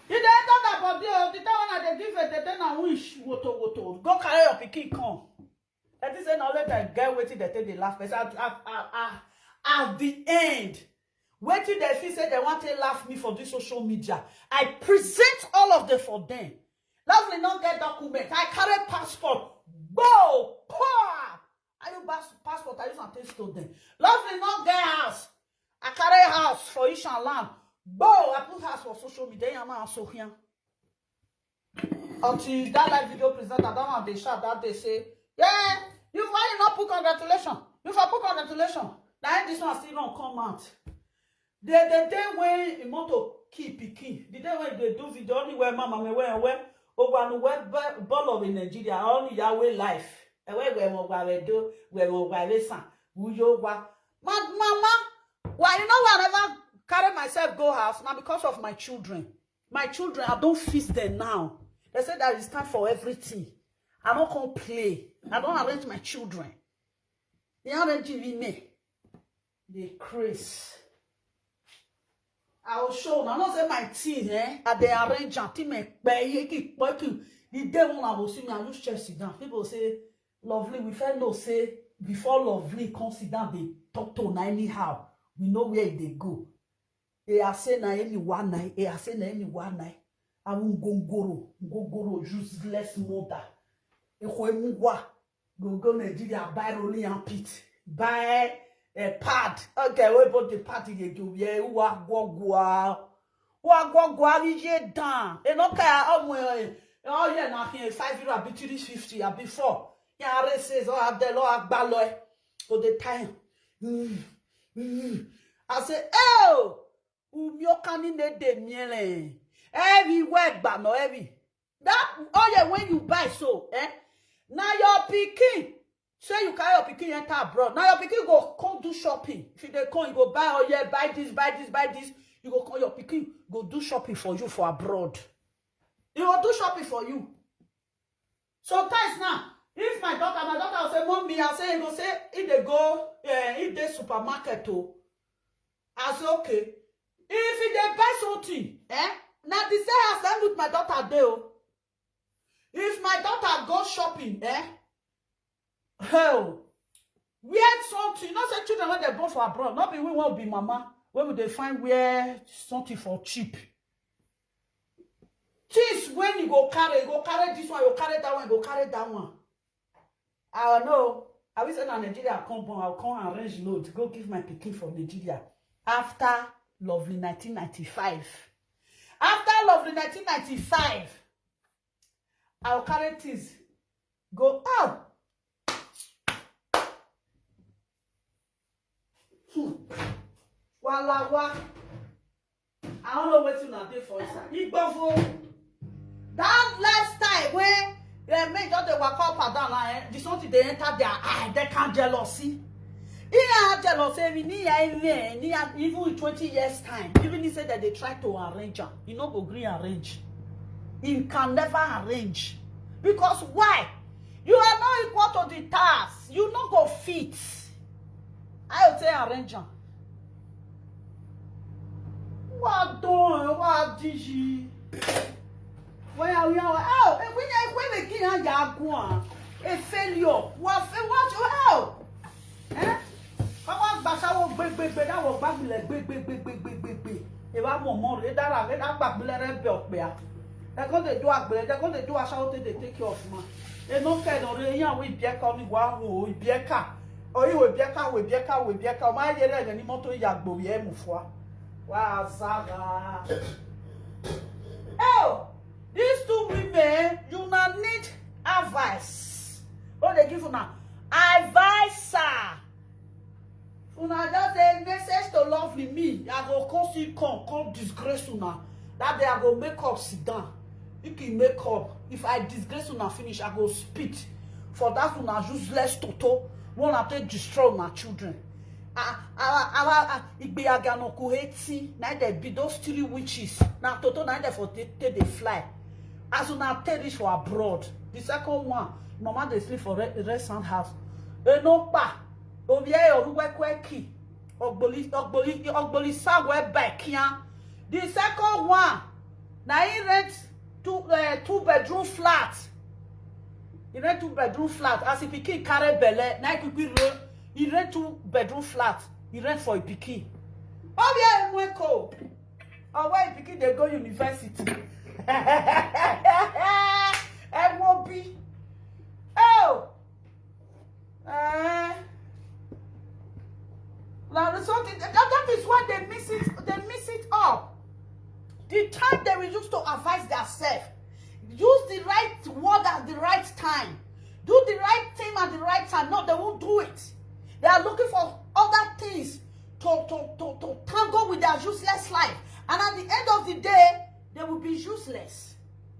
You don't talk about the one they give it, then I wish Wortoworto. Go carry your pikin come. That is an let that get waiting they take the laugh. But at the end, waiting they feel say they want to laugh me for this social media. I present all of them for them. Lovely not get document. I carry passport. Go! Poor! I use passport, I use and take student. Lovely not get house. I carry house for each and land. Bo, I put house for social media. I'm also here. Until that live video presenter, that one they shout that they say, yeah, you why you not put congratulations? You for put congratulations. Now this one still don't come out. The day when you want to keep picking, the day when they do video, only where mama me where over the web ball of in Nigeria, only Yahweh life. And where we do, where we listen, who you wa. Mama, why you know I never carry myself go house now because of my children. My children, I don't feast them now. They said that it's time for everything. I don't come play. I don't arrange my children. They arrange me. They craze. I will show now. Not say my team, at the arrange and team keep working. The day when I will see me, I use chair sit down. People say, lovely, we felt no say before lovely come sit down, they talk to anyhow. We know where they go. They are saying na any one night. They are saying na any one night. I won't go useless mother. Go Nigeria buy rolling and pit. Buy a pad. Okay, we bought the party they do. Yeah, wa je down. And okay, oh yeah, now here 5 years, Beatrice 50 before. Yeah, I says, oh, have the law baloy for the time. I say, oh, umyokani ne de miele. Every word, but no every. That oh yeah, when you buy so, now your picking. Say you carry your picking enter abroad. Now your picking go come do shopping. If they come, you go buy oh yeah, buy this. You go call your picking, go do shopping for you for abroad. You will do shopping for you. Sometimes now, if my daughter will say, Mommy, I say, you go say, if they go, if they supermarket too. I say, okay. If they buy something, now the same house I with my daughter there. If my daughter go shopping, hell, wear something. Not say children when they born for abroad. Not be we won't be mama. When would they find wear something for cheap? Things when you go carry this one, you carry that one, you go carry that one. I know. I will say na Nigeria come born, I'll come arrange load. Go give my pikin from Nigeria. After lovely 1995. After lovely 1995, I'll carry things. Go out. Walawa. I don't know what you do for inside. That last time when they made just the walk up and down, this something they enter their eye, they can't jealousy. Jealousy, even in 20 years' time, even he said that they try to arrange her. You know, go green arrange. He can never arrange. Because why? You are not equal to the task. You not go fit. I will say arrange her. What doing? What did she? Well, we are out. And when we get on a failure, what you help? Come on, Basha will big. That will back like big. If I want more, that back will be up. They're going to do a shout, they take you off, man. They don't care, or they are with Biaka, with Biaka, or you with Biaka, my dear, and Moto Yagbo, Yemufwa. Wow, Saga. Oh, these two women, you not need advice. What they give you now? Advisor. Una just a message to lovely me. I go come disgrace una. That day I go make up sit down. You can make up. If I disgrace una finish, I go spit. For that una useless toto. Wanna take destroy my children. Igbeagano kuheti. Now they be those 3 witches. Now toto now they for take they fly. As una take this for abroad. The second one, mama they sleep for rest and house. No pa. Ovie oruwekweki. Ogboli sagwe back. The second one, now he rent 2-bedroom flat. He rent 2-bedroom flat. As if he can carry belle, now he rent 2-bedroom flat. He rent for a pikin. Oh yeah, Mweko. Oh why pikin they go university? MOB. Oh, Now something that is why they miss it up. The time they will use to advise themselves. Use the right word at the right time. Do the right thing at the right time. No, they won't do it. They are looking for other things to tangle with their useless life. And at the end of the day, they will be useless.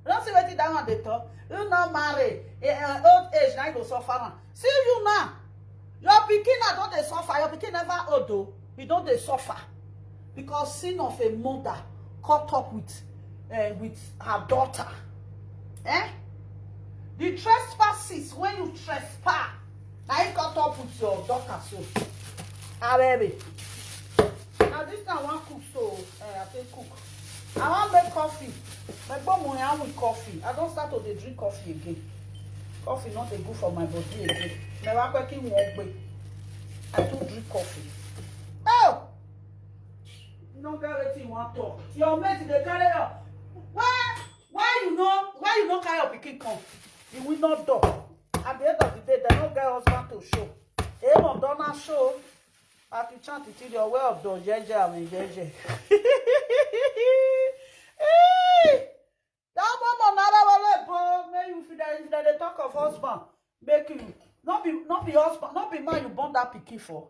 You don't see what that one they talk. You not marry. Old age, now you go suffer. See you now. Your pikin don't they suffer. Your pikin never old though. You don't they suffer. Because sin of a mother caught up with her daughter. The trespasses when you trespass. Now you caught up with your daughter so. Baby. Now this time I want cook so I say cook. I want make coffee. My mom with coffee. I don't start to drink coffee again. Coffee not a good for my body again. I don't drink coffee. Oh! You don't get what you want to talk. Your mate they carry up. Why you not carry up pikin come? You will not do. At the end of the day, they don't get husband to show. Aim of Donna show. At the chant it your way of do jeje and jeje. That woman may you feel that they talk of husband. Make you not be husband, not be man you born that pikin for.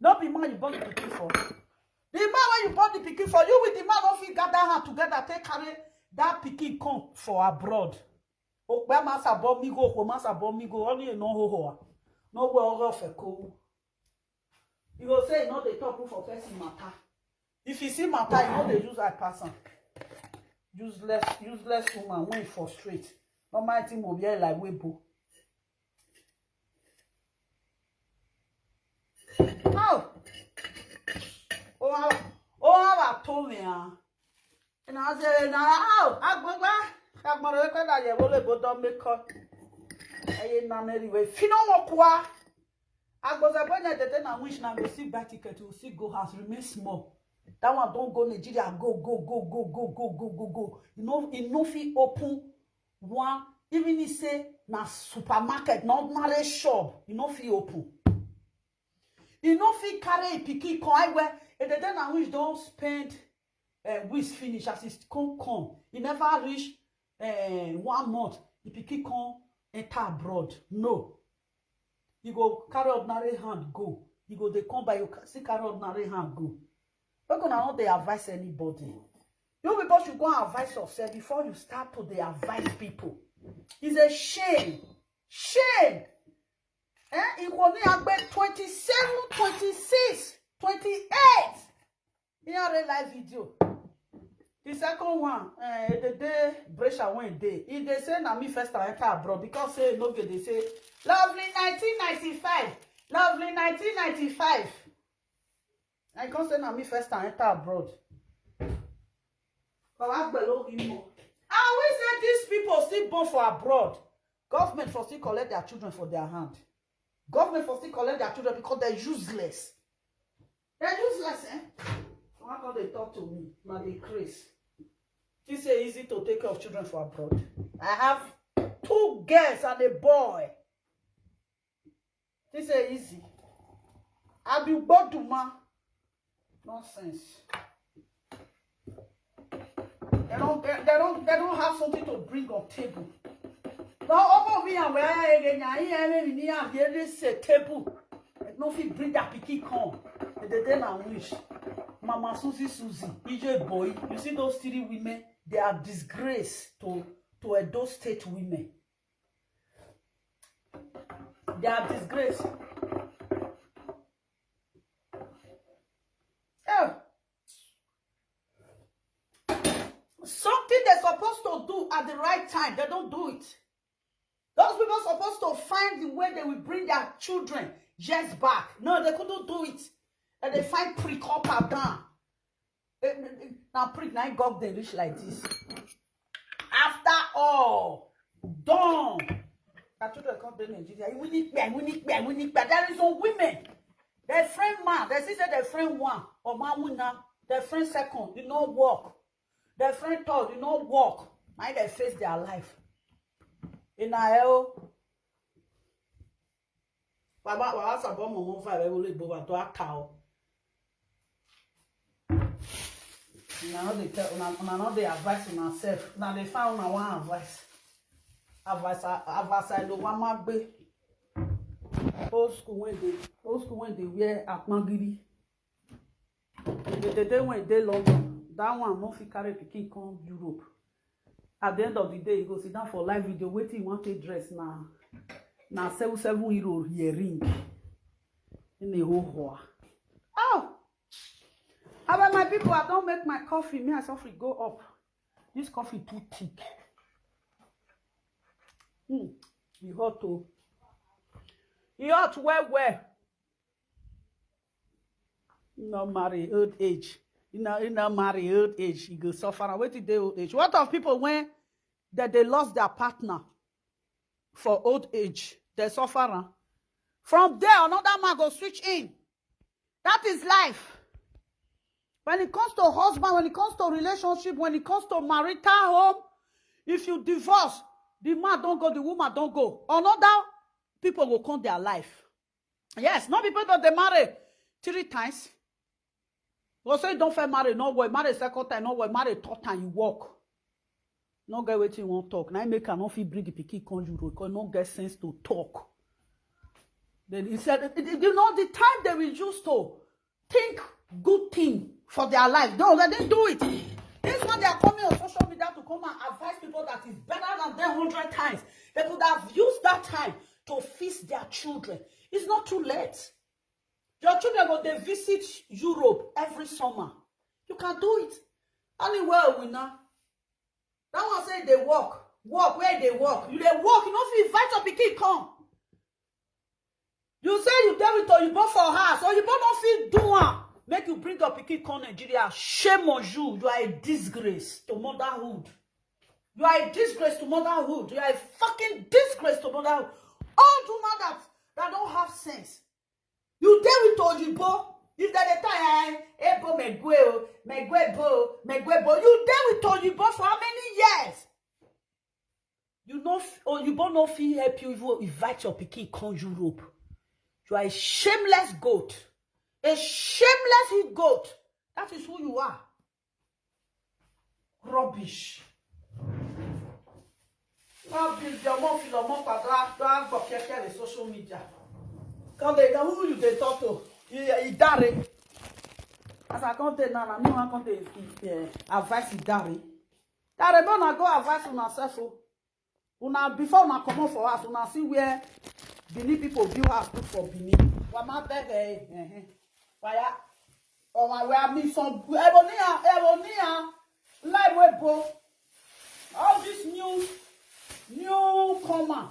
Not be man you born the pikin for. The man when you born the pikin for, you with the man don't feel gather hand together, take carry that pikin come for abroad. Okpe masa bomigo, masa bomigo, only no ho. No well of a cool. You go say, you know, they talk for person matter. If you see matter, you know they use that person. Useless woman when you frustrate. No matter thing will be like Weibo. Oh, I told me, and I said, now, I'm going to record that you will don't make up. I ain't none anyway. If you don't walk, I was a boy that then I wish now we see back ticket to see go house remain small. That one don't go Nigeria, go. You know, it no fit open one, even if say na supermarket, not marriage shop, you know fit open. You know fit carry a pikin come where and then I wish don't spend weeks finish as it come. You never reach 1 month. The pikin come enter abroad. No. You go carry ordinary hand go. You go they come by you see carry ordinary hand go. We're gonna not they advise anybody. You people should go and advise yourself before you start to they advise people. It's a shame. Shame. It will be about 27, 26, 28. In a real life video. The second one, the day Brescia went day. If they say na me first I enter abroad because say no good, they say lovely 1995. Lovely 1995. I can't say na me first I enter abroad. But I below him more. And we say these people still born for abroad. Government for still collect their children for their hand. Government for still collect their children because they're useless. They're useless, Why can't they talk to me? Now they crazy. She say easy to take care of children for abroad. I have 2 girls and a boy. She say easy. I be boduma. Nonsense. They don't have something to bring on table. Now over me and where I say table. No fit bring that picky come. They then I wish. Mama Suzy, EJ Boyi. You see those 3 women, they are disgrace to Edo State women. They are disgrace. Something they're supposed to do at the right time, they don't do it. Those people are supposed to find the way they will bring their children just back. No, they couldn't do it. And they find prick up and down. Now prick, now God they reach like this. After all, done. I told them come to Nigeria. We need. There is some women. Their friend man, they say their friend 1 or man winner. Their friend 2nd, you know work. Their friend 3rd, you know work. Now they face their life. In a hell. Baba wa asa bo mo fa re wole bo ba to aka o. Now they tell now they advise on herself. Now they found one advice. Advice I know one more be old school when they wear akmangiri. The day when they London, that one no fit carry pikin come Europe. At the end of the day, you go sit down for live video. Waiting, you want to dress now. Now 7 earring in the whole hoa. Oh, about my people, I don't make my coffee. Me, I suffer go up. This coffee too thick. You hot to. You hot where? You not marry old age. You not marry old age. You go suffer. And wait till they old age. What of people when that they lost their partner for old age? They suffer. From there, another man go switch in. That is life. When it comes to husband, when it comes to relationship, when it comes to marital home, if you divorce, the man don't go, the woman don't go. Another people will come their life. Yes, not people that they marry 3 times. Go say don't fair marry, no way. Marry second time, no way. Marry third time, you walk. No get what you want talk. Now I make not feel bring the pikin conjure because no get sense to talk. Then he said, you know, the time they will use to think good thing for their life. No, they didn't do it. This one they are coming on social media to come and advise people that is better than them 100 times. They could have used that time to feast their children. It's not too late. Your children go they visit Europe every summer. You can do it. Anywhere we now. That one say they walk. Walk where they walk. You they walk. You know if you invite your pikin come. You say you tell it or you bought for house or you bought not feel do one. Make you bring your pikin come Nigeria. Shame on you. You are a disgrace to motherhood. You are a disgrace to motherhood. You are a fucking disgrace to motherhood. All women that don't have sense. You deal with Ojibo. If they tell Ebo Megwebo. You deal with Ojibo for how many years? You know, Ojibo no fit help you even invite your pikin come Europe. You are a shameless goat. A shameless goat. That is who you are. Rubbish. Rubbish. Your mom feel your mom don't go care social media. Quand they know who you they talk to, he died. As I can't tell now, me want to advise he died. That don't go advise on yourself. Una before una come for us, una see where Benin people view house put for Benin. Wama beg why? Oh my, where me some Ebonia, live web all this new comer.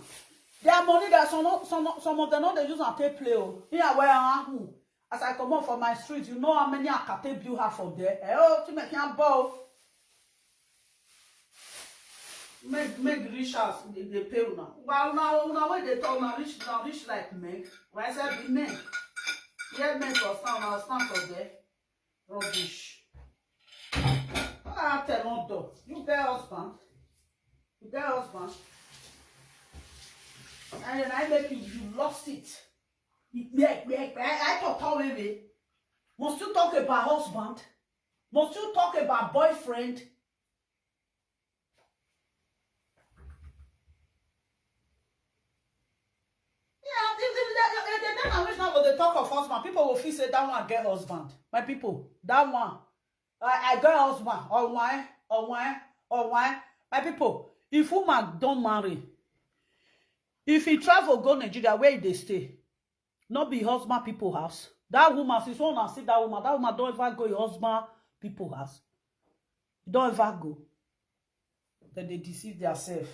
Their money that some of them know they use and take play. Here where who? As I come up from my street, you know how many akate bill have from there. Oh, to make him bow. Make rich as they pay now. Well, now when they talk now rich like men. Why I said be men? Yeah, men for stand now stand for there. Rubbish. I tell no dog. You get husband. And then I make you lost it. I talk how maybe. Must you talk about husband? Must you talk about boyfriend? I wish now when they talk of husband, people will feel say that one get husband. My people, that one. I get husband. Or why? My people, if woman don't marry, if he travel go Nigeria, where they stay? Not be husband people house. That woman, since one see that woman don't ever go your husband people house. Don't ever go. Then they deceive themselves.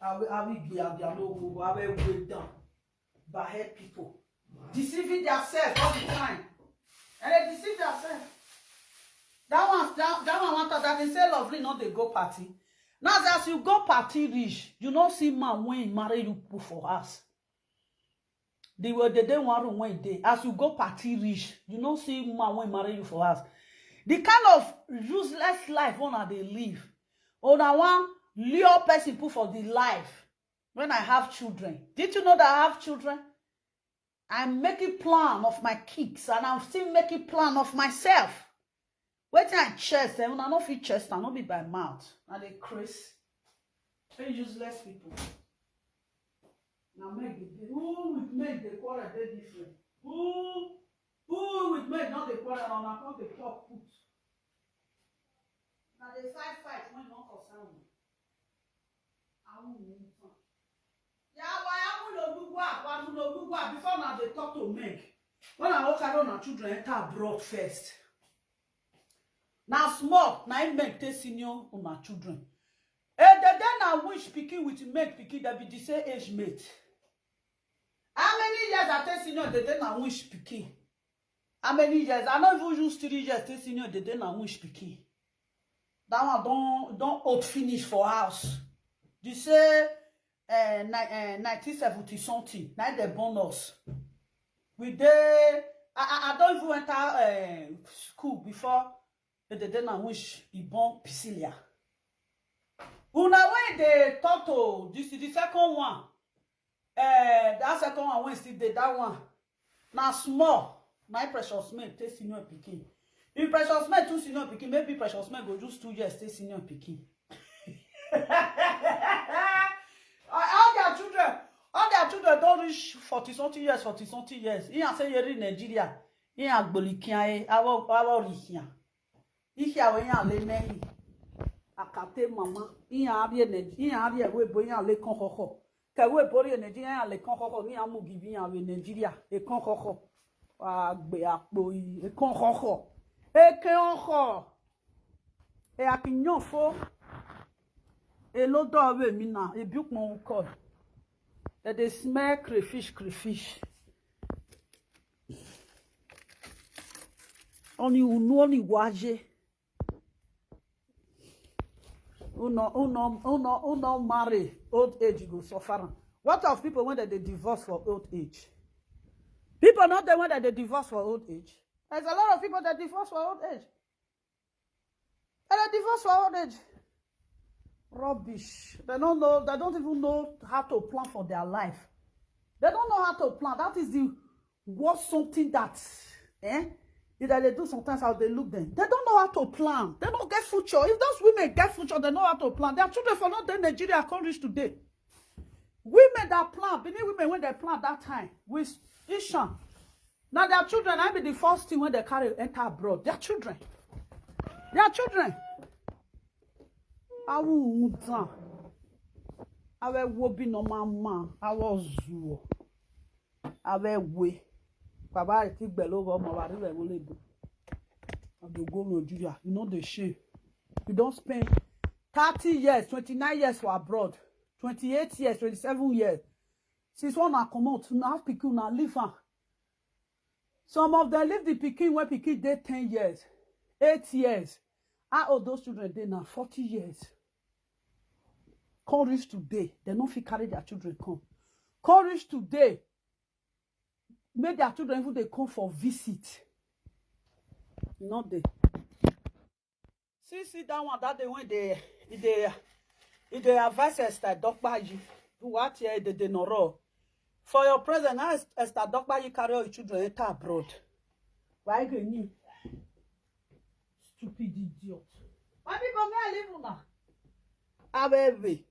I will be their logo. I will wait down. By head people. Deceiving themselves all the time. And they deceive themselves. That one want that they say lovely, not they go party. Now as you go party rich, you don't see man when he marry you put for us. They don't want to when they as you go party rich, you don't see man when he marry you for us. The kind of useless life one they live. Or that one lure person put for the life when I have children. Did you know that I have children? I'm making plan of my kids, and I'm still making plan of myself. Wait till I chest, and when I don't feel chest, I don't be by mouth. And they Chris. Very useless people. Now make the who with make the quarter they different. Who with make not the quarter on account the talk put. Now they fight when not concern me. I won't move on. Yeah, why I won't no before now they talk to make. When I walk around our children enter abroad first. Now small, now I make the senior on our children. And then I wish picking with make picking that be the same age mate. How many years I tell senior the then I wish picking? How many years? I don't even use 3 years tell senior the then I wish picking. That one don't old finish for house. You say 1970 something. Now the bonus. We dey I don't even enter school before the then I wish he born Pisilia. Una when they talk to this is the second one. That second one when still dey that one. Now small. My precious man take senior pikin. If precious man too senior pikin, maybe precious man go just 2 years take senior pikin. All their children don't reach 40-something years. He say here in Nigeria. He agbolikian awo rihian. He we yan le mehi. Akate mama. He abie we bo yan le kon koko. Ka we bori Nigeria yan le kon koko ni amu gibi yan we Nigeria. E kon koko. Agbe apoyi. E kon koko. E kon koko. E akinyon fo. E lodo we mi na. E biuk mon ko. They smell crayfish. Only waje. Uno marry old age go suffer. What of people when they divorce for old age? People not the one that they divorce for old age. There's a lot of people that divorce for old age. And they divorce for old age. Rubbish. They don't even know how to plan for their life. They don't know how to plan. That is the worst something that that they do sometimes how they look them. They don't know how to plan. They don't get future. If those women get future, they know how to plan. Their children for not in Nigeria can't reach today. Women that plan, Benin women when they plan that time with Ishan. Now their children, I be the first thing when they carry enter abroad. Their children. I will be no man. I was zoo. I will wait. Baba, I think below my body will do. I will go to Nigeria. You know the shame. You don't spend 30 years, 29 years for abroad, 28 years, 27 years. Since one I come out, now Pikin now live. Some of them live the Pikin when Pikin did 10 years, 8 years. How old those children they now 40 years. Courage today. They don't feel carry their children come. Courage today. Make their children even they come for visit. Not they. See that one that they when they advise Esther Dokbaji. What here they know. For your present, now Esther Dokbaji carry your children enter abroad. Why you? Stupid idiot. Why people may live now? Abebe.